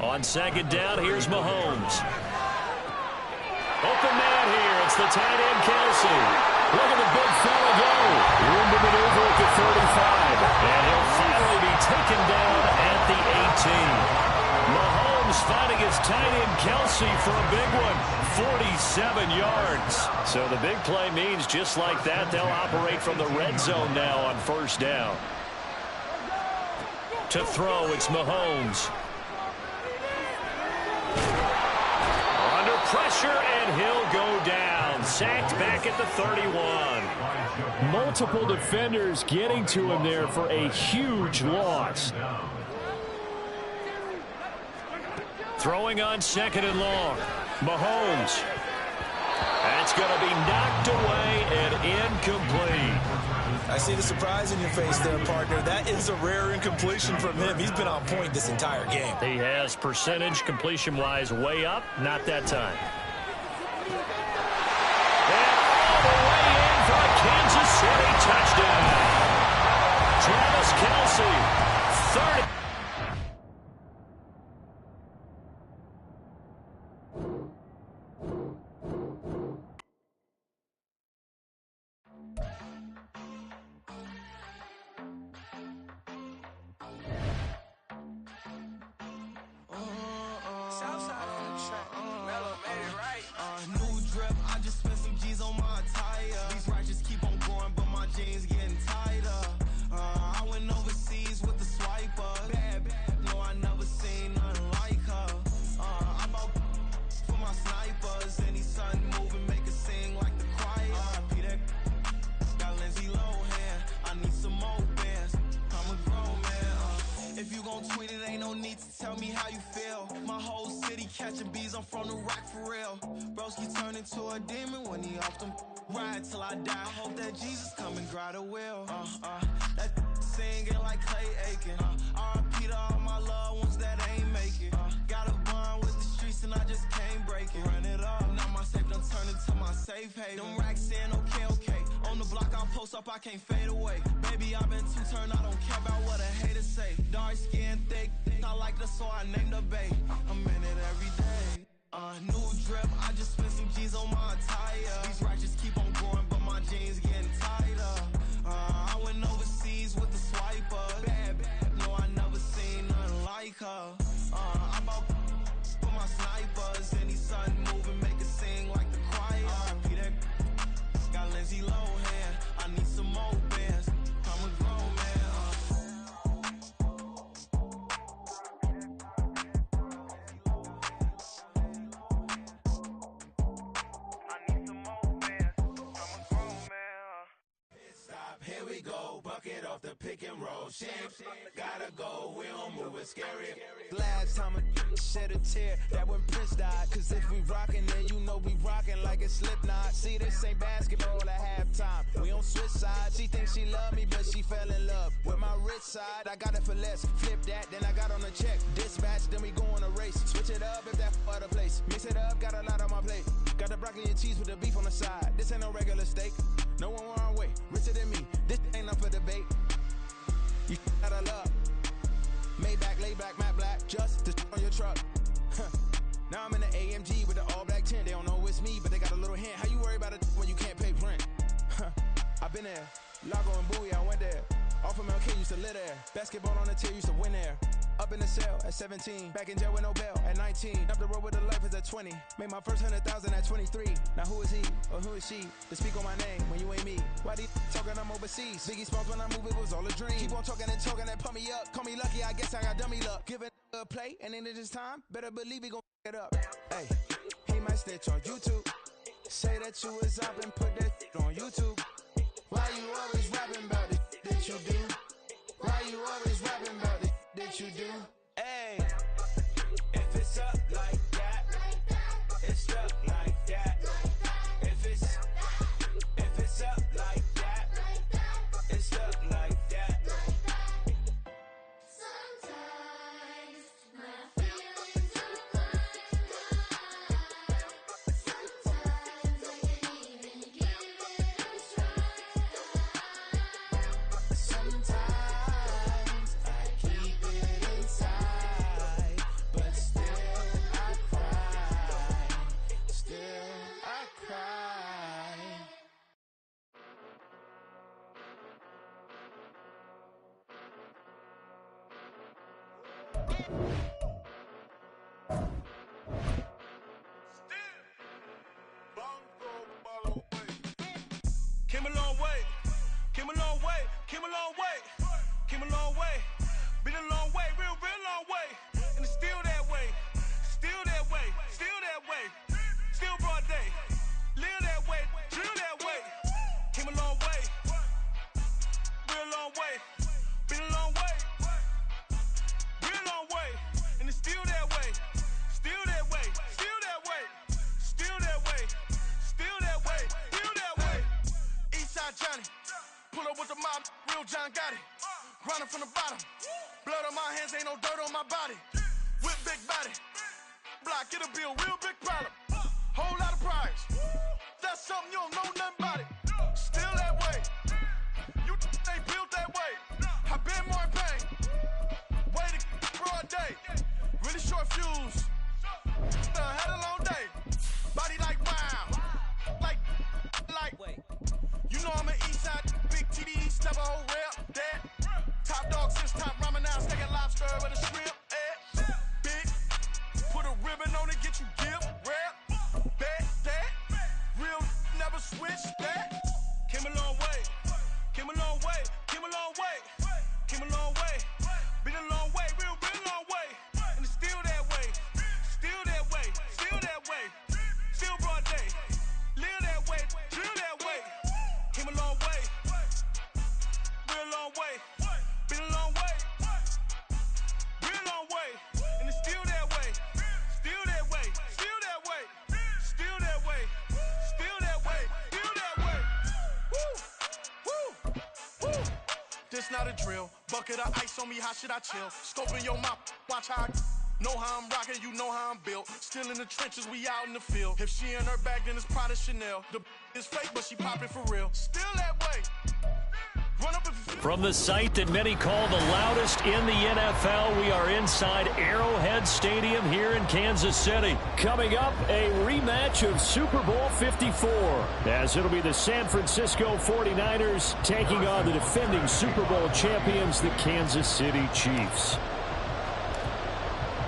19. On 2nd down, here's Mahomes. Open man here. It's the tight end, Kelsey. Look at the big fella go. Room to maneuver at the 35. And he'll finally be taken down at the 18. Mahomes finding his tight end, Kelsey, for a big one. 47 yards. So the big play means just like that, they'll operate from the red zone now on first down. To throw, it's Mahomes. Under pressure, and he'll go down. Sacked back at the 31. Multiple defenders getting to him there for a huge loss. Throwing on 2nd and long. Mahomes. That's going to be knocked away and incomplete. I see the surprise in your face there, partner. That is a rare incompletion from him. He's been on point this entire game. He has percentage completion-wise way up. Not that time. And all the way in for a Kansas City touchdown. Travis Kelce, 30. That singing like Clay Aiken. RP RIP to all my loved ones that ain't make it. Got a bond with the streets and I just can't break it. Run it up, now my safe done turned into my safe haven. Them racks in, okay. On the block I post up, I can't fade away. Baby, I've been too turned, I don't care about what a hater say. Dark skin, thick, I like the so I named the bae. I'm in it every day. New drip, I just spent some G's on my attire. These ratchets keep on growing, but my jeans getting tighter. I went overseas with the swiper. Bad, no, I never seen nothing like her. I bought for my snipers. Any sun moving, make it sing like the choir. RIP that got Lindsay Lohan. I need some more bands. I'm a grown man. Here we go, bucket off the pick and roll. Shit, gotta go, we don't move it scary. Last time a shed a tear, that when Prince died. Cause if we rockin', then you know we rockin' like it's Slipknot. See, this ain't basketball at halftime. We on switch sides. She thinks she love me, but she fell in love with my rich side. I got it for less. Flip that, then I got on a check. Dispatch, then we go on a race. Switch it up if that other place. Mix it up, got a lot on my plate. Got the broccoli and cheese with the beef on the side. This ain't no regular steak. No one wrong way, richer than me. This ain't up for debate. You out of luck. Maybach, lay back, matte black, just to on your truck. Now I'm in the AMG with the all black tint. They don't know it's me, but they got a little hint. How you worry about it when you can't pay rent? I've been there. Lago and Bowie, I went there. Off of MLK, used to live there. Basketball on the tier, used to win there. Up in the cell at 17. Back in jail with no bail at 19. Up the road with the life is at 20. Made my first 100,000 at 23. Now who is he or who is she to speak on my name when you ain't me? Why they talking I'm overseas? Biggie Smalls when I move, it was all a dream. Keep on talking and pump me up. Call me lucky, I guess I got dummy luck. Give it a play and then it's time. Better believe we gon' it up. Hey, he might snitch on YouTube. Say that you was up and put that on YouTube. Why you always rapping about the that you do? Why you always rapping about the that you do? Hey, if it's up like that, it's up like that. If it's up like that, it's up like that. Sometimes my feelings are blind. Sometimes I can't even give it a try. Sometimes I keep it inside, but still I cry. Still I cry. Came a long way, came a long way, came a long way, came a long way. Been a long way, real long way. And it's still that way, still that way, still that way. Still broad day, live that way, drill that way. Came a long way, real long way. Been a long way, real long way. And it's still that way, still that way, still that way, still that way, still that way, still that way. Eastside Johnny, pull up with the mob, real John got it. Grinding from the bottom, blood on my hands, ain't no dirt on my body. Whip big body, block, it'll be a real big problem. Whole lot of prize, that's something you don't know nothing about it. Still that way, you ain't built that way. I been more in pain, way to broad day. Really short fuse, had a long day. Body like wow, like. You know I'm an Eastside, big TD, step a whole rep, that. Top dog since top ramen now, steak and lobster with a shrimp, big. Put a ribbon on it, get you gift, rap, bet, that. Real never switch that. Came a long way, came a long way, came a long way, came a long way. Been a long way, real long way. And it's still that way, still that way, still that way. Still broad day, live that way, drill that way. Came a long way, real long way. Been a long way, real long way. And it's still that way, still that way, still that way, still that way, still that way, still that way. got a drill. Bucket of ice on me, how should I chill? Scope in your mouth, watch how I know how I'm rocking, you know how I'm built. Still in the trenches, we out in the field. If she in her bag, then it's Prada Chanel. The is fake, but she popping for real. Still that way. Run up From the site that many call the loudest in the NFL, we are inside Arrowhead Stadium here in Kansas City. Coming up, a rematch of Super Bowl 54, as it'll be the San Francisco 49ers taking on the defending Super Bowl champions, the Kansas City Chiefs.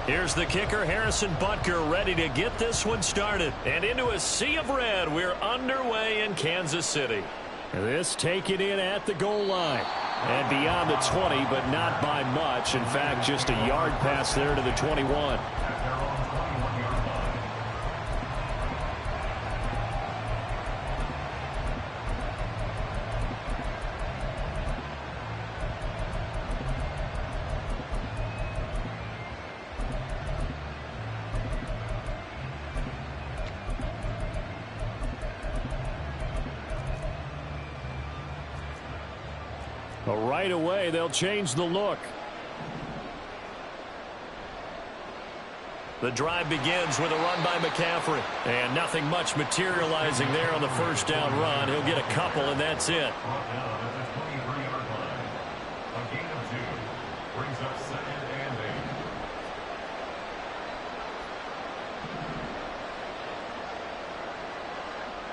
Here's the kicker, Harrison Butker, ready to get this one started. And into a sea of red, we're underway in Kansas City. This taken in at the goal line. And beyond the 20, but not by much. In fact, just a yard pass there to the 21. Right away, they'll change the look. The drive begins with a run by McCaffrey. And nothing much materializing there on the first down run. He'll get a couple, and that's it.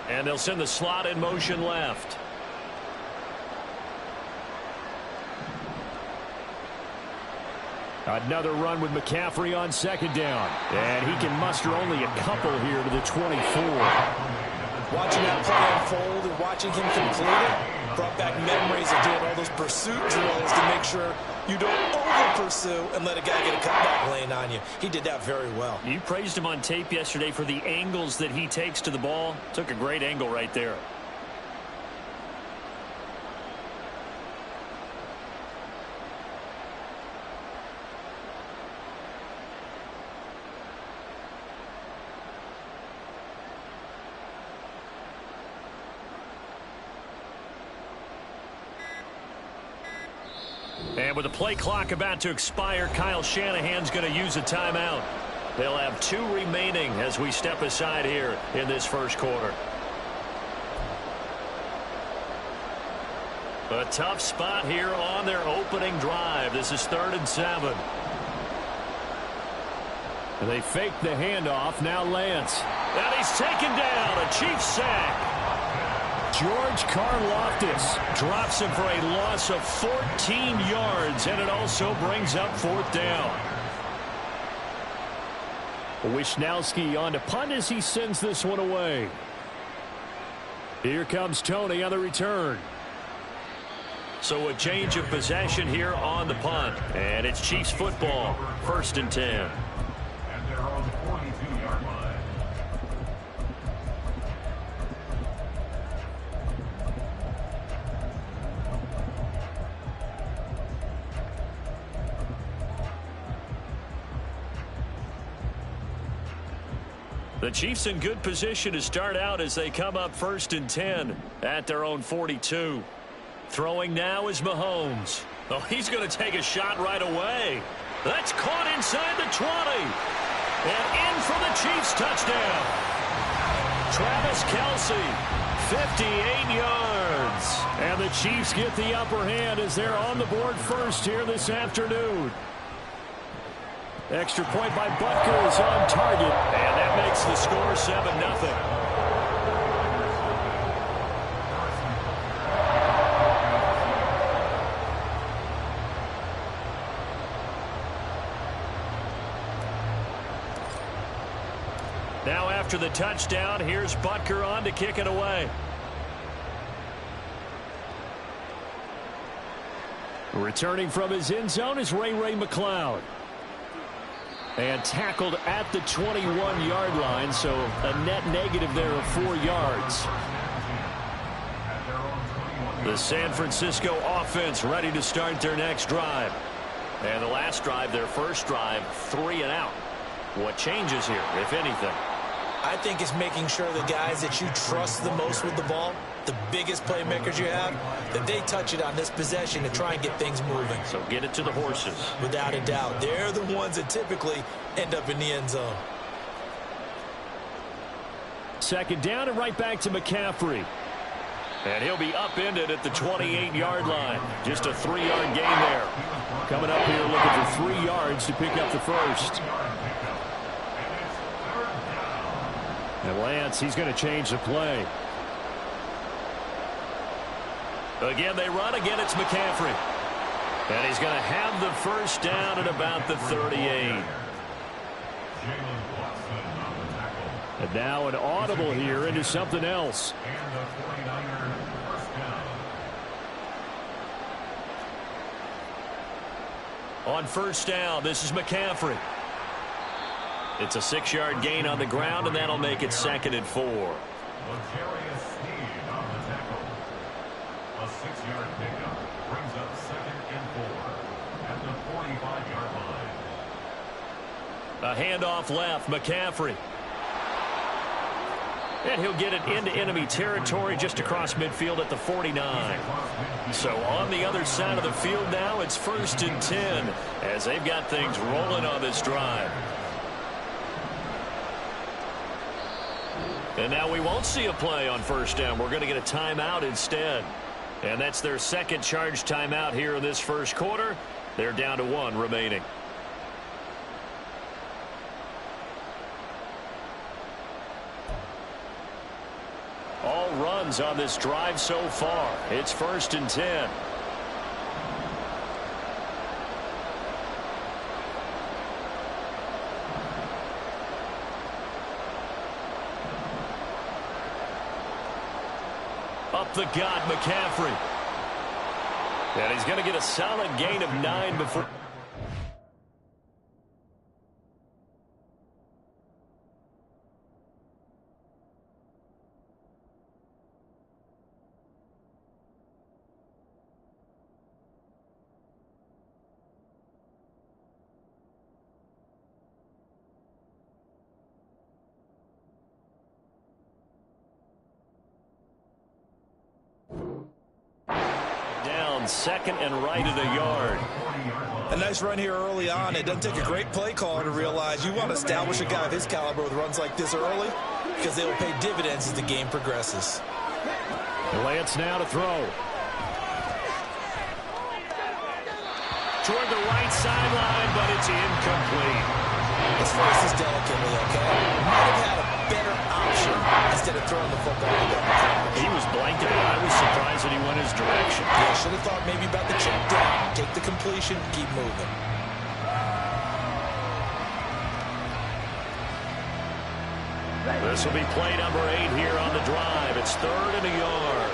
And they'll send the slot in motion left. Another run with McCaffrey on second down. And he can muster only a couple here to the 24. Watching that play unfold and watching him complete it brought back memories of doing all those pursuit drills to make sure you don't over-pursue and let a guy get a cutback lane on you. He did that very well. You praised him on tape yesterday for the angles that he takes to the ball. Took a great angle right there. And with the play clock about to expire, Kyle Shanahan's going to use a timeout. They'll have 2 remaining as we step aside here in this first quarter. A tough spot here on their opening drive. This is 3rd and 7. They fake the handoff. Now Lance. And he's taken down. A Chiefs sack. George Karlaftis drops him for a loss of 14 yards, and it also brings up 4th down. Wisnowski on to punt as he sends this one away. Here comes Tony on the return. So a change of possession here on the punt, and it's Chiefs football, 1st and 10. And they're on the 42-yard line. The Chiefs in good position to start out as they come up 1st and 10 at their own 42. Throwing now is Mahomes. Oh, he's going to take a shot right away. That's caught inside the 20. And in for the Chiefs touchdown. Travis Kelce, 58 yards. And the Chiefs get the upper hand as they're on the board first here this afternoon. Extra point by Butker is on target, and that makes the score 7-0. Now after the touchdown, here's Butker on to kick it away. Returning from his end zone is Ray McCloud. And tackled at the 21-yard line, so a net negative there of 4 yards. The San Francisco offense ready to start their next drive. And the last drive, their first drive, 3 and out. What changes here, if anything? I think it's making sure the guys that you trust the most with the ball, the biggest playmakers you have, that they touch it on this possession to try and get things moving. So get it to the horses. Without a doubt. They're the ones that typically end up in the end zone. Second down and right back to McCaffrey. And he'll be upended at the 28-yard line. Just a 3-yard gain there. Coming up here looking for 3 yards to pick up the first. And Lance, he's going to change the play. Again, they run. Again, it's McCaffrey. And he's going to have the first down at about the 38. And now an audible here into something else. On first down, this is McCaffrey. It's a 6-yard gain on the ground, and that'll make it 2nd and 4. L'Jarius Sneed on the tackle. A 6-yard pickup brings up 2nd and 4 at the 45-yard line. A handoff left, McCaffrey. And he'll get it into enemy territory just across midfield at the 49. So on the other side of the field now, it's 1st and 10 as they've got things rolling on this drive. And now we won't see a play on first down. We're going to get a timeout instead. And that's their second charge timeout here in this first quarter. They're down to 1 remaining. All runs on this drive so far. It's 1st and 10. Up the gut, McCaffrey. And he's going to get a solid gain of 9 before. Down 2nd and right at a yard. A nice run here early on. It doesn't take a great play caller to realize you want to establish a guy of his caliber with runs like this early because they will pay dividends as the game progresses. Lance now to throw. Toward the right sideline, but it's incomplete. Let's phrase this delicately, okay? Might have had a better option instead of throwing the football. He was blanketed. I was surprised that he went his direction. Yeah, should have thought maybe about the check down. Take the completion, keep moving. This will be play number 8 here on the drive. It's 3rd and a yard.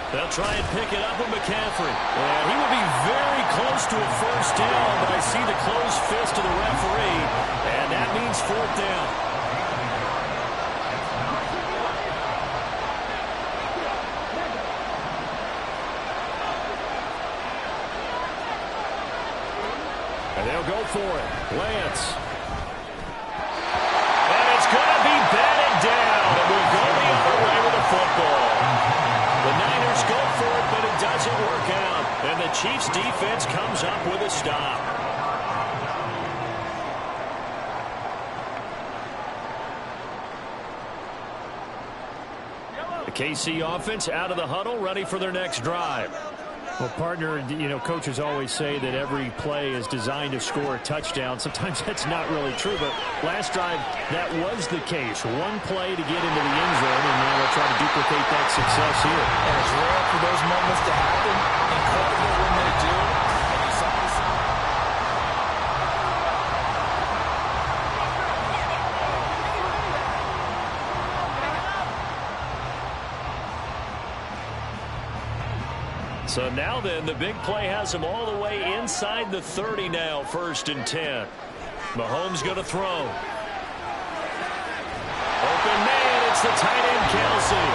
They'll try and pick it up with McCaffrey. And he will be very close to a first down, but I see the closed fist of the referee, and that means 4th down. And they'll go for it. Lance. And it's going to be batted down. And we'll go the other way with the football. The Niners go for it, but it doesn't work out. And the Chiefs' defense comes up with a stop. The KC offense out of the huddle, ready for their next drive. Well, partner, you know, coaches always say that every play is designed to score a touchdown. Sometimes that's not really true, but last drive, that was the case. One play to get into the end zone, and now they'll try to duplicate that success here. And it's rare for those moments to happen. Incredible when they do. And you saw this. So now then, the big play has him all the way inside the 30 now, 1st and 10. Mahomes going to throw. Open man, it's the tight end Kelsey.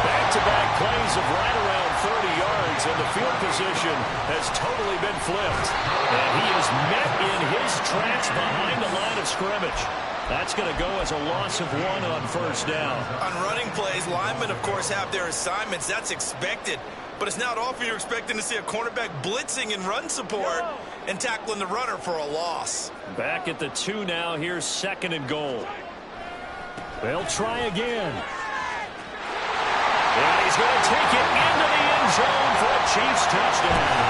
Back-to-back plays of right around 30 yards, and the field position has totally been flipped. And he is met in his tracks behind the line of scrimmage. That's going to go as a loss of 1 on first down. On running plays, linemen, of course, have their assignments. That's expected. But it's not often you're expecting to see a cornerback blitzing in run support and tackling the runner for a loss. Back at the 2 now. Here's 2nd and goal. They'll try again. And he's going to take it into the end zone for a Chiefs touchdown.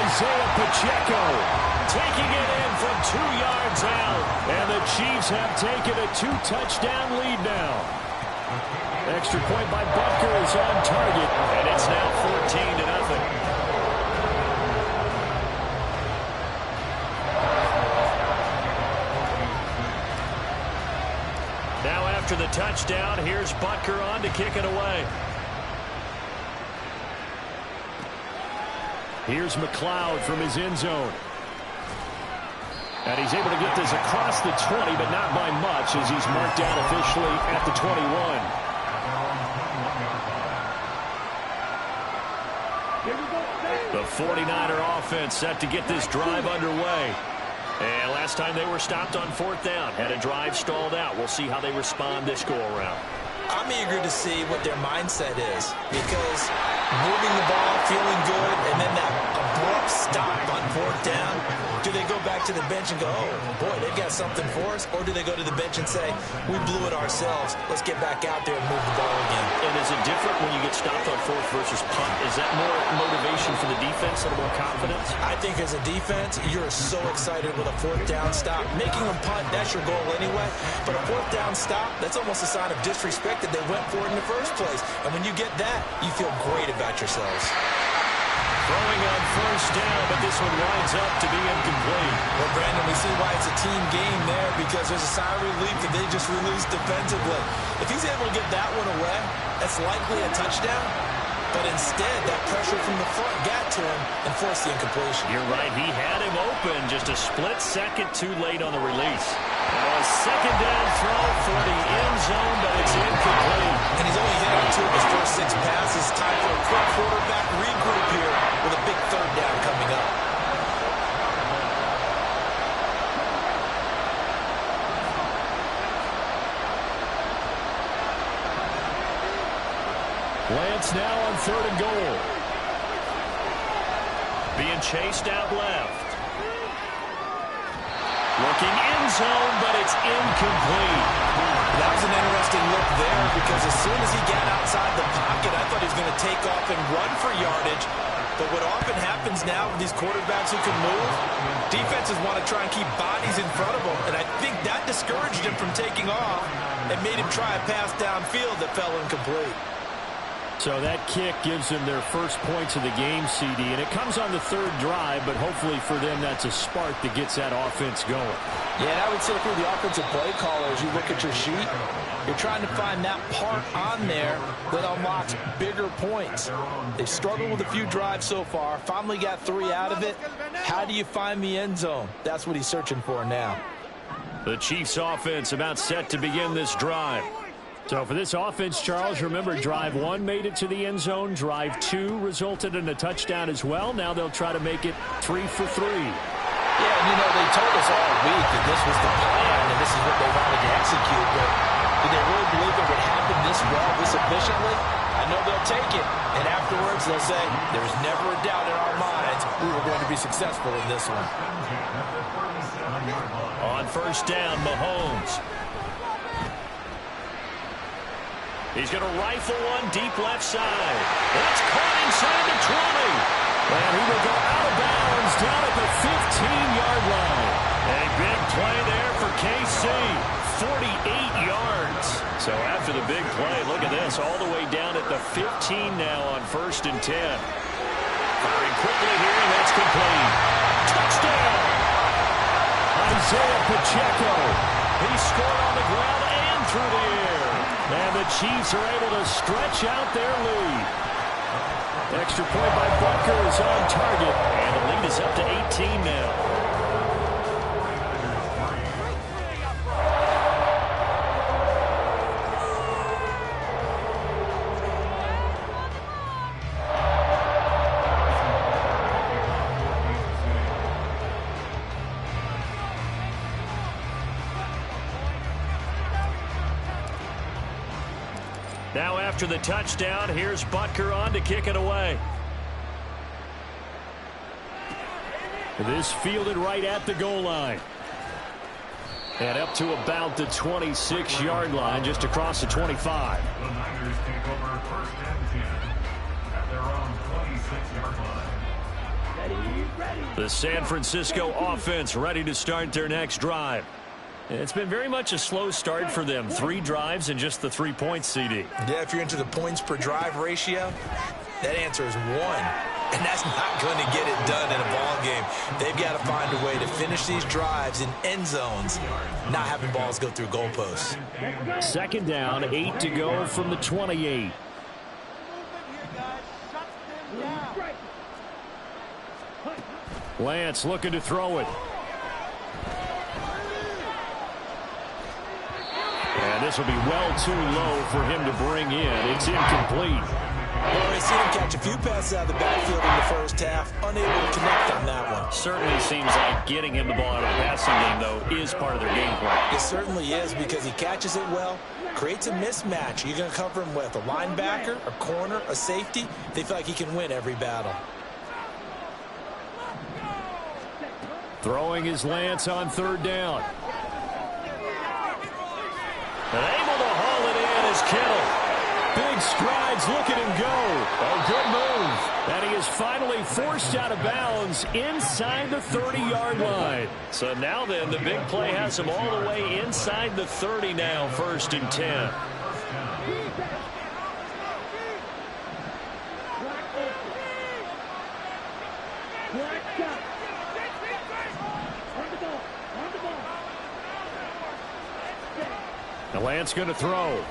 Isaiah Pacheco taking it in from 2 yards out. And the Chiefs have taken a 2-touchdown lead now. Extra point by Butker is on target, and it's now 14-0. Now after the touchdown, here's Butker on to kick it away. Here's McLeod from his end zone. And he's able to get this across the 20, but not by much, as he's marked down officially at the 21. The 49er offense set to get this drive underway. And last time they were stopped on 4th down, had a drive stalled out. We'll see how they respond this go-around. I'm eager to see what their mindset is, because moving the ball, feeling good, and then that abrupt stop on 4th down, do they go back to the bench and go, oh, boy, they've got something for us? Or do they go to the bench and say, we blew it ourselves, let's get back out there and move the ball again? And is it different when you get stopped on 4th versus punt? Is that more motivation for the defense, a little more confidence? I think as a defense, you're so excited with a 4th down stop. Making them punt, that's your goal anyway. But a 4th down stop, that's almost a sign of disrespect that they went for it in the first place. And when you get that, you feel great about yourselves. Throwing on 1st down, but this one winds up to be incomplete. Well, Brandon, we see why it's a team game there, because there's a sigh of relief that they just released defensively. If he's able to get that one away, that's likely a touchdown. But instead, that pressure from the front got to him and forced the incompletion. You're right. He had him open, just a split second too late on the release. Now a 2nd down throw for the end zone, but it's incomplete. And he's only hit on 2 of his first 6 passes. Time for a quick quarterback regroup here with a big 3rd down coming up. Lance now on 3rd and goal. Being chased out left. Looking end zone, but it's incomplete. That was an interesting look there, because as soon as he got outside the pocket, I thought he was going to take off and run for yardage. But what often happens now with these quarterbacks who can move, defenses want to try and keep bodies in front of them. And I think that discouraged him from taking off and made him try a pass downfield that fell incomplete. So that kick gives them their first points of the game, CD, and it comes on the 3rd drive, but hopefully for them that's a spark that gets that offense going. Yeah, and I would say for the offensive play caller, as you look at your sheet, you're trying to find that part on there that unlocks bigger points. They've struggled with a few drives so far, finally got 3 out of it. How do you find the end zone? That's what he's searching for now. The Chiefs offense about set to begin this drive. So for this offense, Charles, remember drive 1 made it to the end zone. Drive 2 resulted in a touchdown as well. Now they'll try to make it 3 for 3. Yeah, and you know, they told us all week that this was the plan and this is what they wanted to execute. But did they really believe it would happen this well, this efficiently? I know they'll take it. And afterwards they'll say, there's never a doubt in our minds we were going to be successful in this one. On 1st down, Mahomes. He's going to rifle one deep left side. That's caught inside the 20. And he will go out of bounds down at the 15-yard line. A big play there for KC. 48 yards. So after the big play, look at this. All the way down at the 15 now on 1st and 10. Firing quickly here, and that's complete. Touchdown! Isaiah Pacheco. He scored on the ground and through the air. And the Chiefs are able to stretch out their lead. Extra point by Butker is on target. And the lead is up to 18 now. Now after the touchdown, here's Butker on to kick it away. This fielded right at the goal line. And up to about the 26-yard line, just across the 25. The Niners take over first and 10 at their own 26-yard line. The San Francisco offense ready to start their next drive. It's been very much a slow start for them. 3 drives and just the 3 points, CD. Yeah, if you're into the points per drive ratio, that answer is 1. And that's not going to get it done in a ball game. They've got to find a way to finish these drives in end zones, not having balls go through goalposts. Second down, 8 to go from the 28. Lance looking to throw it. And this will be well too low for him to bring in. It's incomplete. Well, we've seen him catch a few passes out of the backfield in the first half, unable to connect on that one. Certainly seems like getting him the ball out of the passing game, though, is part of their game plan. It certainly is, because he catches it well, creates a mismatch. You're going to cover him with a linebacker, a corner, a safety. They feel like he can win every battle. Throwing his Lance on third down. And able to haul it in is Kittle. Big strides, look at him go. A good move. And he is finally forced out of bounds inside the 30-yard line. So now then, the big play has him all the way inside the 30 now, first and 10. The Lance going to throw.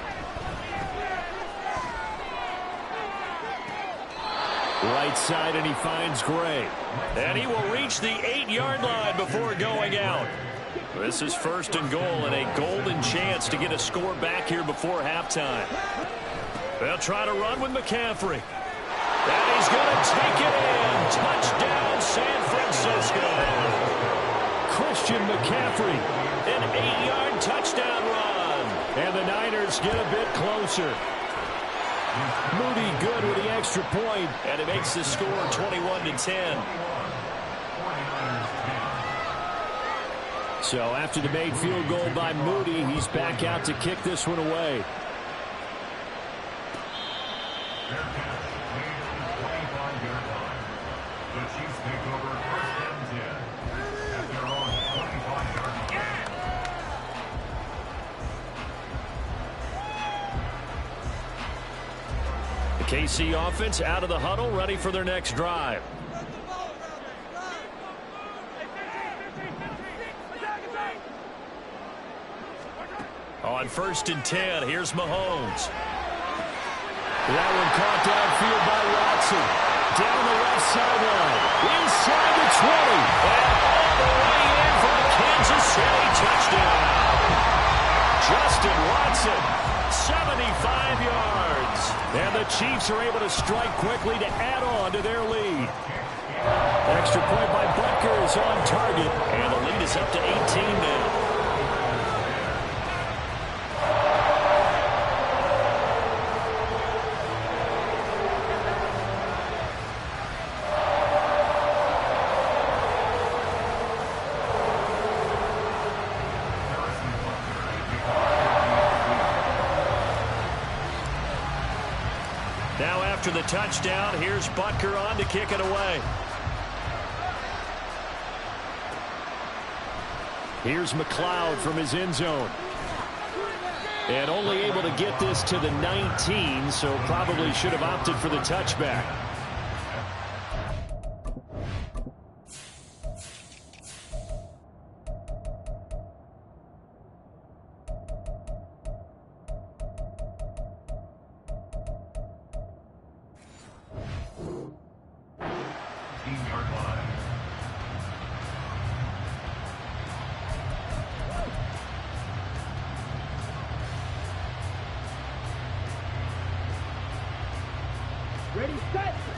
Right side, and he finds Gray. And he will reach the 8-yard line before going out. This is first and goal, and a golden chance to get a score back here before halftime. They'll try to run with McCaffrey. And he's going to take it in. Touchdown, San Francisco. Christian McCaffrey. An 8-yard touchdown run. And the Niners get a bit closer. Moody good with the extra point. And it makes the score 21-10. So after the made field goal by Moody, he's back out to kick this one away. The Chiefs take over first and 10 at their own 25-yard line. The KC offense out of the huddle, ready for their next drive. On first and 10, here's Mahomes. That one caught downfield by Watson. Down the left sideline. Inside the 20. And all the way in for a Kansas City touchdown. Justin Watson, 75 yards. And the Chiefs are able to strike quickly to add on to their lead. Extra point by Butker is on target. And the lead is up to 18 now. Now after the touchdown, here's Butker on to kick it away. Here's McLeod from his end zone. And only able to get this to the 19, so probably should have opted for the touchback.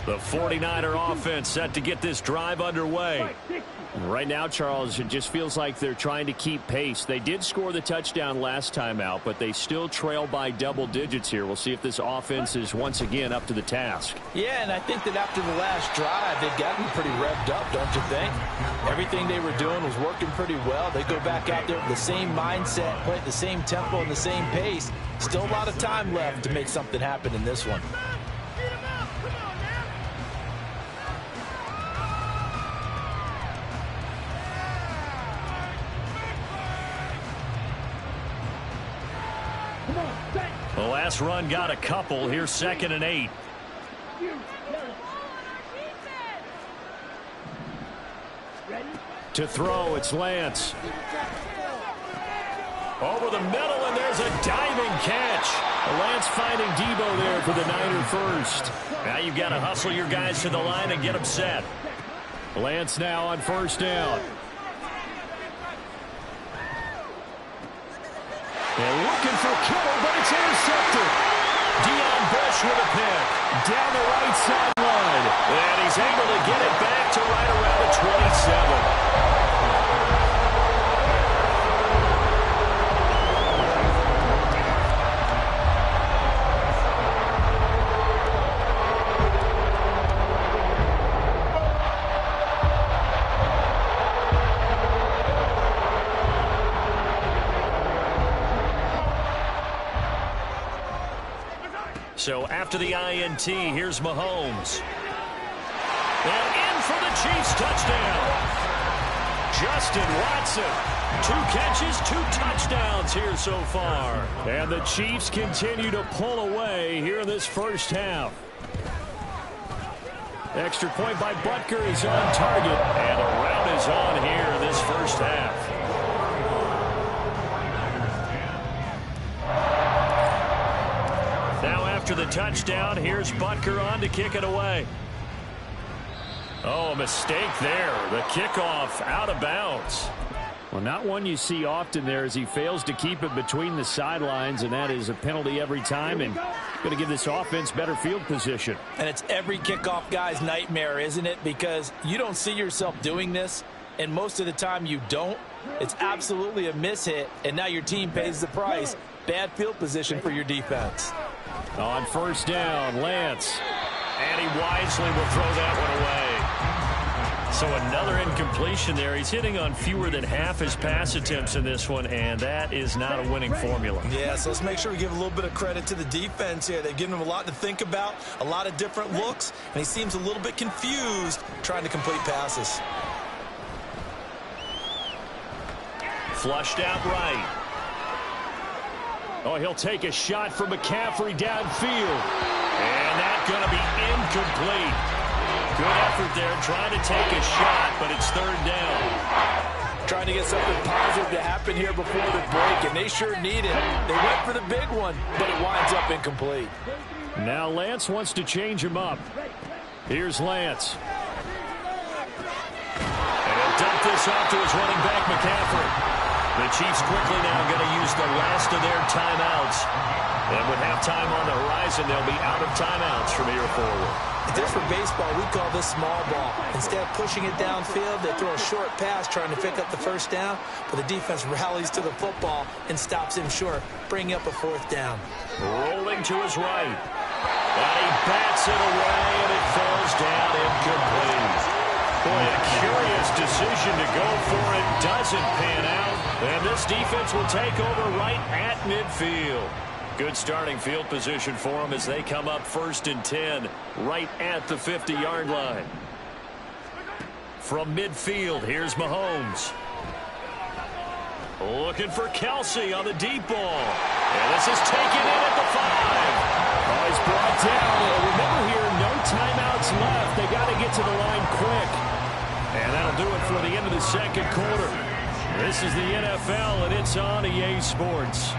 The 49er offense set to get this drive underway. Right now, Charles, it just feels like they're trying to keep pace. They did score the touchdown last time out, but they still trail by double digits here. We'll see if this offense is once again up to the task. Yeah, and I think that after the last drive, they've gotten pretty revved up, don't you think? Everything they were doing was working pretty well. They go back out there with the same mindset, play at the same tempo and the same pace. Still a lot of time left to make something happen in this one. The last run got a couple. Here's 2nd and 8. To throw, it's Lance. Over the middle, and there's a diving catch. Lance finding Debo there for the Niner first. Now you've got to hustle your guys to the line and get them set. Lance now on 1st down. They're looking for Kittle, but it's intercepted. Deion Bush with a pick. Down the right sideline. And he's able to get it back to right around the 27. So after the INT, here's Mahomes. And in for the Chiefs touchdown. Justin Watson. 2 catches, 2 touchdowns here so far. And the Chiefs continue to pull away here in this first half. Extra point by Butker is on target. And a rout is on here in this first half. After the touchdown, here's Butker on to kick it away. Oh, a mistake there. The kickoff out of bounds. Well, not one you see often there as he fails to keep it between the sidelines, and that is a penalty every time and going to give this offense better field position. And it's every kickoff guy's nightmare, isn't it? Because you don't see yourself doing this, and most of the time you don't. It's absolutely a mishit, and now your team pays the price. Bad field position for your defense. On 1st down, Lance. And he wisely will throw that one away. So another incompletion there. He's hitting on fewer than half his pass attempts in this one, and that is not a winning formula. Yeah, so let's make sure we give a little bit of credit to the defense here. They've given him a lot to think about, a lot of different looks, and he seems a little bit confused trying to complete passes. Flushed out right. Oh, he'll take a shot from McCaffrey downfield. And that's going to be incomplete. Good effort there trying to take a shot, but it's 3rd down. Trying to get something positive to happen here before the break, and they sure need it. They went for the big one, but it winds up incomplete. Now Lance wants to change him up. Here's Lance. And he'll dump this off to his running back, McCaffrey. The Chiefs quickly now going to use the last of their timeouts. And with halftime on the horizon, they'll be out of timeouts from here forward. Just for baseball, we call this small ball. Instead of pushing it downfield, they throw a short pass trying to pick up the 1st down, but the defense rallies to the football and stops him short, bringing up a 4th down. Rolling to his right. And he bats it away, and it falls down incomplete. Boy, a curious decision to go for it. Doesn't pan out. And this defense will take over right at midfield. Good starting field position for them as they come up 1st and 10 right at the 50-yard line. From midfield, here's Mahomes. Looking for Kelsey on the deep ball. And this is taken in at the 5. Oh, he's brought down. Remember here, no timeouts left. They got to get to the line quick. And that'll do it for the end of the 2nd quarter. This is the NFL, and it's on EA Sports.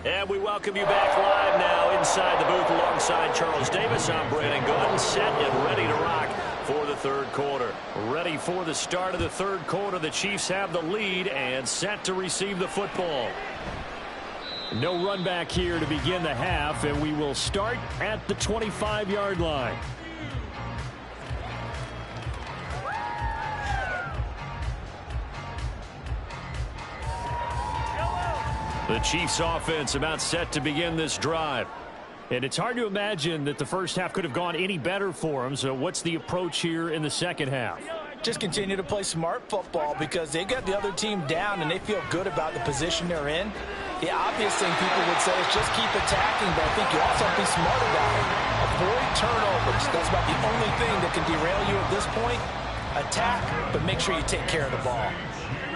And we welcome you back live now inside the booth alongside Charles Davis. I'm Brandon Gaudin, set and ready to rock for the third quarter. Ready for the start of the third quarter. The Chiefs have the lead and set to receive the football. No run back here to begin the half, and we will start at the 25-yard line. The Chiefs offense about set to begin this drive. And it's hard to imagine that the first half could have gone any better for them. So what's the approach here in the second half? Just continue to play smart football because they got the other team down and they feel good about the position they're in. The obvious thing people would say is just keep attacking, but I think you also have to be smart about it. Avoid turnovers. That's about the only thing that can derail you at this point. Attack, but make sure you take care of the ball.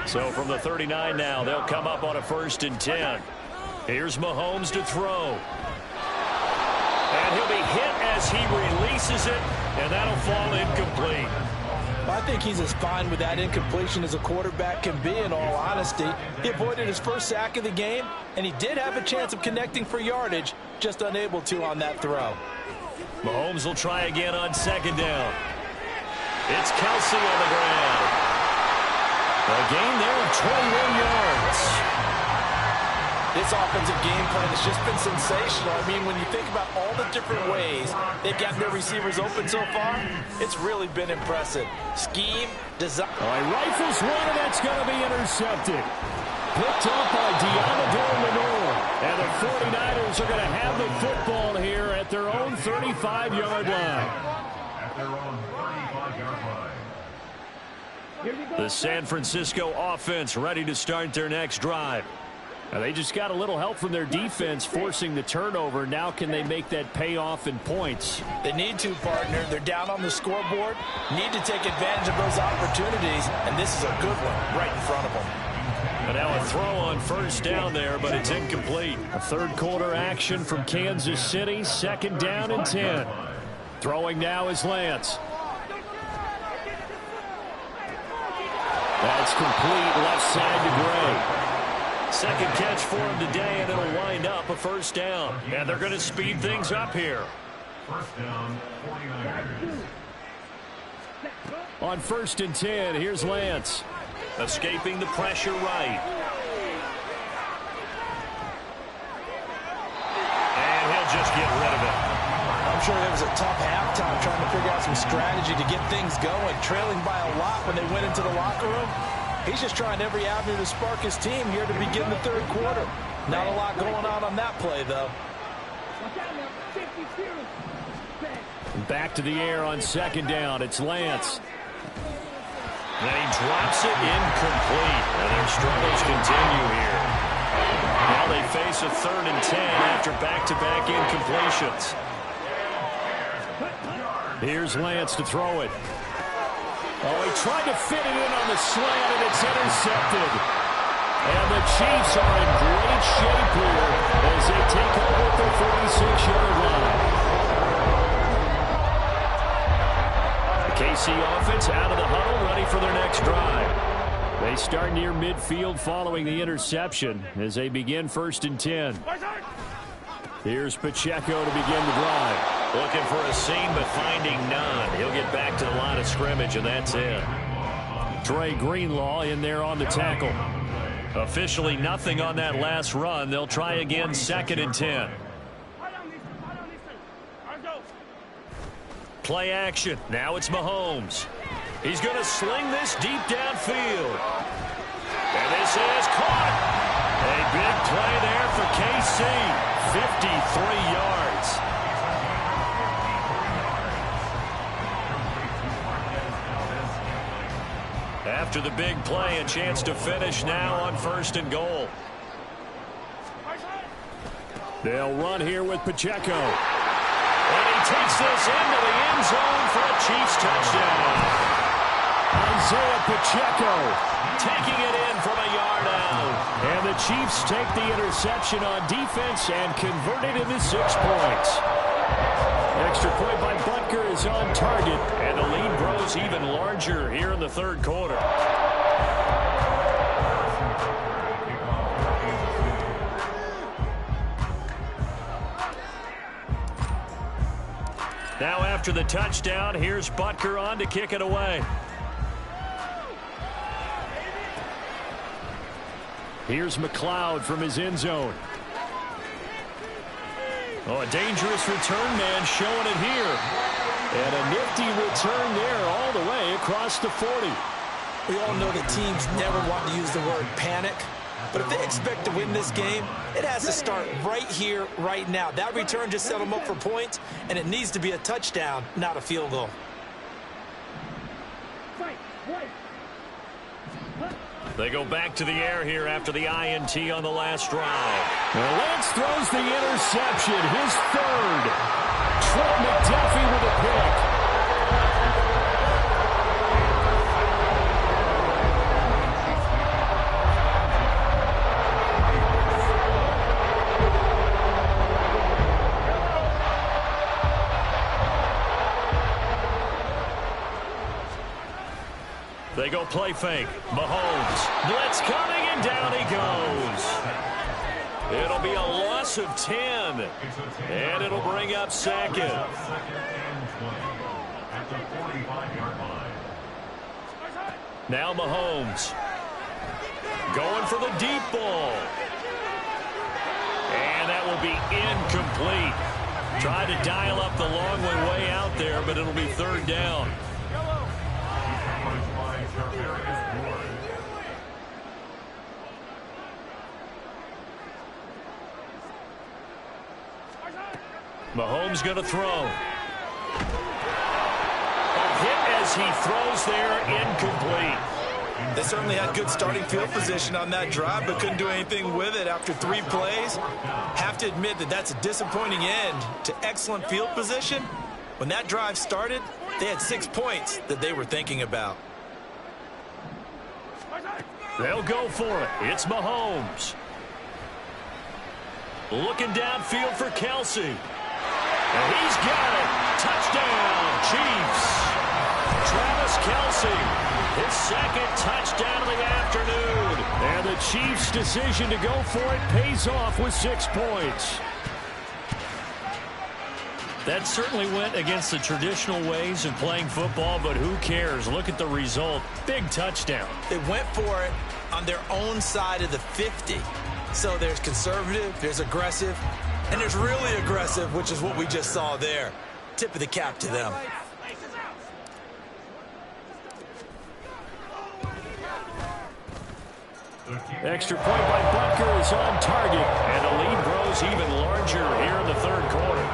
So from the 39 now, they'll come up on a 1st and 10. Here's Mahomes to throw. And he'll be hit as he releases it, and that'll fall incomplete. I think he's as fine with that incompletion as a quarterback can be, in all honesty. He avoided his first sack of the game, and he did have a chance of connecting for yardage, just unable to on that throw. Mahomes will try again on 2nd down. It's Kelsey on the ground. A gain there of 21 yards. This offensive game plan has just been sensational. I mean, when you think about all the different ways they've gotten their receivers open so far, it's really been impressive. Scheme, design. He rifles one, and that's going to be intercepted. Picked up by Deommodore Lenoir. And the 49ers are going to have the football here at their own 35-yard line. At their own 35-yard line. The San Francisco offense ready to start their next drive. Now they just got a little help from their defense forcing the turnover. Now can they make that pay off in points? They need to, partner. They're down on the scoreboard. Need to take advantage of those opportunities, and this is a good one right in front of them. And now a throw on 1st down there, but it's incomplete. A third quarter action from Kansas City. 2nd down and 10. Throwing now is Lance. That's complete left side to Gray. Second catch for him today, and it'll wind up a 1st down. And they're going to speed things up here. 1st down, 49ers. On 1st and 10, here's Lance. Escaping the pressure right. And he'll just get rid of it. I'm sure it was a tough halftime trying to figure out some strategy to get things going, trailing by a lot when they went into the locker room. He's just trying every avenue to spark his team here to begin the third quarter. Not a lot going on that play, though. Back to the air on 2nd down. It's Lance. And he drops it incomplete. And their struggles continue here. Now they face a 3rd and 10 after back-to-back incompletions. Here's Lance to throw it. Oh, he tried to fit it in on the slant, and it's intercepted. And the Chiefs are in great shape here as they take over at the 46-yard line. The KC offense out of the huddle, ready for their next drive. They start near midfield following the interception as they begin 1st and 10. Here's Pacheco to begin the drive. Looking for a seam, but finding none. He'll get back to the line of scrimmage, and that's it. Dre Greenlaw in there on the tackle. Officially nothing on that last run. They'll try again 2nd and 10. Play action. Now it's Mahomes. He's going to sling this deep downfield. And this is caught. A big play there for KC. 53 yards. After the big play, a chance to finish now on 1st and goal. They'll run here with Pacheco. And he takes this into the end zone for a Chiefs touchdown. Isaiah Pacheco taking it in from a yard out. And the Chiefs take the interception on defense and convert it into 6 points. Extra point by Butker is on target, and the lead grows even larger here in the third quarter. Now after the touchdown, here's Butker on to kick it away. Here's McLeod from his end zone. Oh, a dangerous return man showing it here. And a nifty return there all the way across the 40. We all know that teams never want to use the word panic. But if they expect to win this game, it has to start right here, right now. That return just set them up for points, and it needs to be a touchdown, not a field goal. They go back to the air here after the INT on the last drive. Well, Lance throws the interception, his third. Trent McDuffie with a pick. They go play fake. Mahomes. Blitz coming, and down he goes. It'll be a loss of 10. And it'll bring up second. Now Mahomes. Going for the deep ball. And that will be incomplete. Tried to dial up the long way out there, but it'll be third down. Mahomes going to throw. A hit as he throws there, incomplete. They certainly had good starting field position on that drive, but couldn't do anything with it after 3 plays. Have to admit that that's a disappointing end to excellent field position. When that drive started, they had 6 points that they were thinking about. They'll go for it. It's Mahomes. Looking downfield for Kelsey. And he's got it. Touchdown, Chiefs. Travis Kelsey, his second touchdown of the afternoon. And the Chiefs' decision to go for it pays off with 6 points. That certainly went against the traditional ways of playing football, but who cares? Look at the result. Big touchdown. They went for it on their own side of the 50. So there's conservative, there's aggressive, and there's really aggressive, which is what we just saw there. Tip of the cap to them. Extra point by Butker is on target. And the lead grows even larger here in the third quarter.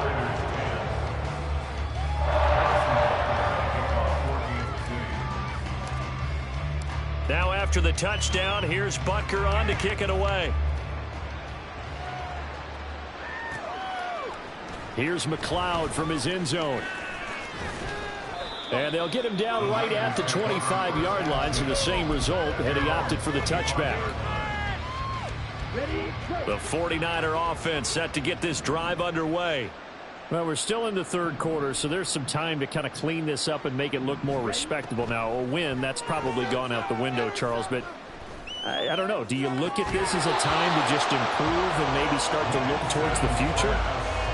Now after the touchdown, here's Butker on to kick it away. Here's McLeod from his end zone. And they'll get him down right at the 25-yard line, so the same result, and he opted for the touchback. The 49er offense set to get this drive underway. Well, we're still in the third quarter, so there's some time to kind of clean this up and make it look more respectable. Now, a win, that's probably gone out the window, Charles, but I don't know. Do you look at this as a time to just improve and maybe start to look towards the future?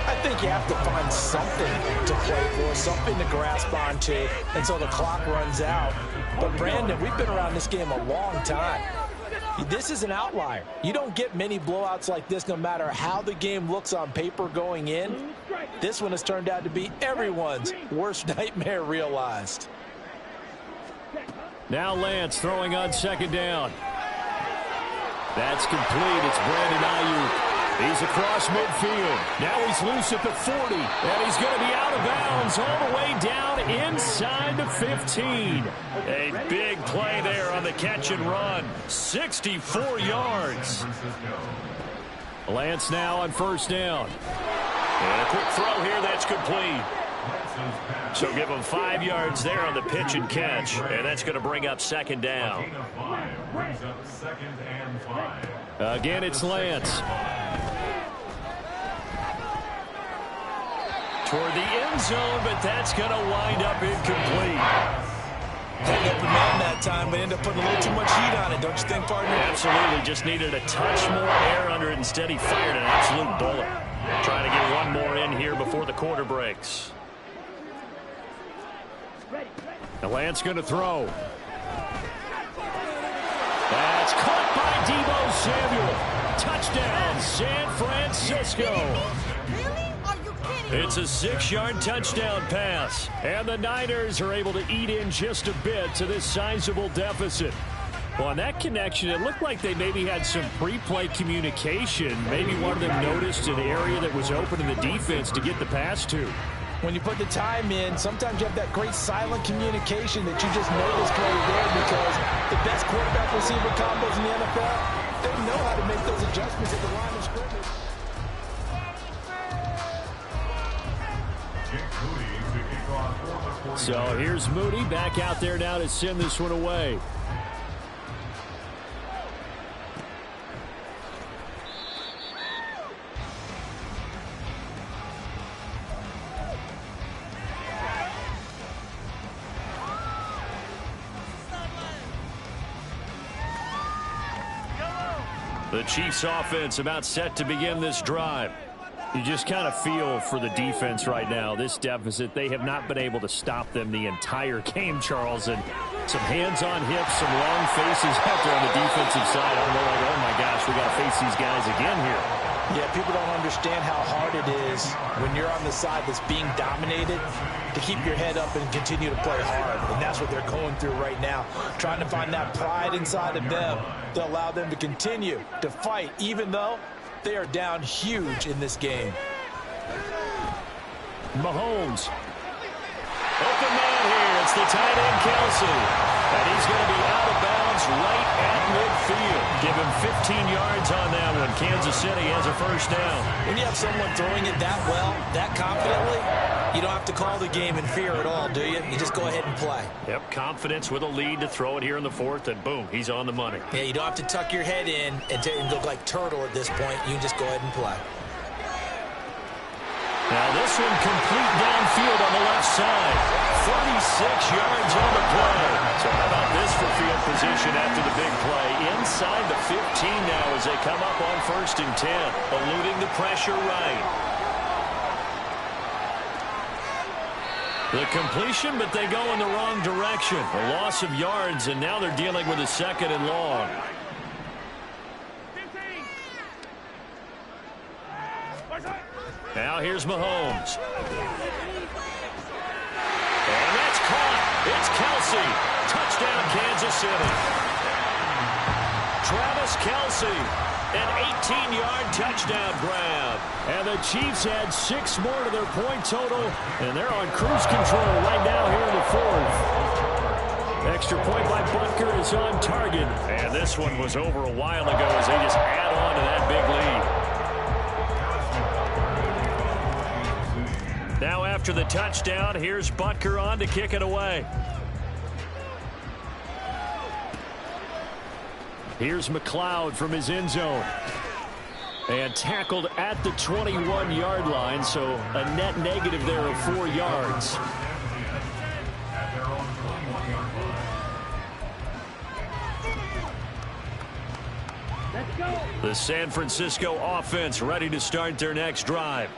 I think you have to find something to play for, something to grasp onto until the clock runs out. But, Brandon, we've been around this game a long time. This is an outlier. You don't get many blowouts like this no matter how the game looks on paper going in. This one has turned out to be everyone's worst nightmare realized. Now Lance throwing on second down. That's complete. It's Brandon Ayuk. He's across midfield. Now he's loose at the 40. And he's going to be out of bounds all the way down inside the 15. A big play there on the catch and run. 64 yards. Lance now on first down. And a quick throw here that's complete. So give him 5 yards there on the pitch and catch. And that's going to bring up second down. Again, it's Lance. Toward the end zone, but that's going to wind up incomplete. Had open man that time, but ended up putting a little too much heat on it, don't you think, partner? Absolutely. Just needed a touch more air under it. Instead, he fired an absolute bullet. Trying to get one more in here before the quarter breaks. And Lance going to throw. That's caught by Deebo Samuel. Touchdown, San Francisco. It's a 6-yard touchdown pass. And the Niners are able to eat in just a bit to this sizable deficit. Well, on that connection, it looked like they maybe had some pre-play communication. Maybe one of them noticed an area that was open in the defense to get the pass to. When you put the time in, sometimes you have that great silent communication that you just notice right there, because the best quarterback-receiver combos in the NFL, they know how to make those adjustments at the line of scrimmage. So here's Moody back out there now to send this one away. The Chiefs offense about set to begin this drive. You just kind of feel for the defense right now. This deficit, they have not been able to stop them the entire game, Charles. And some hands on hips, some long faces out there on the defensive side. I'm like, oh my gosh, we got to face these guys again here. Yeah, people don't understand how hard it is when you're on the side that's being dominated to keep your head up and continue to play hard. And that's what they're going through right now, trying to find that pride inside of them to allow them to continue to fight, even though they are down huge in this game. Mahomes. Open man here. It's the tight end, Kelsey. And he's going to be out of bounds right at midfield. Give him 15 yards on that one. Kansas City has a first down. When you have someone throwing it that well, that confidently, you don't have to call the game in fear at all, do you? You just go ahead and play. Yep, confidence with a lead to throw it here in the fourth, and boom, he's on the money. Yeah, you don't have to tuck your head in and look like turtle at this point. You can just go ahead and play. Now this one complete downfield on the left side. 36 yards on the play. So how about this for field position after the big play? Inside the 15 now as they come up on 1st and 10. Eluding the pressure right. The completion, but they go in the wrong direction. A loss of yards, and now they're dealing with a 2nd and long. Now here's Mahomes. And that's caught. It's Kelsey. Touchdown, Kansas City. Travis Kelsey, an 18-yard touchdown grab. And the Chiefs had 6 more to their point total, and they're on cruise control right now here in the 4th. Extra point by Butker is on target. And this one was over a while ago as they just add on to that big lead. Now after the touchdown, here's Butker on to kick it away. Here's McLeod from his end zone. And tackled at the 21-yard line, so a net negative there of 4 yards. The San Francisco offense ready to start their next drive.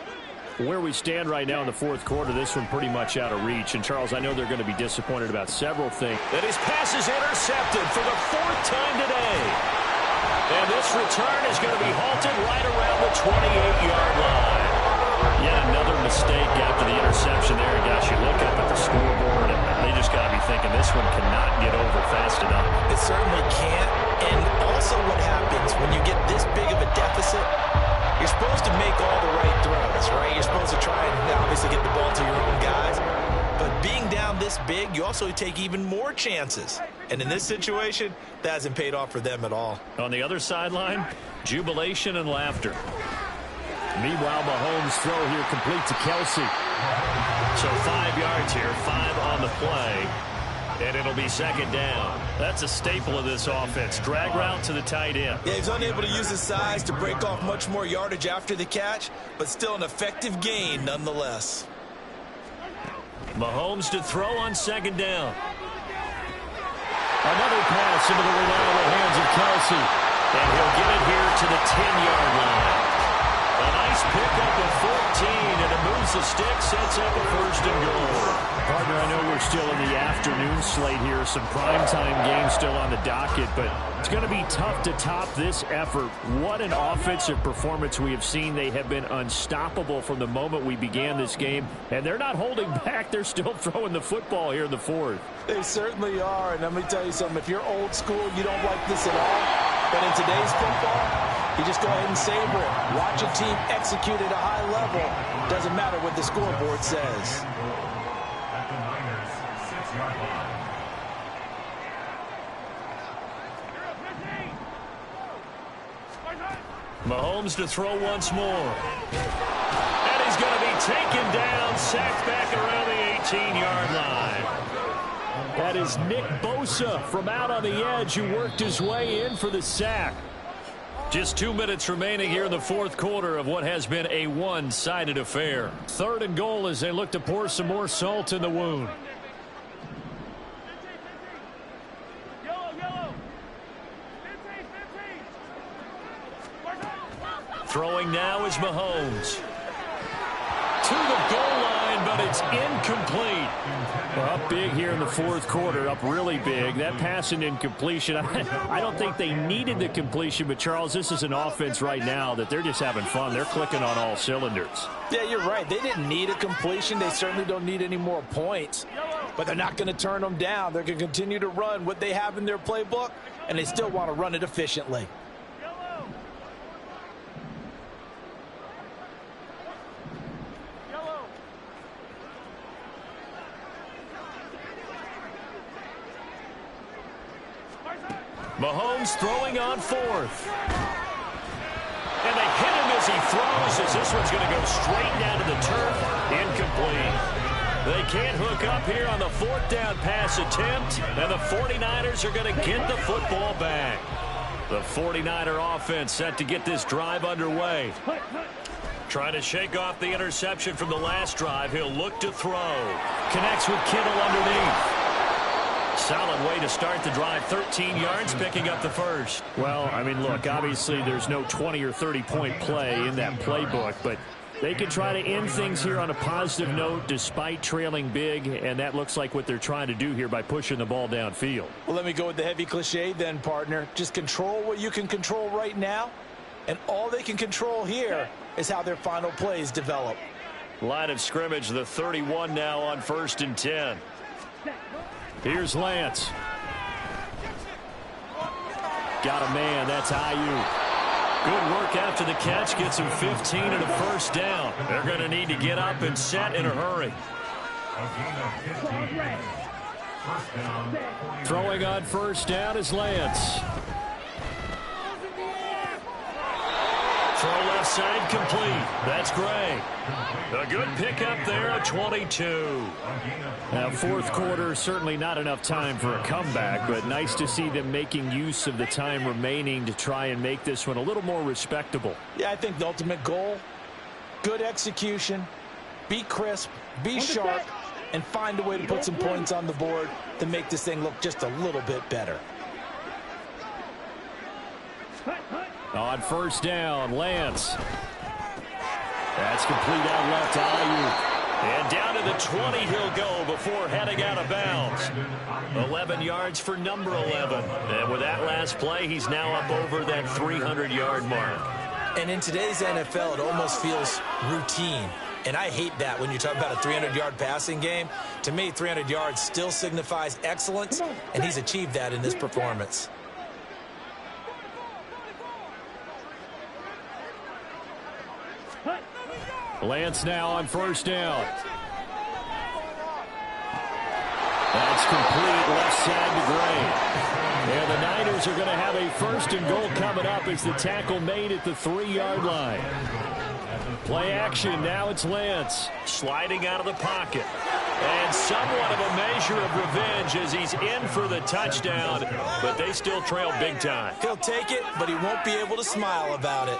Where we stand right now in the 4th quarter, this one pretty much out of reach. And, Charles, I know they're going to be disappointed about several things. And his pass is intercepted for the 4th time today. And this return is going to be halted right around the 28-yard line. Yet another mistake after the interception there. And, gosh, you look up at the scoreboard, and they just got to be thinking this one cannot get over fast enough. It certainly can't. And also what happens when you get this big of a deficit, you're supposed to make all the right throws, right? You're supposed to try and obviously get the ball to your own guys. But being down this big, you also take even more chances. And in this situation, that hasn't paid off for them at all. On the other sideline, jubilation and laughter. Meanwhile, Mahomes' throw here complete to Kelsey. So 5 yards here, 5 on the play. And it'll be 2nd down. That's a staple of this offense. Drag route to the tight end. Yeah, he's unable to use his size to break off much more yardage after the catch, but still an effective gain nonetheless. Mahomes to throw on 2nd down. Another pass into the reliable hands of Kelsey. And he'll get it here to the 10-yard line. A nice pickup of 14, and it moves the stick, sets up a 1st and goal. Partner, I know we're still in the afternoon slate here. Some primetime games still on the docket, but it's going to be tough to top this effort. What an offensive performance we have seen. They have been unstoppable from the moment we began this game, and they're not holding back. They're still throwing the football here in the 4th. They certainly are, and let me tell you something. If you're old school, you don't like this at all. But in today's football, you just go ahead and savor it. Watch a team execute at a high level. Doesn't matter what the scoreboard says. At the Niners' 6-yard line. Mahomes to throw once more. And he's going to be taken down, sacked back around the 18-yard line. That is Nick Bosa from out on the edge who worked his way in for the sack. Just 2 minutes remaining here in the 4th quarter of what has been a one-sided affair. 3rd and goal as they look to pour some more salt in the wound. Throwing now is Mahomes. To the goal line, but it's incomplete. Well, up big here in the 4th quarter, up really big. That pass and incompletion, I don't think they needed the completion, but Charles, this is an offense right now that they're just having fun. They're clicking on all cylinders. Yeah, you're right. They didn't need a completion. They certainly don't need any more points, but they're not going to turn them down. They're going to continue to run what they have in their playbook, and they still want to run it efficiently. Mahomes throwing on 4th. And they hit him as he throws, as this one's going to go straight down to the turf. Incomplete. They can't hook up here on the 4th down pass attempt, and the 49ers are going to get the football back. The 49er offense set to get this drive underway. Trying to shake off the interception from the last drive. He'll look to throw. Connects with Kittle underneath. Solid way to start the drive. 13 yards, picking up the 1st. Well, I mean, look, obviously there's no 20 or 30-point play in that playbook, but they can try to end things here on a positive note despite trailing big, and that looks like what they're trying to do here by pushing the ball downfield. Well, let me go with the heavy cliche then, partner. Just control what you can control right now, and all they can control here is how their final plays develop. Line of scrimmage, the 31 now on 1st and 10. Here's Lance. Got a man. That's Ayuk. Good work after the catch. Gets him 15 and a 1st down. They're going to need to get up and set in a hurry. Throwing on 1st down is Lance. Throw left side complete. That's Gray. A good pickup there at 22. Now, 4th quarter, certainly not enough time for a comeback, but nice to see them making use of the time remaining to try and make this one a little more respectable. Yeah, I think the ultimate goal, good execution, be crisp, be sharp, and find a way to put some points on the board to make this thing look just a little bit better. On 1st down, Lance. That's complete out left to Ayuk. And down to the 20 he'll go before heading out of bounds. 11 yards for number 11. And with that last play, he's now up over that 300-yard mark. And in today's NFL, it almost feels routine. And I hate that when you talk about a 300-yard passing game. To me, 300 yards still signifies excellence, and he's achieved that in this performance. Lance now on 1st down. That's complete left side to Gray. And the Niners are going to have a 1st and goal coming up as the tackle made at the 3-yard line. Play action. Now it's Lance. Sliding out of the pocket. And somewhat of a measure of revenge as he's in for the touchdown. But they still trail big time. He'll take it, but he won't be able to smile about it.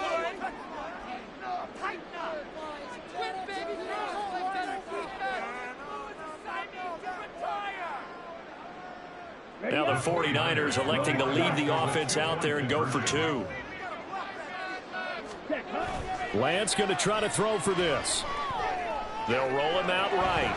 Now the 49ers electing to leave the offense out there and go for 2. Lance going to try to throw for this. They'll roll him out right.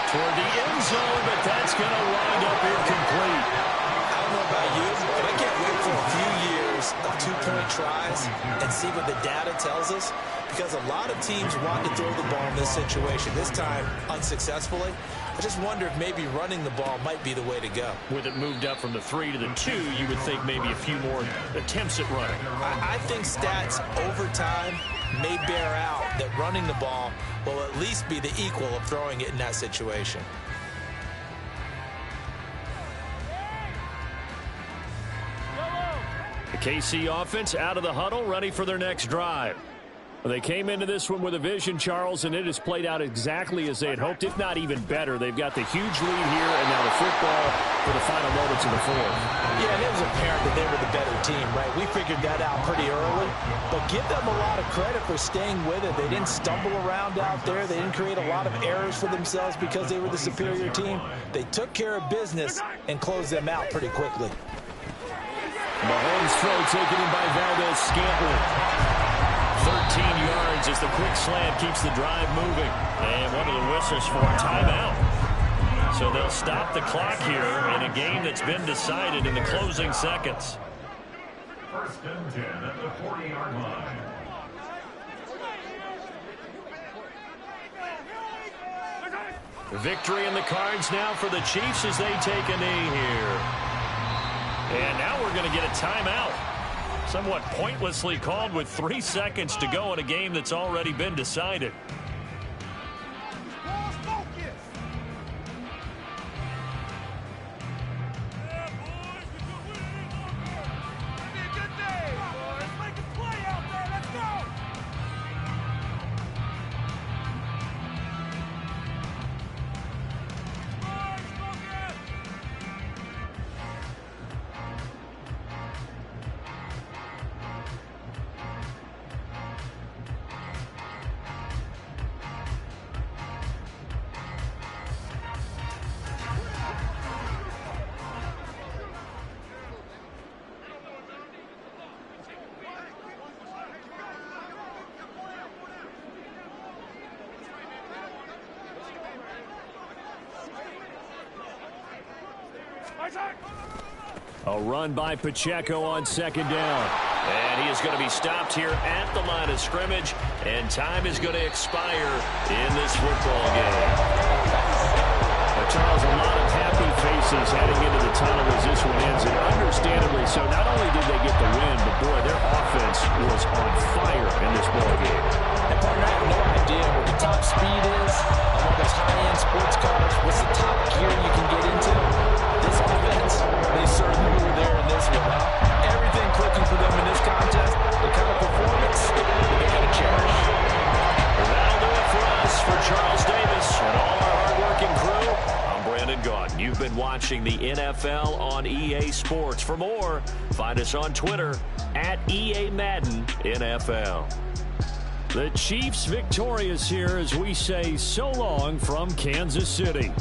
Toward the end zone, but that's going to wind up incomplete. I don't know about you, but I can't wait for a few years of two-point tries and see what the data tells us, because a lot of teams want to throw the ball in this situation. This time, unsuccessfully. I just wonder if maybe running the ball might be the way to go. With it moved up from the 3 to the 2, you would think maybe a few more attempts at running. I think stats over time may bear out that running the ball will at least be the equal of throwing it in that situation. The KC offense out of the huddle, ready for their next drive. They came into this one with a vision, Charles, and it has played out exactly as they had hoped, if not even better. They've got the huge lead here, and now the football for the final moments of the fourth. Yeah, and it was apparent that they were the better team, right? We figured that out pretty early, but give them a lot of credit for staying with it. They didn't stumble around out there. They didn't create a lot of errors for themselves because they were the superior team. They took care of business and closed them out pretty quickly. Mahomes' throw taken in by Valdez-Scantling. 13 yards as the quick slant keeps the drive moving. And one of the whistles for a timeout. So they'll stop the clock here in a game that's been decided in the closing seconds. First and 10 at the 40-yard line. Victory in the cards now for the Chiefs as they take a knee here. And now we're going to get a timeout. Somewhat pointlessly called with 3 seconds to go in a game that's already been decided. A run by Pacheco on second down. And he is going to be stopped here at the line of scrimmage. And time is going to expire in this football game. Charles, a lot of happy faces heading into the tunnel as this one ends. And understandably so, not only did they get the win, but boy, their offense was on fire in this ball game. And partner, I have no idea what the top speed is among those high-end sports cars. What's the top gear you can get into? This offense, they certainly were there in this one. Everything clicking for them in this contest, the kind of performance they're going to cherish. Well, that'll do it for us, for Charles Davis and all our hardworking crew. I'm Brandon Gaudin. You've been watching the NFL on EA Sports. For more, find us on Twitter at EA Madden NFL. The Chiefs victorious here as we say so long from Kansas City.